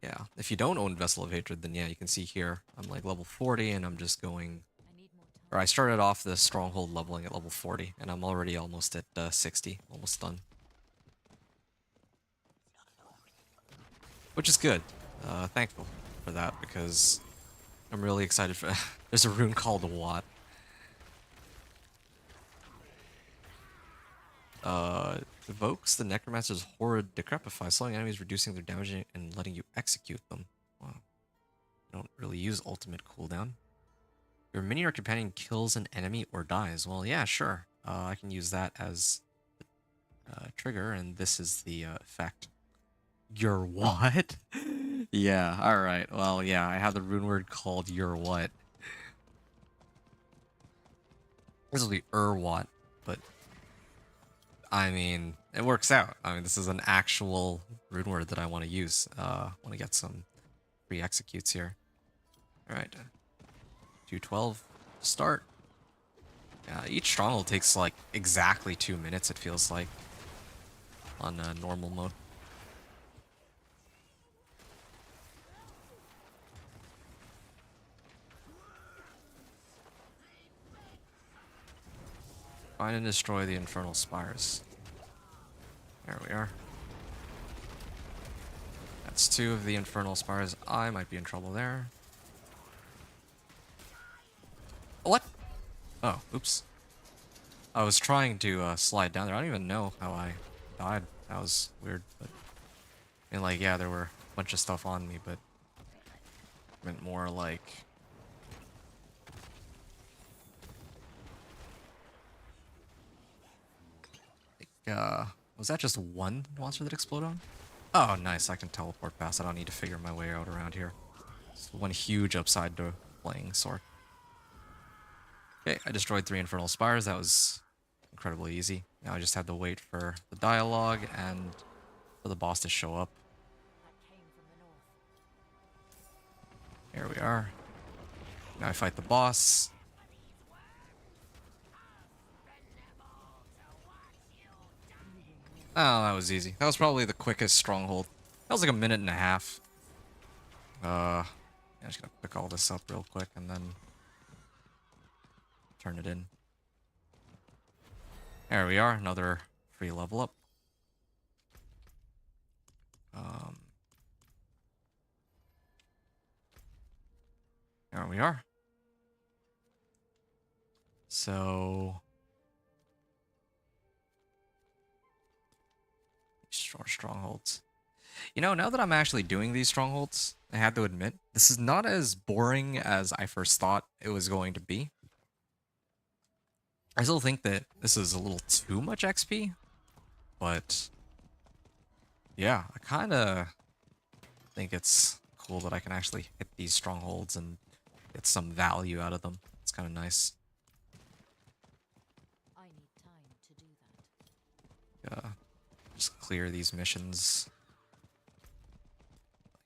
yeah, if you don't own Vessel of Hatred, then yeah, you can see here, I'm like level 40, and I'm just going, I need more time. or I started off the Stronghold leveling at level 40, and I'm already almost at 60, almost done. Which is good. Thankful for that, because I'm really excited for... There's a rune called Watt. Evokes the Necromancer's Horrid Decrepify, slowing enemies, reducing their damage, and letting you execute them. Wow. I don't really use ultimate cooldown. Your minion or companion kills an enemy or dies. Well, yeah, sure. I can use that as trigger, and this is the effect. Your what? Yeah, alright. Well, yeah, I have the rune word called your what. This will be what, but I mean, it works out. I mean, this is an actual rune word that I want to use. Want to get some free executes here. Alright. 212. Start. Each stronghold takes like exactly 2 minutes, it feels like, on normal mode. Find and destroy the infernal spires. There we are. That's 2 of the infernal spires. I might be in trouble there. What? Oh, oops. I was trying to slide down there. I don't even know how I died. That was weird. But I mean, like, yeah, there were a bunch of stuff on me, but I meant more like... was that just one monster that exploded on? Oh, nice. I can teleport past. I don't need to figure my way out around here. It's one huge upside to playing Sorc. Okay, I destroyed 3 infernal spires. That was incredibly easy. Now I just had to wait for the dialogue and for the boss to show up. That came from the north. Here we are. Now I fight the boss. Oh, that was easy. That was probably the quickest stronghold. That was like a minute and a half. I'm just gonna pick all this up real quick and then turn it in. There we are, another free level up. There we are. So strongholds. You know, now that I'm actually doing these strongholds, I had to admit, this is not as boring as I first thought it was going to be. I still think that this is a little too much XP, but yeah, I kind of think it's cool that I can actually hit these strongholds and get some value out of them. It's kind of nice. I need time to do that. Just clear these missions.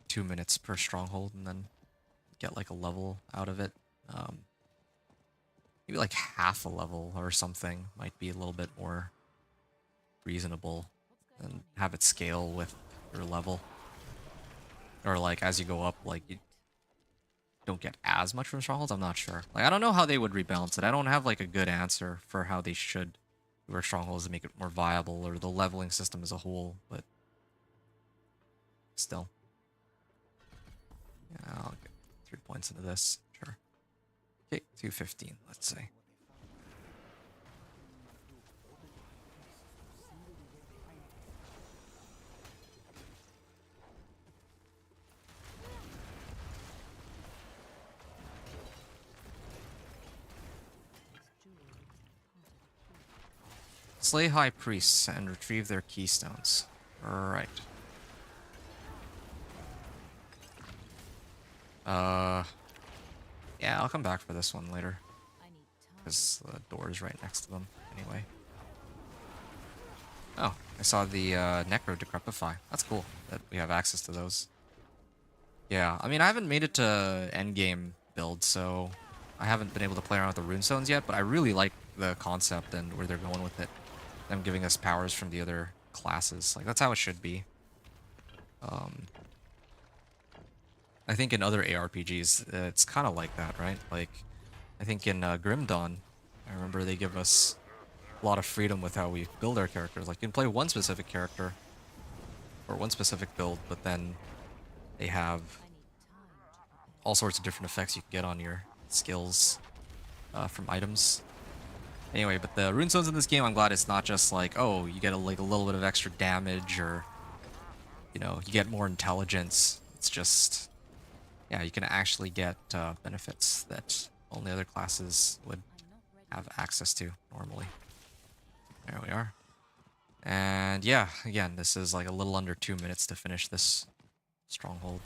2 minutes per stronghold and then get like a level out of it. Maybe like half a level or something might be a little bit more reasonable and have it scale with your level. Or like as you go up, like you don't get as much from strongholds. I'm not sure. Like I don't know how they would rebalance it. I don't have like a good answer for how they should work strongholds to make it more viable or the leveling system as a whole, but still. Yeah, I'll get 3 points into this. Sure. Okay, 215, let's say. Slay high priests and retrieve their keystones. Right. Yeah, I'll come back for this one later. I need time. Because the door is right next to them, anyway. Oh, I saw the Necro Decrepify. That's cool that we have access to those. Yeah, I mean, I haven't made it to endgame build, so I haven't been able to play around with the runestones yet, but I really like the concept and where they're going with it. Them giving us powers from the other classes. Like, that's how it should be. I think in other ARPGs, it's kind of like that, right? Like, I think in Grim Dawn, I remember they give us a lot of freedom with how we build our characters. Like, you can play one specific character, or one specific build, but then they have I need time to prepare. all sorts of different effects you can get on your skills from items. Anyway, but the runestones in this game, I'm glad it's not just like, oh, you get like a little bit of extra damage, or you know, you get more intelligence. It's just, yeah, you can actually get benefits that only other classes would I'm not ready. have access to normally. There we are. And yeah, again, this is like a little under 2 minutes to finish this stronghold.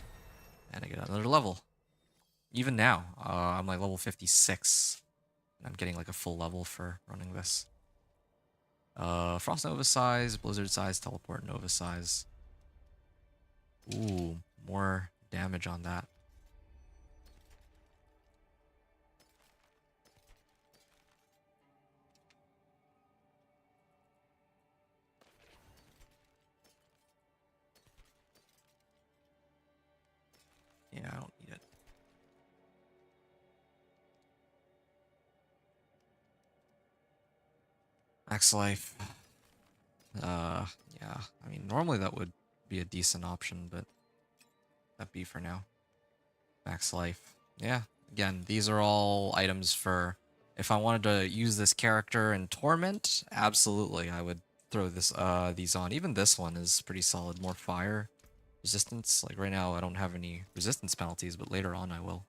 And I get another level. Even now, I'm like level 56. And I'm getting like a full level for running this. Frost Nova size, Blizzard size, Teleport Nova size. Ooh, more damage on that. Yeah, I don't need it. Max life. Yeah. I mean, normally that would be a decent option, but that be for now. Max life. Yeah. Again, these are all items for if I wanted to use this character in Torment, absolutely, I would throw this these on. Even this one is pretty solid. More fire resistance. Like right now, I don't have any resistance penalties, but later on I will.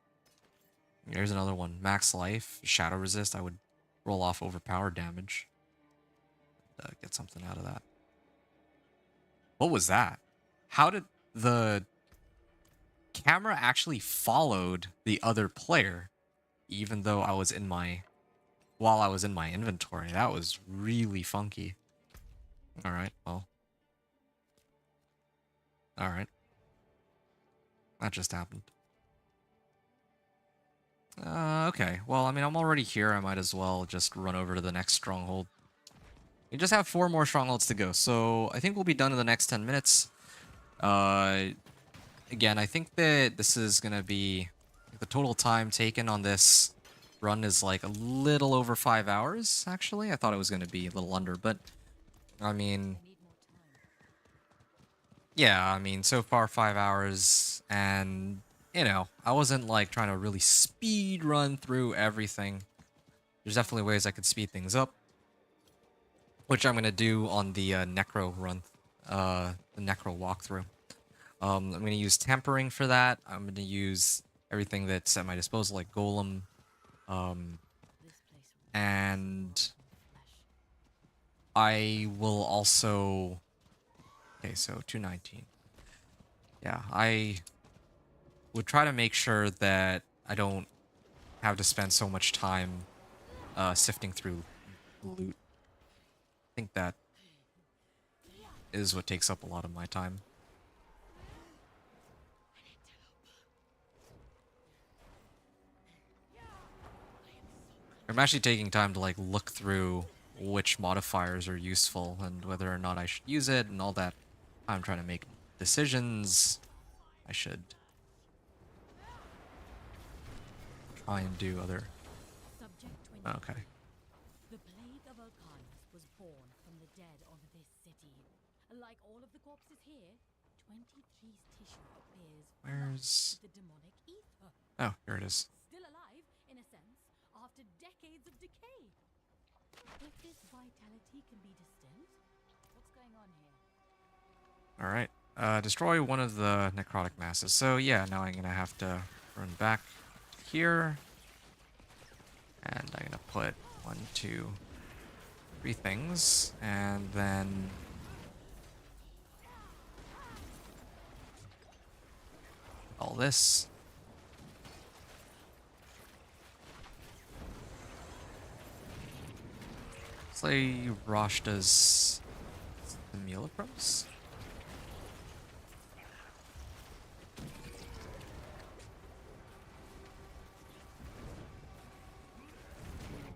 Here's another one. Max life, shadow resist. I would roll off overpowered damage. Get something out of that. What was that? How did the camera actually followed the other player, even though I was in my, while I was in my inventory? That was really funky. All right, well. All right. That just happened. Okay. Well, I mean, I'm already here. I might as well just run over to the next stronghold. We just have 4 more strongholds to go, so I think we'll be done in the next 10 minutes. Again, I think that this is gonna be the total time taken on this run is like a little over 5 hours. Actually, I thought it was gonna be a little under, but I mean, I need more time. yeah, I mean, so far 5 hours, and you know, I wasn't like trying to really speed run through everything. There's definitely ways I could speed things up, which I'm gonna do on the Necro run, the Necro walkthrough. I'm gonna use Tempering for that. I'm gonna use everything that's at my disposal, like Golem, This place will and flesh. I will also. Okay, so 219. Yeah, I would try to make sure that I don't have to spend so much time sifting through loot. I think that is what takes up a lot of my time. I'm actually taking time to like look through which modifiers are useful and whether or not I should use it and all that. I'm trying to make decisions. I should try and do other. Subject 20. Okay. The plague of Alcanus was born from the dead of this city. Like all of the corpses here, 23's tissue appears Where's? with the demonic ether. Oh, here it is. Still alive, in a sense, after decades of decay. If this vitality can be distilled, what's going on here? All right. Destroy one of the necrotic masses. So yeah, now I'm gonna have to run back here, and I'm gonna put 1, 2, 3 things, and then all this. Play Rashta's Simulacrums? I'm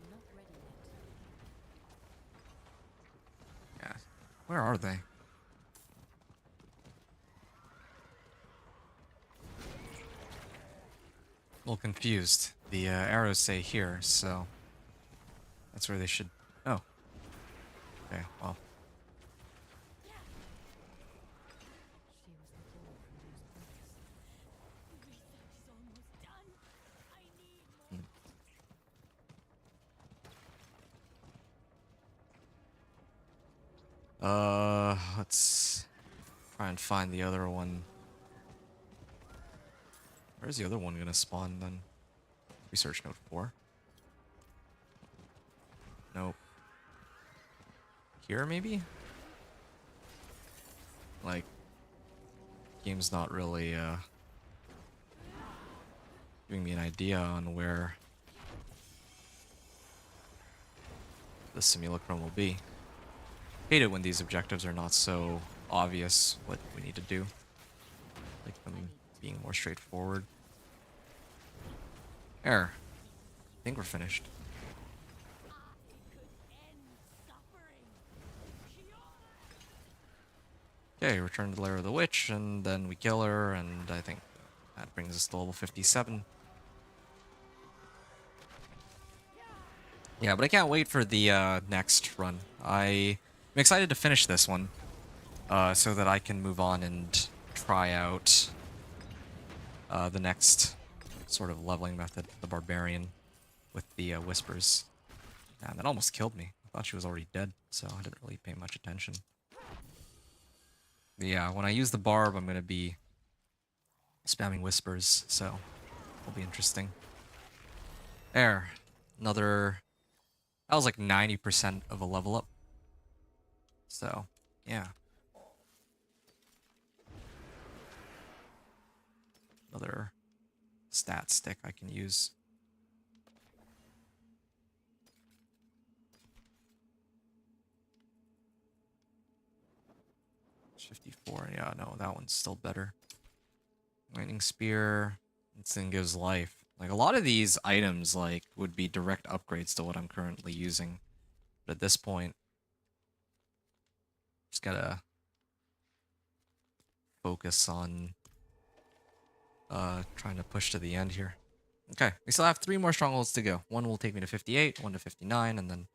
not ready yet. Yeah. Where are they? A little confused. The arrows say here, so that's where they should. Oh. Okay. Well. She was the door from those books. The research is almost done. I need more. Let's try and find the other one. Where's the other one gonna spawn then? Research node 4. Nope. Here maybe? Like, game's not really giving me an idea on where the simulacrum will be. Hate it when these objectives are not so obvious what we need to do. Like them being more straightforward. There. I think we're finished. Okay, return to the lair of the witch, and then we kill her, and I think that brings us to level 57. Yeah, but I can't wait for the next run. I'm excited to finish this one, so that I can move on and try out the next sort of leveling method, the barbarian, with the whispers. Man, that almost killed me. I thought she was already dead, so I didn't really pay much attention. But yeah, when I use the barb, I'm gonna be spamming whispers, so it'll be interesting. There, another. That was like 90% of a level up. So, yeah. Another stat stick I can use. It's 54. Yeah, no, that one's still better. Lightning spear. This thing gives life. Like a lot of these items, like would be direct upgrades to what I'm currently using. But at this point, just gotta focus on trying to push to the end here. Okay, we still have 3 more strongholds to go. One will take me to 58, one to 59, and then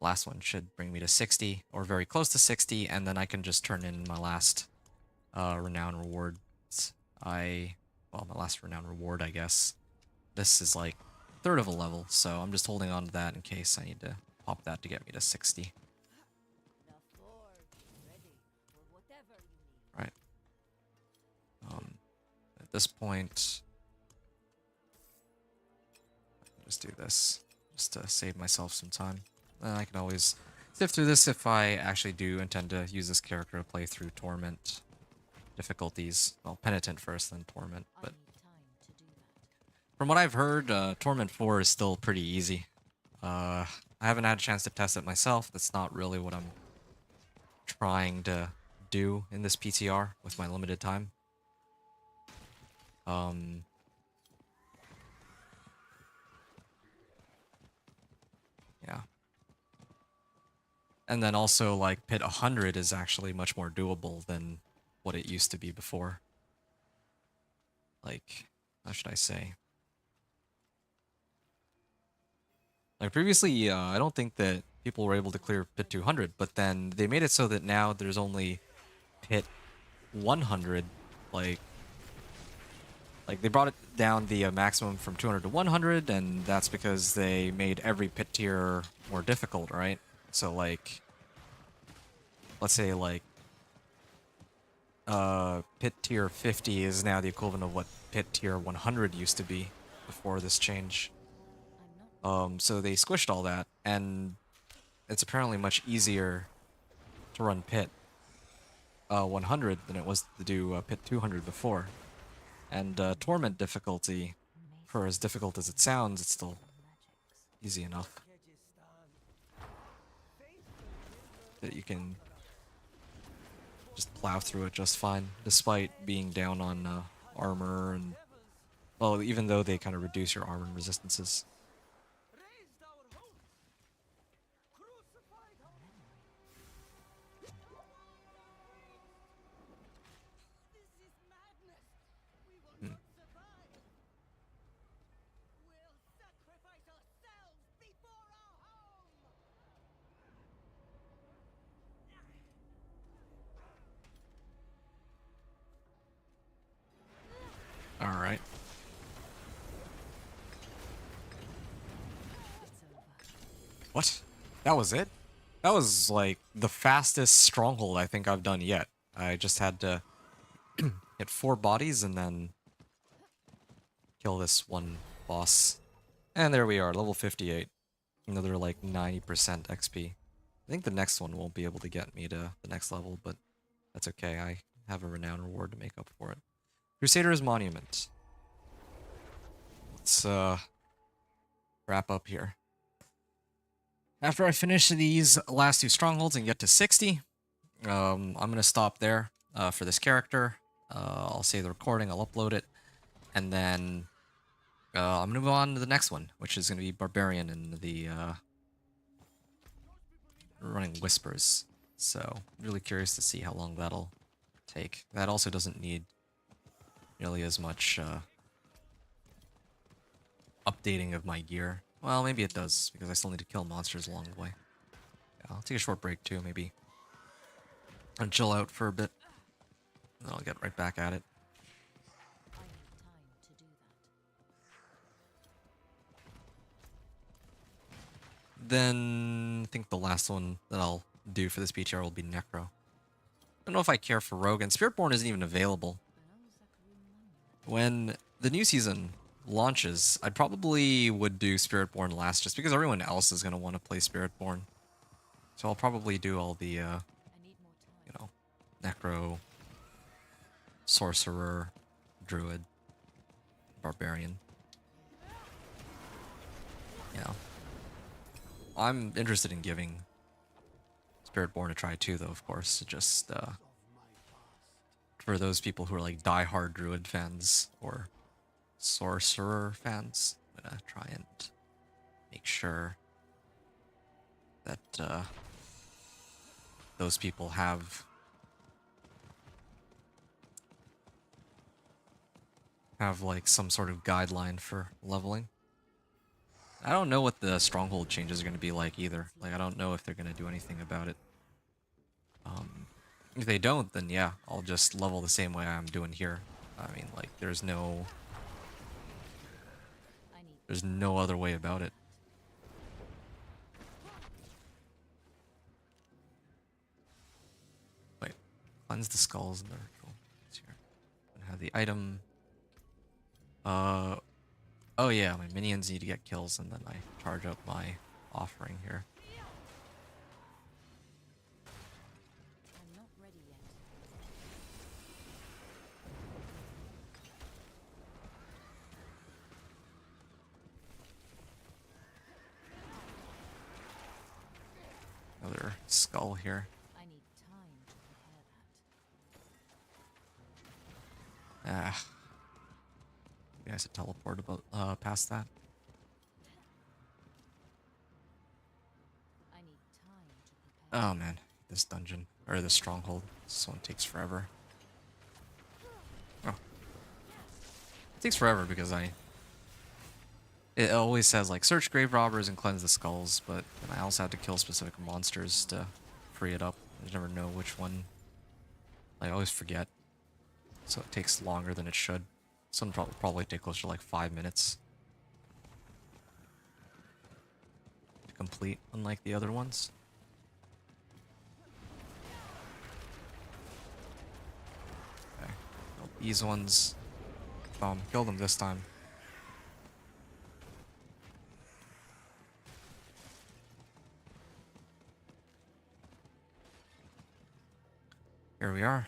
last one should bring me to 60, or very close to 60, and then I can just turn in my last renown reward. Well, my last renown reward, I guess. This is like third of a level, so I'm just holding on to that in case I need to pop that to get me to 60. The forge is ready for whatever you need. Right. At this point, I can just do this, just to save myself some time. Then I can always sift through this if I actually do intend to use this character to play through Torment difficulties. Well, Penitent first, then Torment. I But need time to do that. from what I've heard, Torment 4 is still pretty easy. I haven't had a chance to test it myself. That's not really what I'm trying to do in this PTR with my limited time. Yeah. And then also, like, Pit 100 is actually much more doable than what it used to be before. Like, how should I say? Like, previously, I don't think that people were able to clear Pit 200, but then they made it so that now there's only Pit 100, like they brought it down the maximum from 200 to 100, and that's because they made every pit tier more difficult, right? So like, let's say like, pit tier 50 is now the equivalent of what pit tier 100 used to be before this change. I'm not. So they squished all that, and it's apparently much easier to run pit 100 than it was to do pit 200 before. And Torment difficulty, for as difficult as it sounds, it's still easy enough that you can just plow through it just fine, despite being down on armor and, well, even though they kind of reduce your armor and resistances. Raised our hope, crucified our This is madness. We will Hmm. not survive. We'll sacrifice ourselves before our home. All right. It's over. What? That was it? That was like the fastest stronghold I think I've done yet. I just had to hit 4 bodies and then kill this one boss. And there we are, level 58. Another like 90% XP. I think the next one won't be able to get me to the next level, but that's okay. I have a renown reward to make up for it. Crusader's Monument. Let's wrap up here. After I finish these last 2 strongholds and get to 60, I'm gonna stop there for this character. I'll save the recording, I'll upload it, and then I'm gonna move on to the next one, which is gonna be Barbarian and the running Whispers. So really curious to see how long that'll take. That also doesn't need nearly as much updating of my gear. Well, maybe it does, because I still need to kill monsters along the way. Yeah, I'll take a short break too, maybe. And chill out for a bit. And I'll get right back at it. I need time to do that. Then I think the last one that I'll do for this BTR will be Necro. I don't know if I care for Rogue, and Spiritborn isn't even available. When the new season launches, I probably would do Spiritborn last, just because everyone else is going to want to play Spiritborn. So I'll probably do all the, I need more time. you know, Necro, Sorcerer, Druid, Barbarian. Yeah. I'm interested in giving Spiritborn a try too, though, of course. Just, for those people who are like die-hard Druid fans or Sorcerer fans, I'm gonna try and make sure that those people have like some sort of guideline for leveling. I don't know what the stronghold changes are going to be like either. Like, I don't know if they're going to do anything about it. If they don't, then yeah, I'll just level the same way I'm doing here. I mean, like, there's no I need other way about it. Wait, cleanse the skulls in the ritual. It's here. And have the item. Oh yeah, my minions need to get kills, and then I charge up my offering here. I'm not ready yet. Another skull here. I need time to prepare that. Ah. You guys have teleport about past that. I need time to prepare. Oh man, this dungeon or this stronghold. This one takes forever. Oh, it takes forever because it always says like search grave robbers and cleanse the skulls, but then I also have to kill specific monsters to free it up. I never know which one. I always forget, so it takes longer than it should. This one probably take closer to like 5 minutes to complete, unlike the other ones. Okay, well, these ones, kill them this time. Here we are.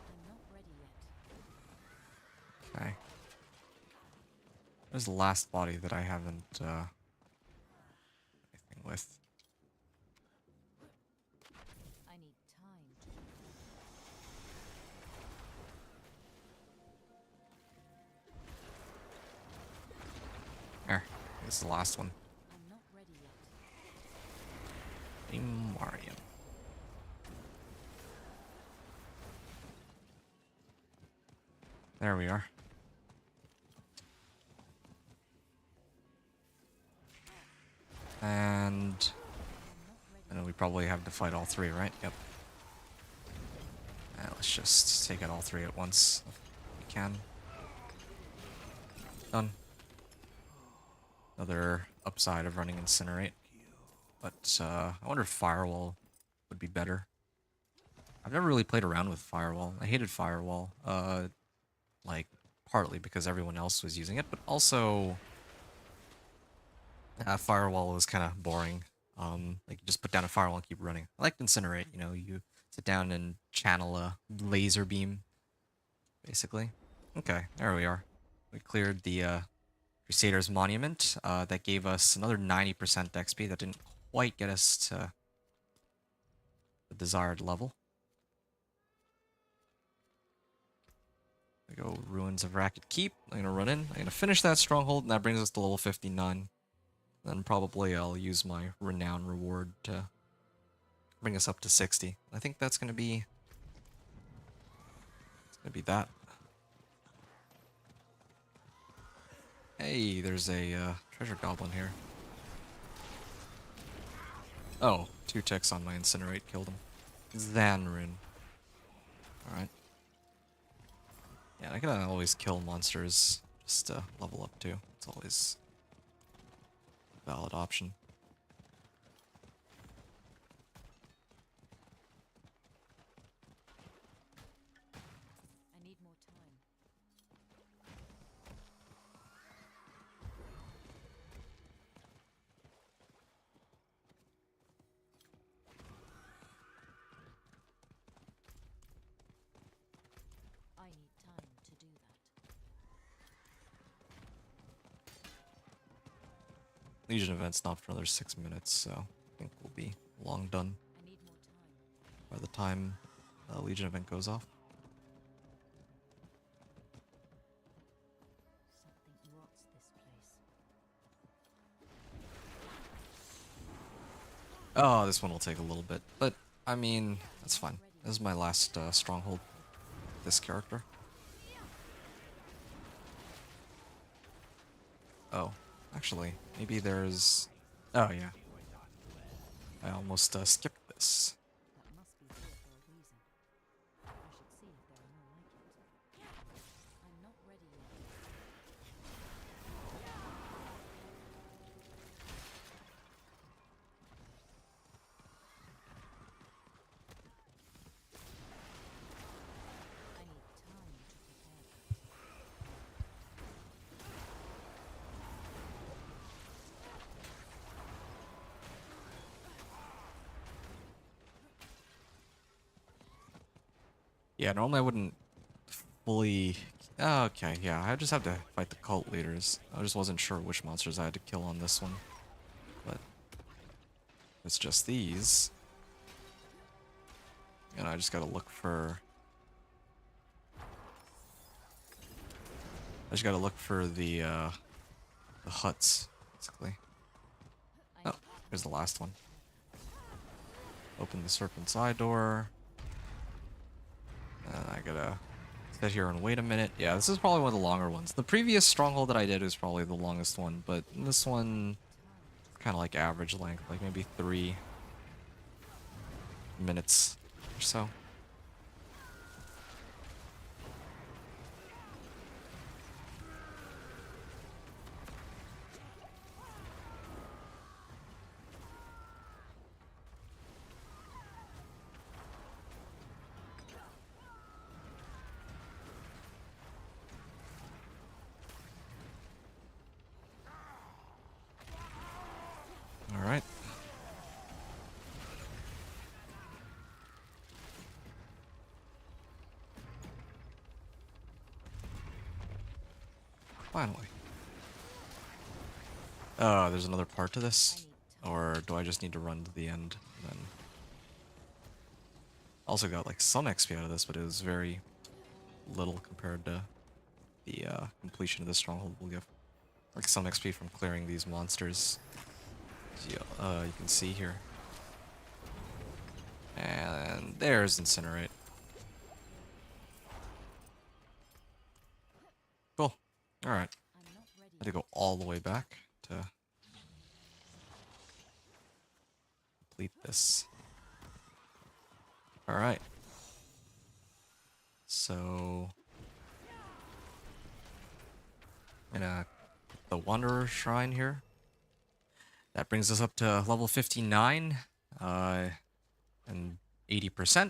I'm not ready yet. Okay. There's the last body that I haven't anything with. I need time to. There. This is the last one. I'm not ready yet. Mariam. There we are. And I know we probably have to fight all three, right? Yep. Let's just take out all three at once if we can. Done. Another upside of running Incinerate. But I wonder if Firewall would be better. I've never really played around with Firewall. I hated Firewall. Like, partly because everyone else was using it, but also Firewall was kind of boring. Like, you just put down a Firewall and keep running. I liked Incinerate, you know, you sit down and channel a laser beam, basically. Okay, there we are. We cleared the Crusader's Monument. That gave us another 90% XP. That didn't quite get us to the desired level. We go Ruins of Racket Keep. I'm gonna run in. I'm gonna finish that stronghold, and that brings us to level 59. Then probably I'll use my Renown reward to bring us up to 60. I think that's gonna be. It's gonna be that. Hey, there's a treasure goblin here. Oh, 2 ticks on my Incinerate killed him. Zanrin. Alright. Yeah, I can always kill monsters just to level up too. It's always a valid option. I need more time. I need time to do that. Legion event's not for another 6 minutes, so I think we'll be long done I need more time. by the time the Legion event goes off. Something rots this place. Oh, this one will take a little bit, but I mean, that's fine. This is my last stronghold. This character. Oh, actually, maybe there's. Oh yeah, I almost skipped this. That must be here for a reason. I should see if there are more like it. I'm not ready yet. I need time to prepare that. Yeah, normally I wouldn't fully. Oh, okay, yeah, I just have to fight the cult leaders. I just wasn't sure which monsters I had to kill on this one, but it's just these. And I just gotta look for. I just gotta look for the huts, basically. Oh, here's the last one. Open the Serpent's Eye door. And I gotta sit here and wait a minute. Yeah, this is probably one of the longer ones. The previous stronghold that I did was probably the longest one, but this one kind of like average length, like maybe 3 minutes or so. All right. Finally. there's another part to this? Or do I just need to run to the end? And then also got like some XP out of this, but it was very little compared to the completion of the stronghold will give. Like some XP from clearing these monsters. You can see here. And there's Incinerate. Cool. Alright. I'm not ready. I had to go all the way back to complete this. Alright. So I'm gonna put the Wanderer Shrine here. That brings us up to level 59 and 80%. I'm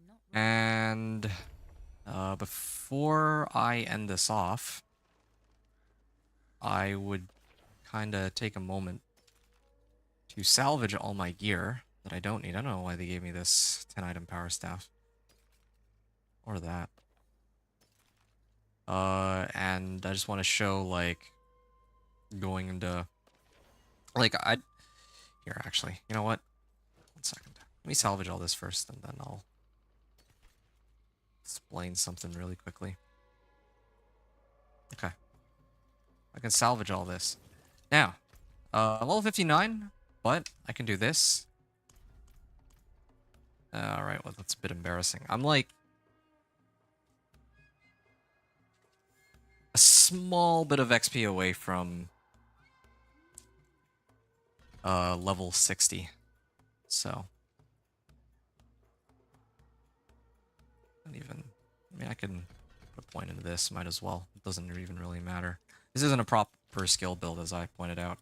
not ready. And before I end this off, I would kind of take a moment to salvage all my gear that I don't need. I don't know why they gave me this 10-item power staff. Or that. And I just want to show, like, going into... Like, Here, actually. You know what? 1 second. Let me salvage all this first, and then I'll explain something really quickly. Okay. I can salvage all this. Now, I'm level 59, but I can do this. Alright, well, that's a bit embarrassing. I'm like a small bit of XP away from level 60. So I mean, I can put a point into this, might as well. It doesn't even really matter. This isn't a proper skill build, as I pointed out.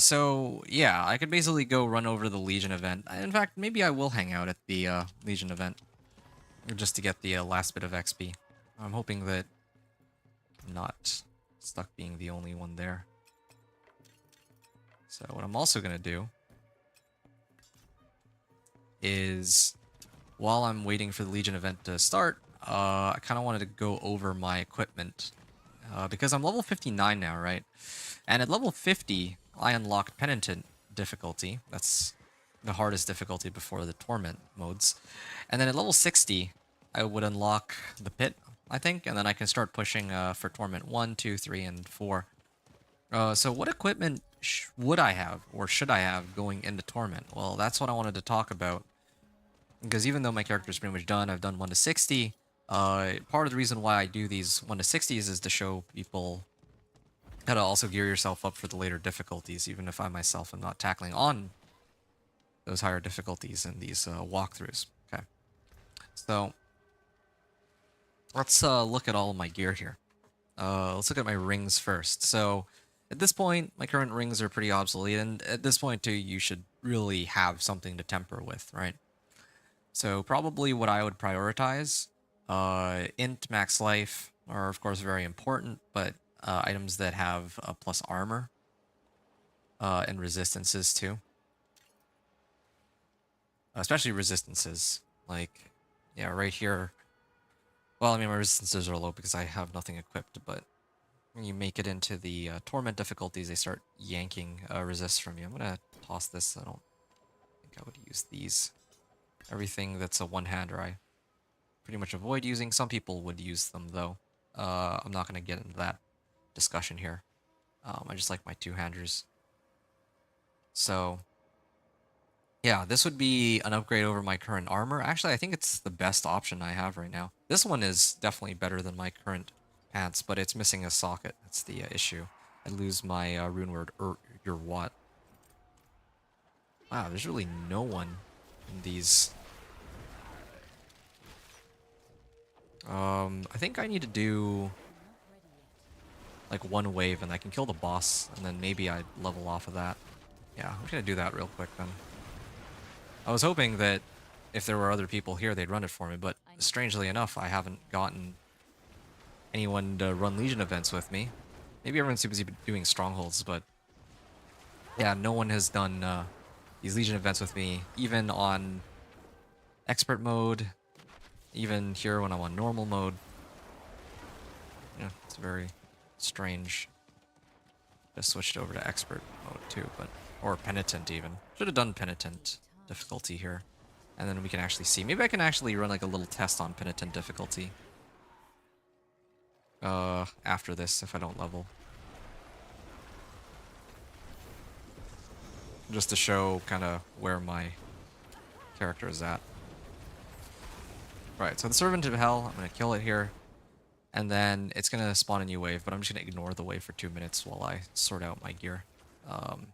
So yeah, I could basically go run over the Legion event. In fact, maybe I will hang out at the Legion event just to get the last bit of XP. I'm hoping that I'm not stuck being the only one there. So what I'm also gonna do is, while I'm waiting for the Legion event to start, I kind of wanted to go over my equipment. Because I'm level 59 now, right? And at level 50, I unlocked Penitent difficulty. That's the hardest difficulty before the Torment modes. And then at level 60, I would unlock the Pit, I think, and then I can start pushing for Torment 1, 2, 3, and 4. So what equipment would I have, or should I have, going into Torment? Well, that's what I wanted to talk about. Because even though my character is pretty much done, I've done 1 to 60. Part of the reason why I do these 1 to 60s is to show people how to also gear yourself up for the later difficulties, even if I myself am not tackling on those higher difficulties in these walkthroughs. Okay, so let's look at all of my gear here. Let's look at my rings first. So at this point, my current rings are pretty obsolete, and at this point too, you should really have something to temper with, right? So probably what I would prioritize, int, max life are of course very important, but items that have plus armor and resistances too. Especially resistances, like, yeah, right here. Well, I mean, my resistances are low because I have nothing equipped, but when you make it into the Torment difficulties, they start yanking resists from you. I'm gonna toss this. I don't think I would use these. Everything that's a one-hander, I pretty much avoid using. Some people would use them, though. I'm not going to get into that discussion here. I just like my two-handers. So, yeah, this would be an upgrade over my current armor. Actually, I think it's the best option I have right now. This one is definitely better than my current pants, but it's missing a socket. That's the issue. I lose my rune word, your what. Wow, there's really no one in these. I think I need to do like 1 wave and I can kill the boss and then maybe I level off of that. Yeah, I'm gonna do that real quick then. I was hoping that if there were other people here, they'd run it for me, but strangely enough, I haven't gotten anyone to run Legion events with me. Maybe everyone's too busy doing strongholds, but yeah, no one has done these Legion events with me, even on expert mode, even here when I'm on normal mode. Yeah, it's very strange. Just switched over to expert mode too, but or penitent even. Should have done penitent difficulty here, and then we can actually see. Maybe I can actually run like a little test on penitent difficulty. After this, if I don't level, just to show kind of where my character is at. Right. So the Servant of Hell, I'm gonna kill it here. And then it's going to spawn a new wave, but I'm just going to ignore the wave for 2 minutes while I sort out my gear. Gonna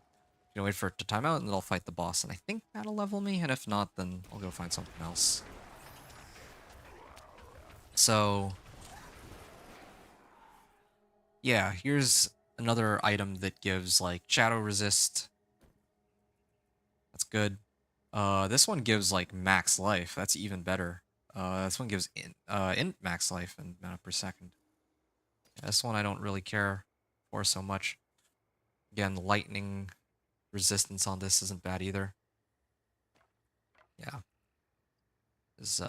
wait for it to time out, and then I'll fight the boss, and I think that'll level me, and if not, then I'll go find something else. So, yeah, here's another item that gives, like, shadow resist. That's good. This one gives, like, max life. That's even better. This one gives int max life and mana per second. Yeah, this one I don't really care for so much. Again, lightning resistance on this isn't bad either. Yeah. There's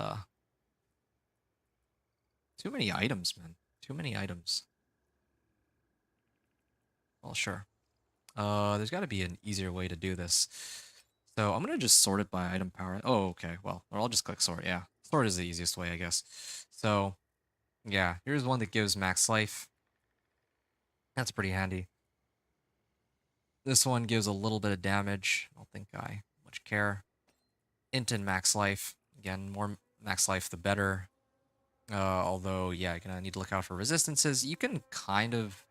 too many items, man. Too many items. Well, sure. There's got to be an easier way to do this. So I'm gonna just sort it by item power. Oh, okay. Well, or I'll just click sort. Yeah, sort is the easiest way, I guess. So, yeah, here's one that gives max life. That's pretty handy. This one gives a little bit of damage. I don't think I much care. Int and max life. Again, more max life the better. Although, yeah, you're gonna need to look out for resistances. You can kind of...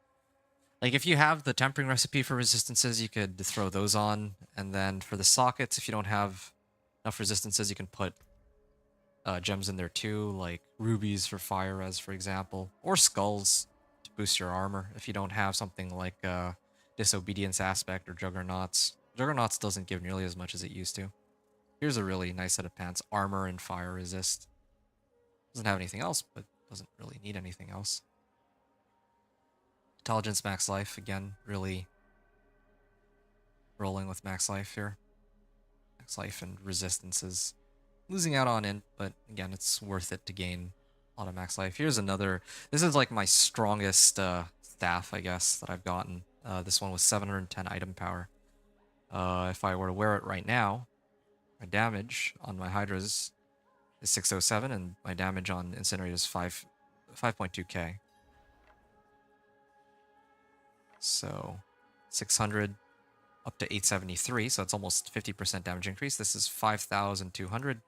Like, if you have the tempering recipe for resistances, you could throw those on. And then for the sockets, if you don't have enough resistances, you can put gems in there too, like rubies for fire res, for example. Or skulls to boost your armor if you don't have something like Disobedience Aspect or Juggernauts. Juggernauts doesn't give nearly as much as it used to. Here's a really nice set of pants. Armor and fire resist. Doesn't have anything else, but doesn't really need anything else. Intelligence max life, again, really rolling with max life here. Max life and resistances. Losing out on int, but again, it's worth it to gain a lot of max life. Here's another... This is like my strongest staff, I guess, that I've gotten. This one was 710 item power. If I were to wear it right now, my damage on my Hydras is 607, and my damage on Incinerate is 5.2k. So 600 up to 873, so it's almost 50% damage increase. This is 5,200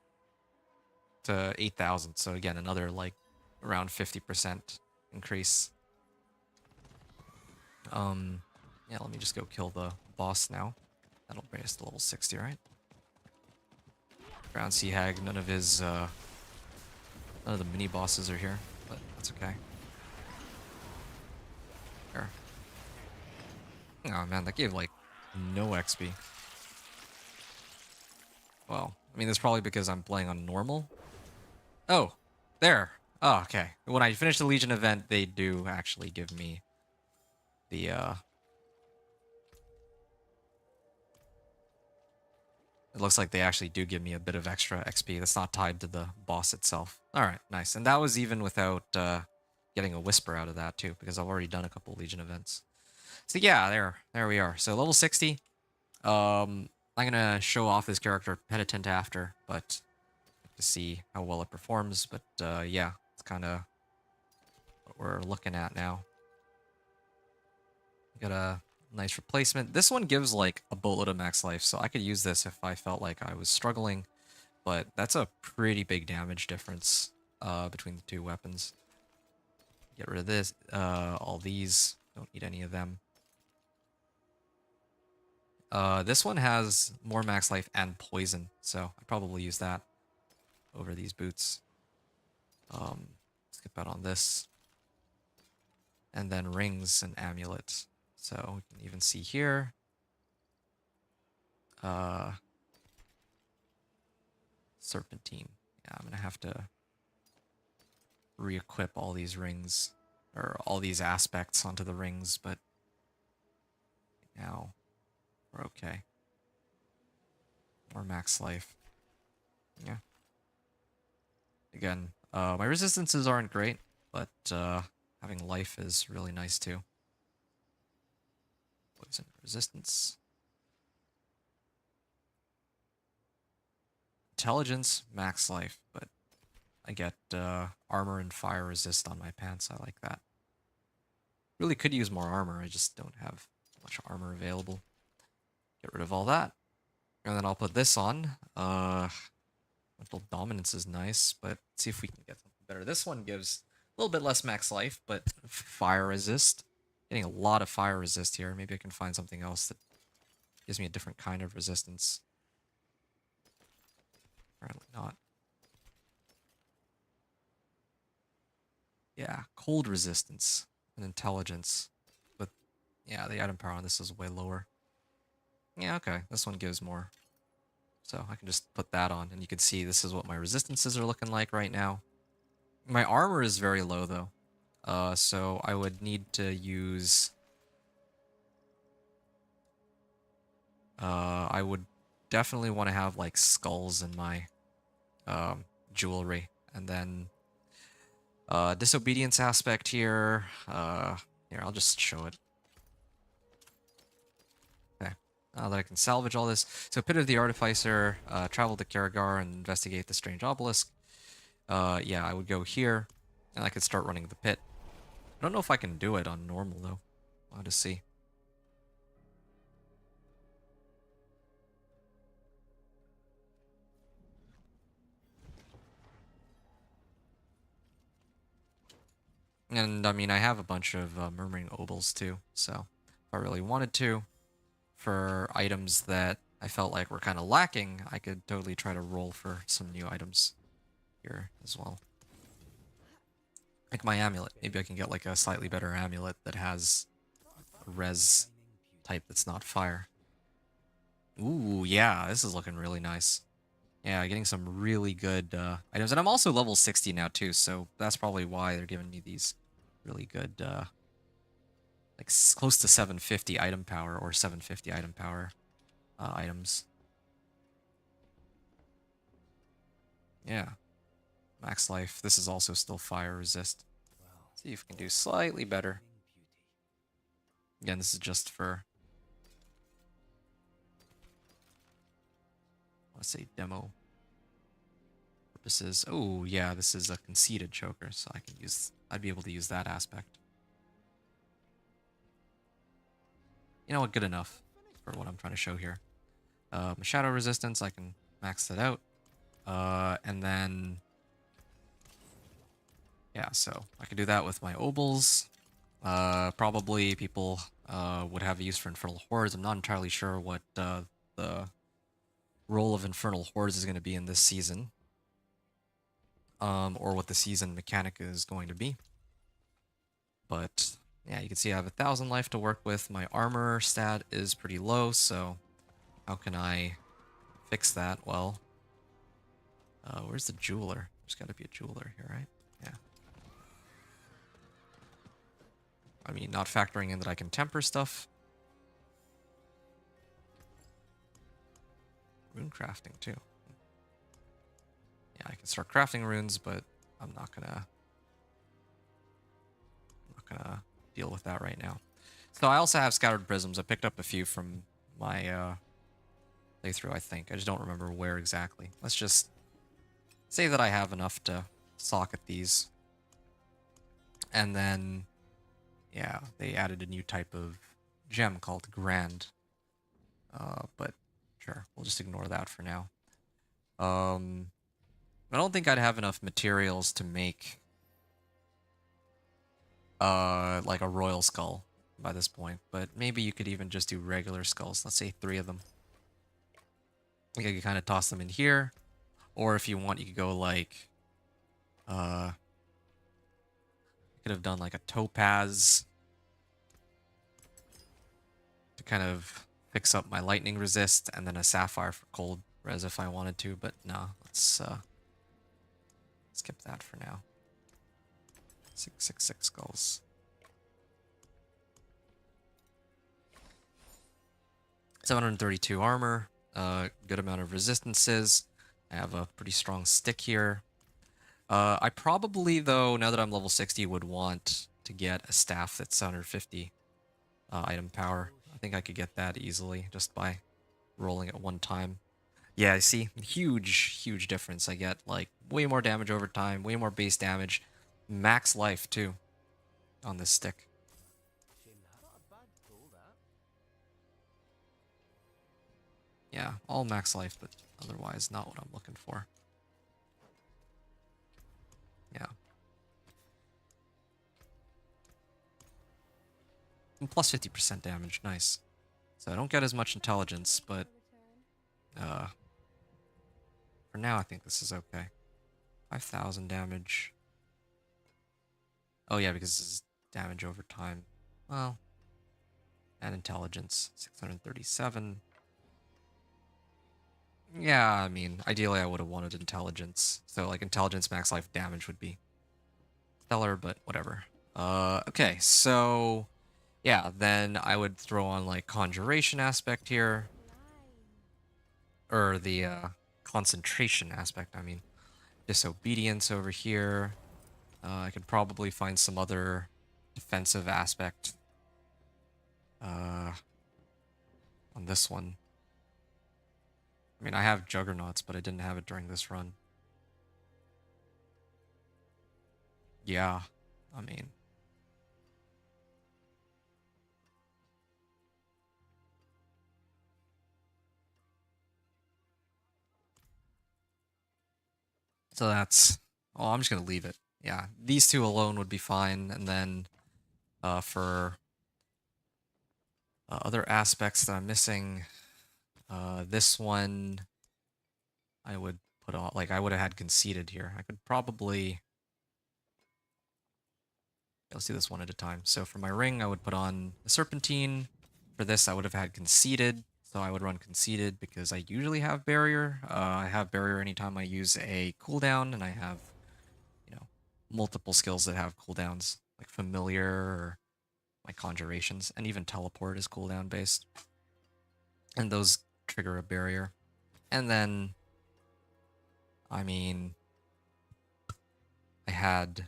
to 8,000, so again, another like around 50% increase. Yeah, let me just go kill the boss now. That'll bring us to level 60, right? Ground Sea Hag, none of the mini bosses are here, but that's okay. There. Oh man, that gave like no XP. Well, I mean, that's probably because I'm playing on normal. Oh, there. Oh, okay. When I finish the Legion event, they do actually give me the It looks like they actually do give me a bit of extra XP that's not tied to the boss itself. Alright, nice. And that was even without getting a Whisper out of that too, because I've already done a couple Legion events. So yeah, there we are. So level 60. I'm gonna show off this character Penitent after, but to see how well it performs. But yeah, it's kind of what we're looking at now. Got a nice replacement. This one gives like a boatload of max life, so I could use this if I felt like I was struggling, but that's a pretty big damage difference between the two weapons. Get rid of this. All these. Don't need any of them. This one has more max life and poison, so I'd probably use that over these boots. Skip out on this. And then rings and amulets. So we can even see here. Serpentine. Yeah, I'm gonna have to re-equip all these rings, or all these aspects onto the rings, but now we're okay. More max life. Yeah. Again, my resistances aren't great, but having life is really nice too. Poison resistance. Intelligence, max life, but I get armor and fire resist on my pants. I like that. Really could use more armor. I just don't have much armor available. Get rid of all that. And then I'll put this on. Mental dominance is nice, but let's see if we can get something better. This one gives a little bit less max life, but fire resist. Getting a lot of fire resist here. Maybe I can find something else that gives me a different kind of resistance. Apparently not. Yeah, cold resistance and intelligence. But yeah, the item power on this is way lower. Yeah, okay. This one gives more. So I can just put that on, and you can see this is what my resistances are looking like right now. My armor is very low, though. So I would need to use... I would definitely want to have, like, skulls in my jewelry. And then disobedience aspect here. Here, I'll just show it. Okay. Now that I can salvage all this. So Pit of the Artificer, travel to Karagar and investigate the strange obelisk. Yeah, I would go here, and I could start running the pit. I don't know if I can do it on normal, though. I'll have to see. And, I mean, I have a bunch of Murmuring Obols, too, so if I really wanted to, for items that I felt like were kind of lacking, I could totally try to roll for some new items here as well. Like my amulet. Maybe I can get like a slightly better amulet that has a res type that's not fire. Ooh, yeah, this is looking really nice. Yeah, getting some really good items. And I'm also level 60 now too, so that's probably why they're giving me these really good, like close to 750 item power or 750 item power items. Yeah. Max life. This is also still fire resist. See if we can do slightly better. Again, this is just for, let's say, demo purposes. Oh, yeah, this is a conceited choker, so I'd be able to use that aspect. You know what, good enough for what I'm trying to show here. My shadow resistance, I can max that out. And then, yeah, so I can do that with my obols. Probably people would have a use for Infernal Hordes. I'm not entirely sure what the role of Infernal Hordes is going to be in this season. Or what the season mechanic is going to be. But, yeah, you can see I have 1,000 life to work with. My armor stat is pretty low, so how can I fix that? Well, where's the jeweler? There's got to be a jeweler here, right? Yeah. I mean, not factoring in that I can temper stuff. Rune crafting, too. Yeah, I can start crafting runes, but I'm not gonna deal with that right now. So I also have scattered prisms. I picked up a few from my playthrough, I think. I just don't remember where exactly. Let's just say that I have enough to socket these. And then, yeah, they added a new type of gem called Grand. But sure, we'll just ignore that for now. I don't think I'd have enough materials to make like a royal skull by this point, but maybe you could even just do regular skulls. Let's say 3 of them. I think I could kind of toss them in here, or if you want, you could go like, I could have done like a topaz to kind of fix up my lightning resist, and then a sapphire for cold res if I wanted to, but no, let's skip that for now. 666 skulls. 732 armor, good amount of resistances. I have a pretty strong stick here. I probably, though, now that I'm level 60, would want to get a staff that's 750 item power. think I could get that easily just by rolling at one time. Yeah, I see. Huge difference. I get like way more damage over time, way more base damage, max life too on this stick. Yeah, all max life, but otherwise not what I'm looking for. Yeah. And plus 50% damage, nice. So I don't get as much intelligence, but for now I think this is okay. 5,000 damage. Oh yeah, because this is damage over time. Well, and intelligence, 637. Yeah, I mean, ideally I would have wanted intelligence. So like intelligence max life damage would be stellar, but whatever. Okay, so yeah, then I would throw on like conjuration aspect here. Or the concentration aspect, I mean. Disobedience over here. I could probably find some other defensive aspect on this one. I mean, I have Juggernauts, but I didn't have it during this run. Yeah, I mean... So that's... Oh, I'm just going to leave it. Yeah, these two alone would be fine, and then for other aspects that I'm missing, this one I would put on... Like, I would have had conceded here. I could probably... Let's do this one at a time. So for my ring, I would put on the Serpentine. For this, I would have had Conceited. So I would run Conceited because I usually have Barrier. I have Barrier anytime I use a cooldown, and I have, you know, multiple skills that have cooldowns, like Familiar or my Conjurations, and even Teleport is cooldown based. And those trigger a Barrier. And then, I mean, I had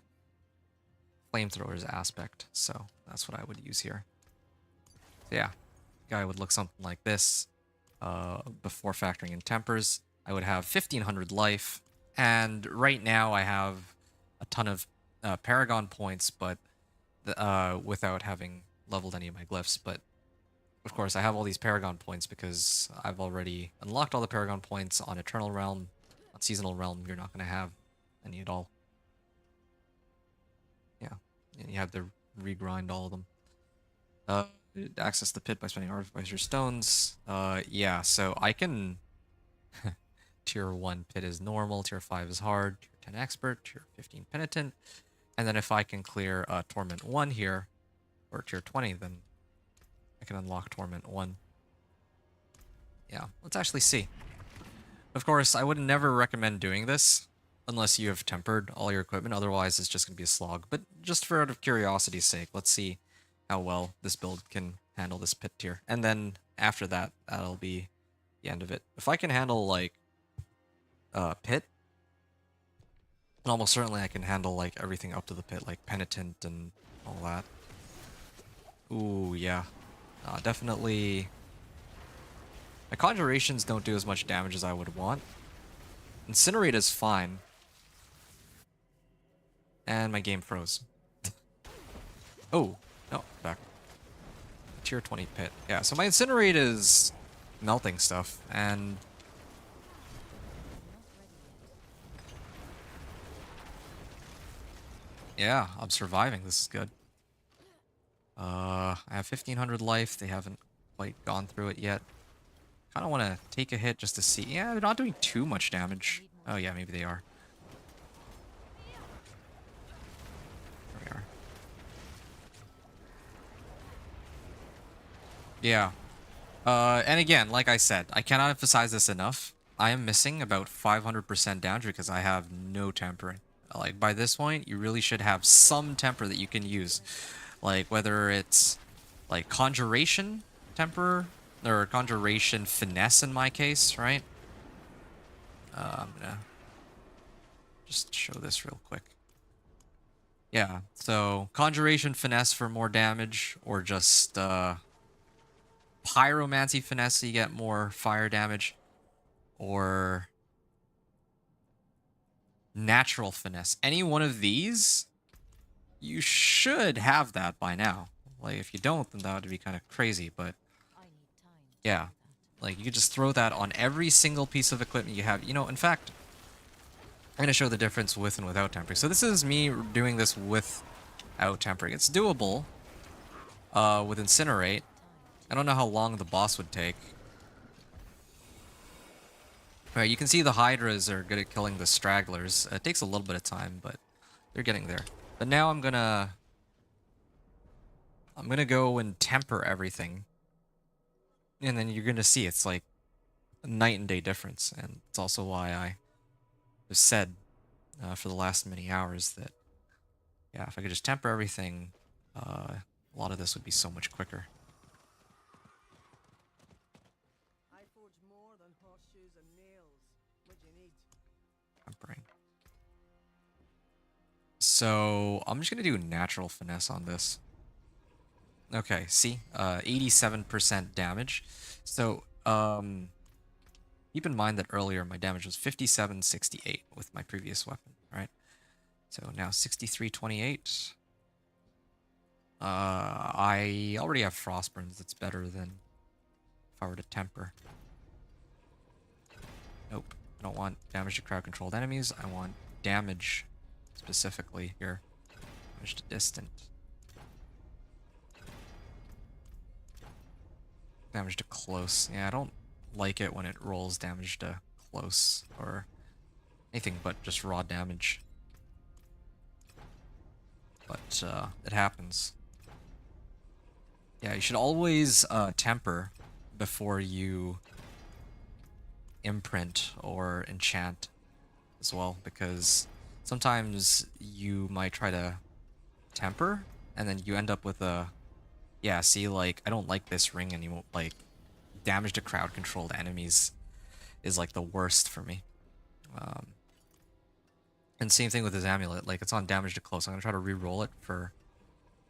Flamethrowers aspect, so that's what I would use here. So yeah, guy would look something like this. Before factoring in tempers, I would have 1500 life, and right now I have a ton of Paragon points, but without having leveled any of my glyphs. But of course, I have all these Paragon points because I've already unlocked all the Paragon points on Eternal Realm. On Seasonal Realm, you're not going to have any at all. Yeah, and you have to regrind all of them. Access the pit by spending Artificer Stones. Yeah, so I can... Tier 1 pit is normal, Tier 5 is hard, Tier 10 expert, Tier 15 penitent. And then if I can clear Torment 1 here, or Tier 20, then I can unlock Torment 1. Yeah, let's actually see. Of course, I would never recommend doing this unless you have tempered all your equipment, otherwise it's just going to be a slog. But just for out of curiosity's sake, let's see how well this build can handle this pit tier. And then after that, that'll be the end of it. If I can handle, like, pit, then almost certainly I can handle, like, everything up to the pit, like Penitent and all that. Ooh, yeah. Definitely... My Conjurations don't do as much damage as I would want. Incinerate is fine. And my game froze. Oh, no, back. Tier 20 pit. Yeah, so my Incinerate is melting stuff, and... Yeah, I'm surviving. This is good. I have 1500 life. They haven't quite gone through it yet. Kind of want to take a hit just to see. Yeah, they're not doing too much damage. Oh yeah, maybe they are. There we are. Yeah. And again, like I said, I cannot emphasize this enough. I am missing about 500% damage because I have no tempering. Like, by this point, you really should have some temper that you can use. Like, whether it's, like, Conjuration temper, or Conjuration finesse in my case, right? I'm gonna just show this real quick. Yeah, so Conjuration finesse for more damage, or just, Pyromancy Finesse, so you get more fire damage. Or Natural Finesse. Any one of these, you should have that by now. Like, if you don't, then that would be kind of crazy, but I need time to yeah. do that. Like, you could just throw that on every single piece of equipment you have. You know, in fact, I'm going to show the difference with and without tempering. So this is me doing this without tempering. It's doable with Incinerate. I don't know how long the boss would take. Alright, you can see the Hydras are good at killing the stragglers. It takes a little bit of time, but they're getting there. But now I'm gonna go and temper everything. And then you're gonna see it's like a night and day difference. And it's also why I have said for the last many hours that, yeah, if I could just temper everything, a lot of this would be so much quicker. I forge more than horseshoes and nails. What you need? Tempering. So I'm just gonna do natural finesse on this. Okay, see, 87% damage. So keep in mind that earlier my damage was 5768 with my previous weapon, right? So now 6328. I already have Frostburns. That's better than if I were to temper. Nope, I don't want damage to crowd controlled enemies. I want damage specifically here. Damage to distant. Damage to close. Yeah, I don't like it when it rolls damage to close or anything but just raw damage. But it happens. Yeah, you should always temper before you imprint or enchant as well, because sometimes you might try to temper and then you end up with a, yeah, see, like, I don't like this ring anymore. Like, damage to crowd controlled enemies is like the worst for me. And same thing with his amulet, like it's on damage to close. I'm gonna try to re-roll it for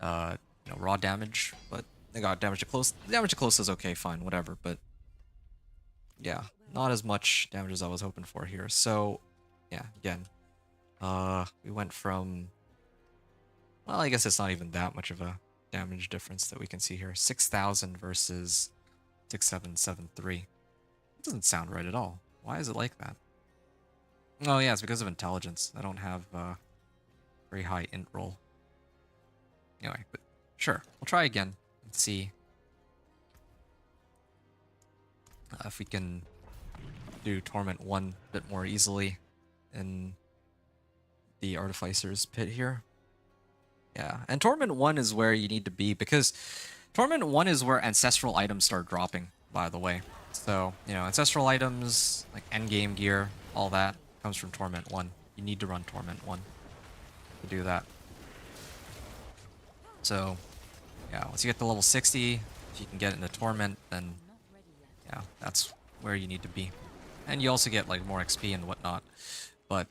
raw damage, but I got damage to close. Damage to close is okay, fine, whatever, but yeah, not as much damage as I was hoping for here. So yeah, again, we went from, well, I guess it's not even that much of a damage difference that we can see here. 6,000 versus 6,773. It doesn't sound right at all. Why is it like that? Oh yeah, it's because of intelligence. I don't have very high int roll. Anyway, but sure, we'll try again and see if we can do Torment 1 a bit more easily in the Artificer's Pit here. Yeah, and Torment 1 is where you need to be, because Torment 1 is where ancestral items start dropping, by the way. So, you know, ancestral items, like endgame gear, all that comes from Torment 1. You need to run Torment 1 to do that. So, yeah, once you get to level 60, if you can get into Torment, then, yeah, that's where you need to be. And you also get, like, more XP and whatnot. But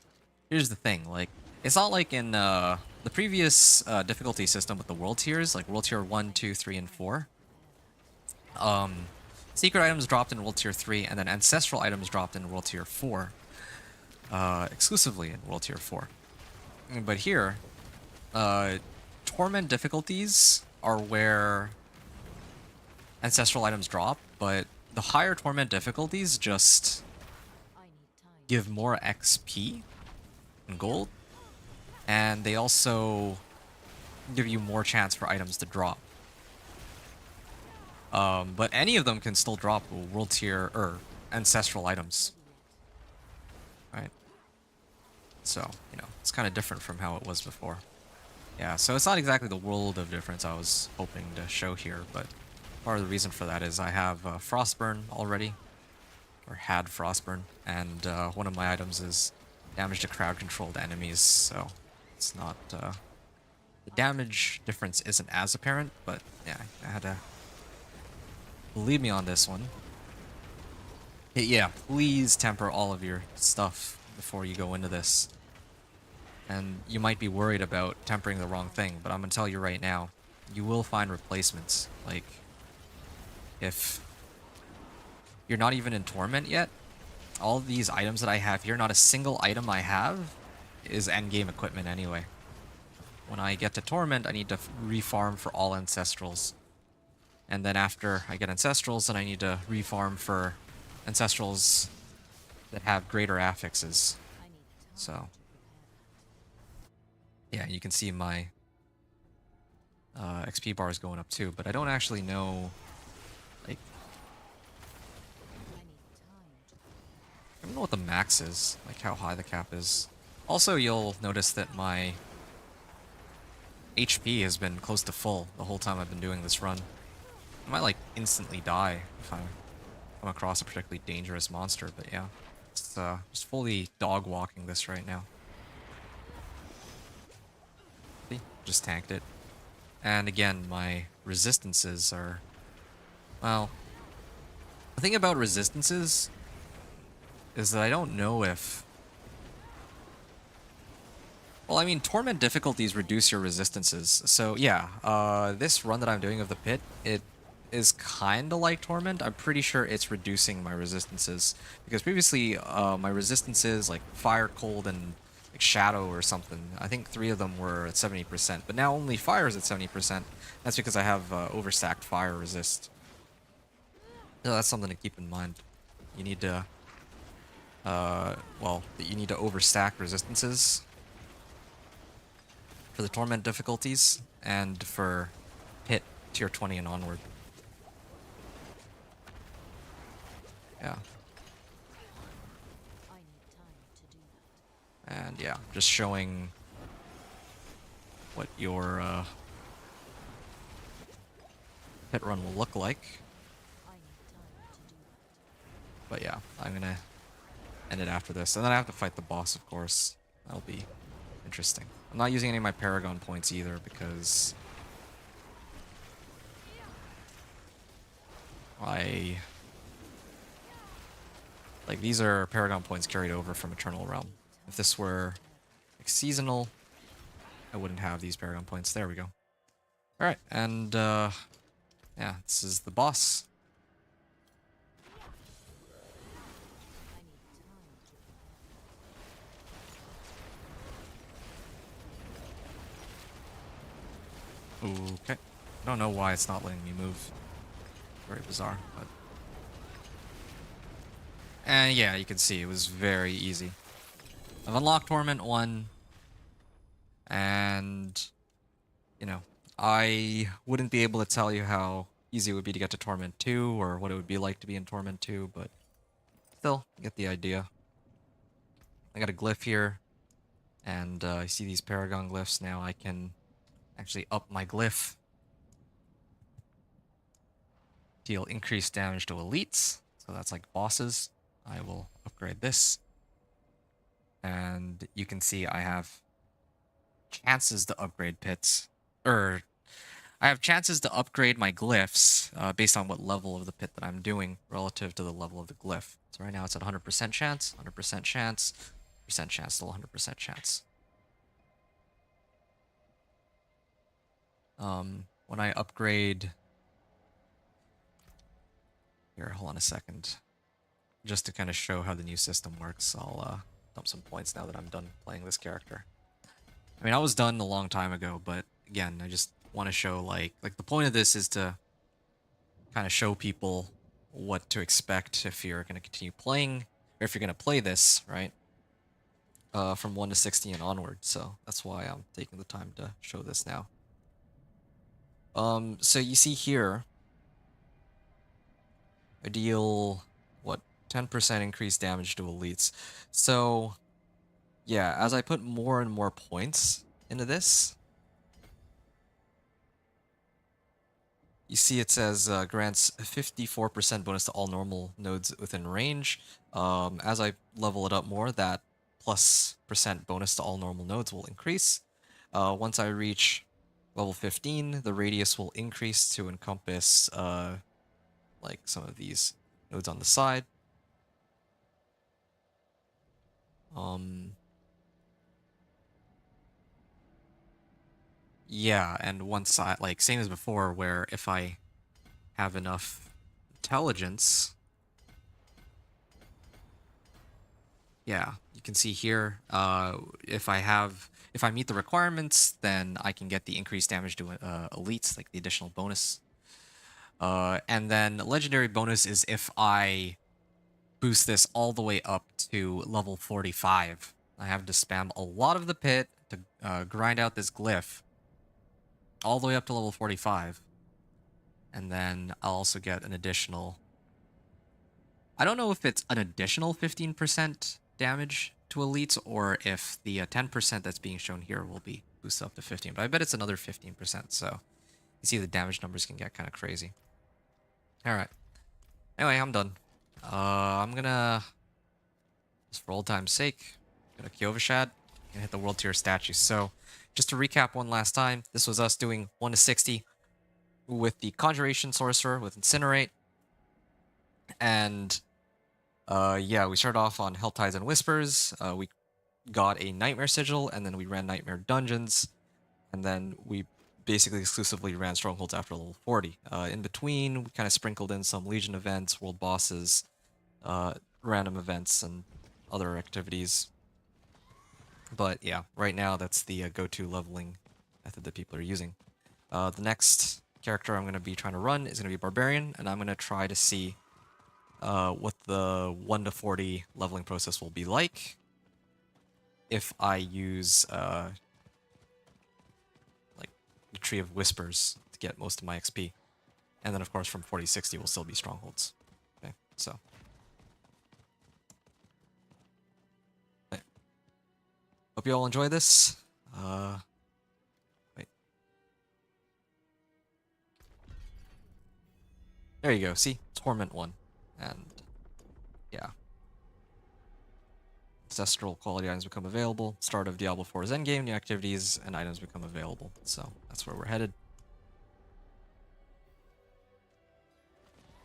here's the thing, like, it's not like in the previous difficulty system with the world tiers, like world tier 1, 2, 3, and 4. Secret items dropped in world tier 3, and then ancestral items dropped in world tier 4. Exclusively in world tier 4. But here, torment difficulties are where ancestral items drop, but the higher torment difficulties just give more XP and gold, and they also give you more chance for items to drop. But any of them can still drop world tier or ancestral items, right? So, you know, it's kind of different from how it was before. Yeah, so it's not exactly the world of difference I was hoping to show here, but part of the reason for that is I have Frostburn already, or had Frostburn, and one of my items is damage to crowd-controlled enemies, so it's not... the damage difference isn't as apparent, but yeah, I had to... Believe me on this one. Yeah, please temper all of your stuff before you go into this. And you might be worried about tempering the wrong thing, but I'm gonna tell you right now, you will find replacements. Like, if you're not even in Torment yet, all these items that I have here, not a single item I have is endgame equipment anyway. When I get to Torment, I need to refarm for all Ancestrals. And then after I get Ancestrals, then I need to refarm for Ancestrals that have greater affixes. I need time So, to prepare yeah, you can see my XP bar is going up too, but I don't actually know, like, that. I need time to I don't know what the max is, like how high the cap is. Also, you'll notice that my HP has been close to full the whole time I've been doing this run. I might like instantly die if I come across a particularly dangerous monster, but yeah. It's just fully dog walking this right now. See? Just tanked it. And again, my resistances are, well, the thing about resistances is that I don't know if, well, I mean, Torment difficulties reduce your resistances. So yeah, this run that I'm doing of the pit, it is kind of like Torment. I'm pretty sure it's reducing my resistances. Because previously, my resistances, like Fire, Cold, and like Shadow or something, I think 3 of them were at 70%. But now only Fire is at 70%. That's because I have overstacked Fire resist. So that's something to keep in mind. You need to, well, you need to overstack resistances for the Torment difficulties and for hit tier 20 and onward. Yeah. I need time to do that. And yeah, just showing what your pit run will look like. I need time to do that. But yeah, I'm gonna end it after this. And then I have to fight the boss, of course. That'll be interesting. I'm not using any of my Paragon points either because like, these are Paragon points carried over from Eternal Realm. If this were like seasonal, I wouldn't have these Paragon points. There we go. Alright, and yeah, this is the boss. Okay. I don't know why it's not letting me move. Very bizarre, but... And yeah, you can see it was very easy. I've unlocked Torment 1, and, you know, I wouldn't be able to tell you how easy it would be to get to Torment 2, or what it would be like to be in Torment 2, but still, you get the idea. I got a glyph here, and I see these Paragon glyphs now. I can actually up my glyph. Deal increased damage to elites, so that's like bosses. I will upgrade this. And you can see I have chances to upgrade pits. I have chances to upgrade my glyphs based on what level of the pit that I'm doing relative to the level of the glyph. So right now it's at 100% chance, 100% chance, percent chance, still 100% chance. When I upgrade... Here, hold on a second. Just to kind of show how the new system works, I'll dump some points now that I'm done playing this character. I mean, I was done a long time ago, but again, I just want to show, like the point of this is to kind of show people what to expect if you're going to continue playing, or if you're going to play this, right? From 1 to 60 and onward, so that's why I'm taking the time to show this now. So you see here, I deal, what, 10% increased damage to elites. So, yeah, as I put more and more points into this, you see it says grants 54% bonus to all normal nodes within range. As I level it up more, that plus % bonus to all normal nodes will increase. Once I reach level 15, the radius will increase to encompass like some of these nodes on the side. Yeah, and once I, like, same as before, where if I have enough intelligence, yeah, you can see here, if I meet the requirements, then I can get the increased damage to elites, like the additional bonus. And then legendary bonus is if I boost this all the way up to level 45. I have to spam a lot of the pit to grind out this glyph all the way up to level 45. And then I'll also get an additional... I don't know if it's an additional 15% damage to elites or if the 10% that's being shown here will be boosted up to 15. But I bet it's another 15%, so you see the damage numbers can get kind of crazy. Alright. Anyway, I'm done. I'm gonna... Just for old time's sake, gonna Kyovashad and hit the world tier statue. So, just to recap one last time, this was us doing 1 to 60 with the Conjuration Sorcerer with Incinerate. And, yeah, we started off on Hell Tides and Whispers. We got a Nightmare Sigil, and then we ran Nightmare Dungeons. And then we basically exclusively ran Strongholds after level 40. In between, we kind of sprinkled in some Legion events, world bosses, random events, and other activities. But yeah, right now that's the go-to leveling method that people are using. The next character I'm going to be trying to run is going to be Barbarian, and I'm going to try to see what the 1 to 40 leveling process will be like if I use like the Tree of Whispers to get most of my XP. And then of course from 40 to 60 will still be Strongholds. Okay, so... Hope you all enjoy this. Wait. There you go. See? Torment 1. And, yeah. Ancestral quality items become available. Start of Diablo 4's endgame. New activities and items become available. So, that's where we're headed.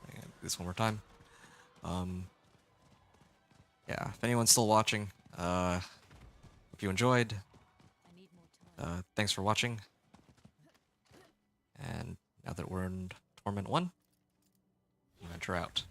I'm gonna do this one more time. Yeah, if anyone's still watching, hope you enjoyed. I need more time. Thanks for watching. And now that we're in Torment 1, we'll venture out.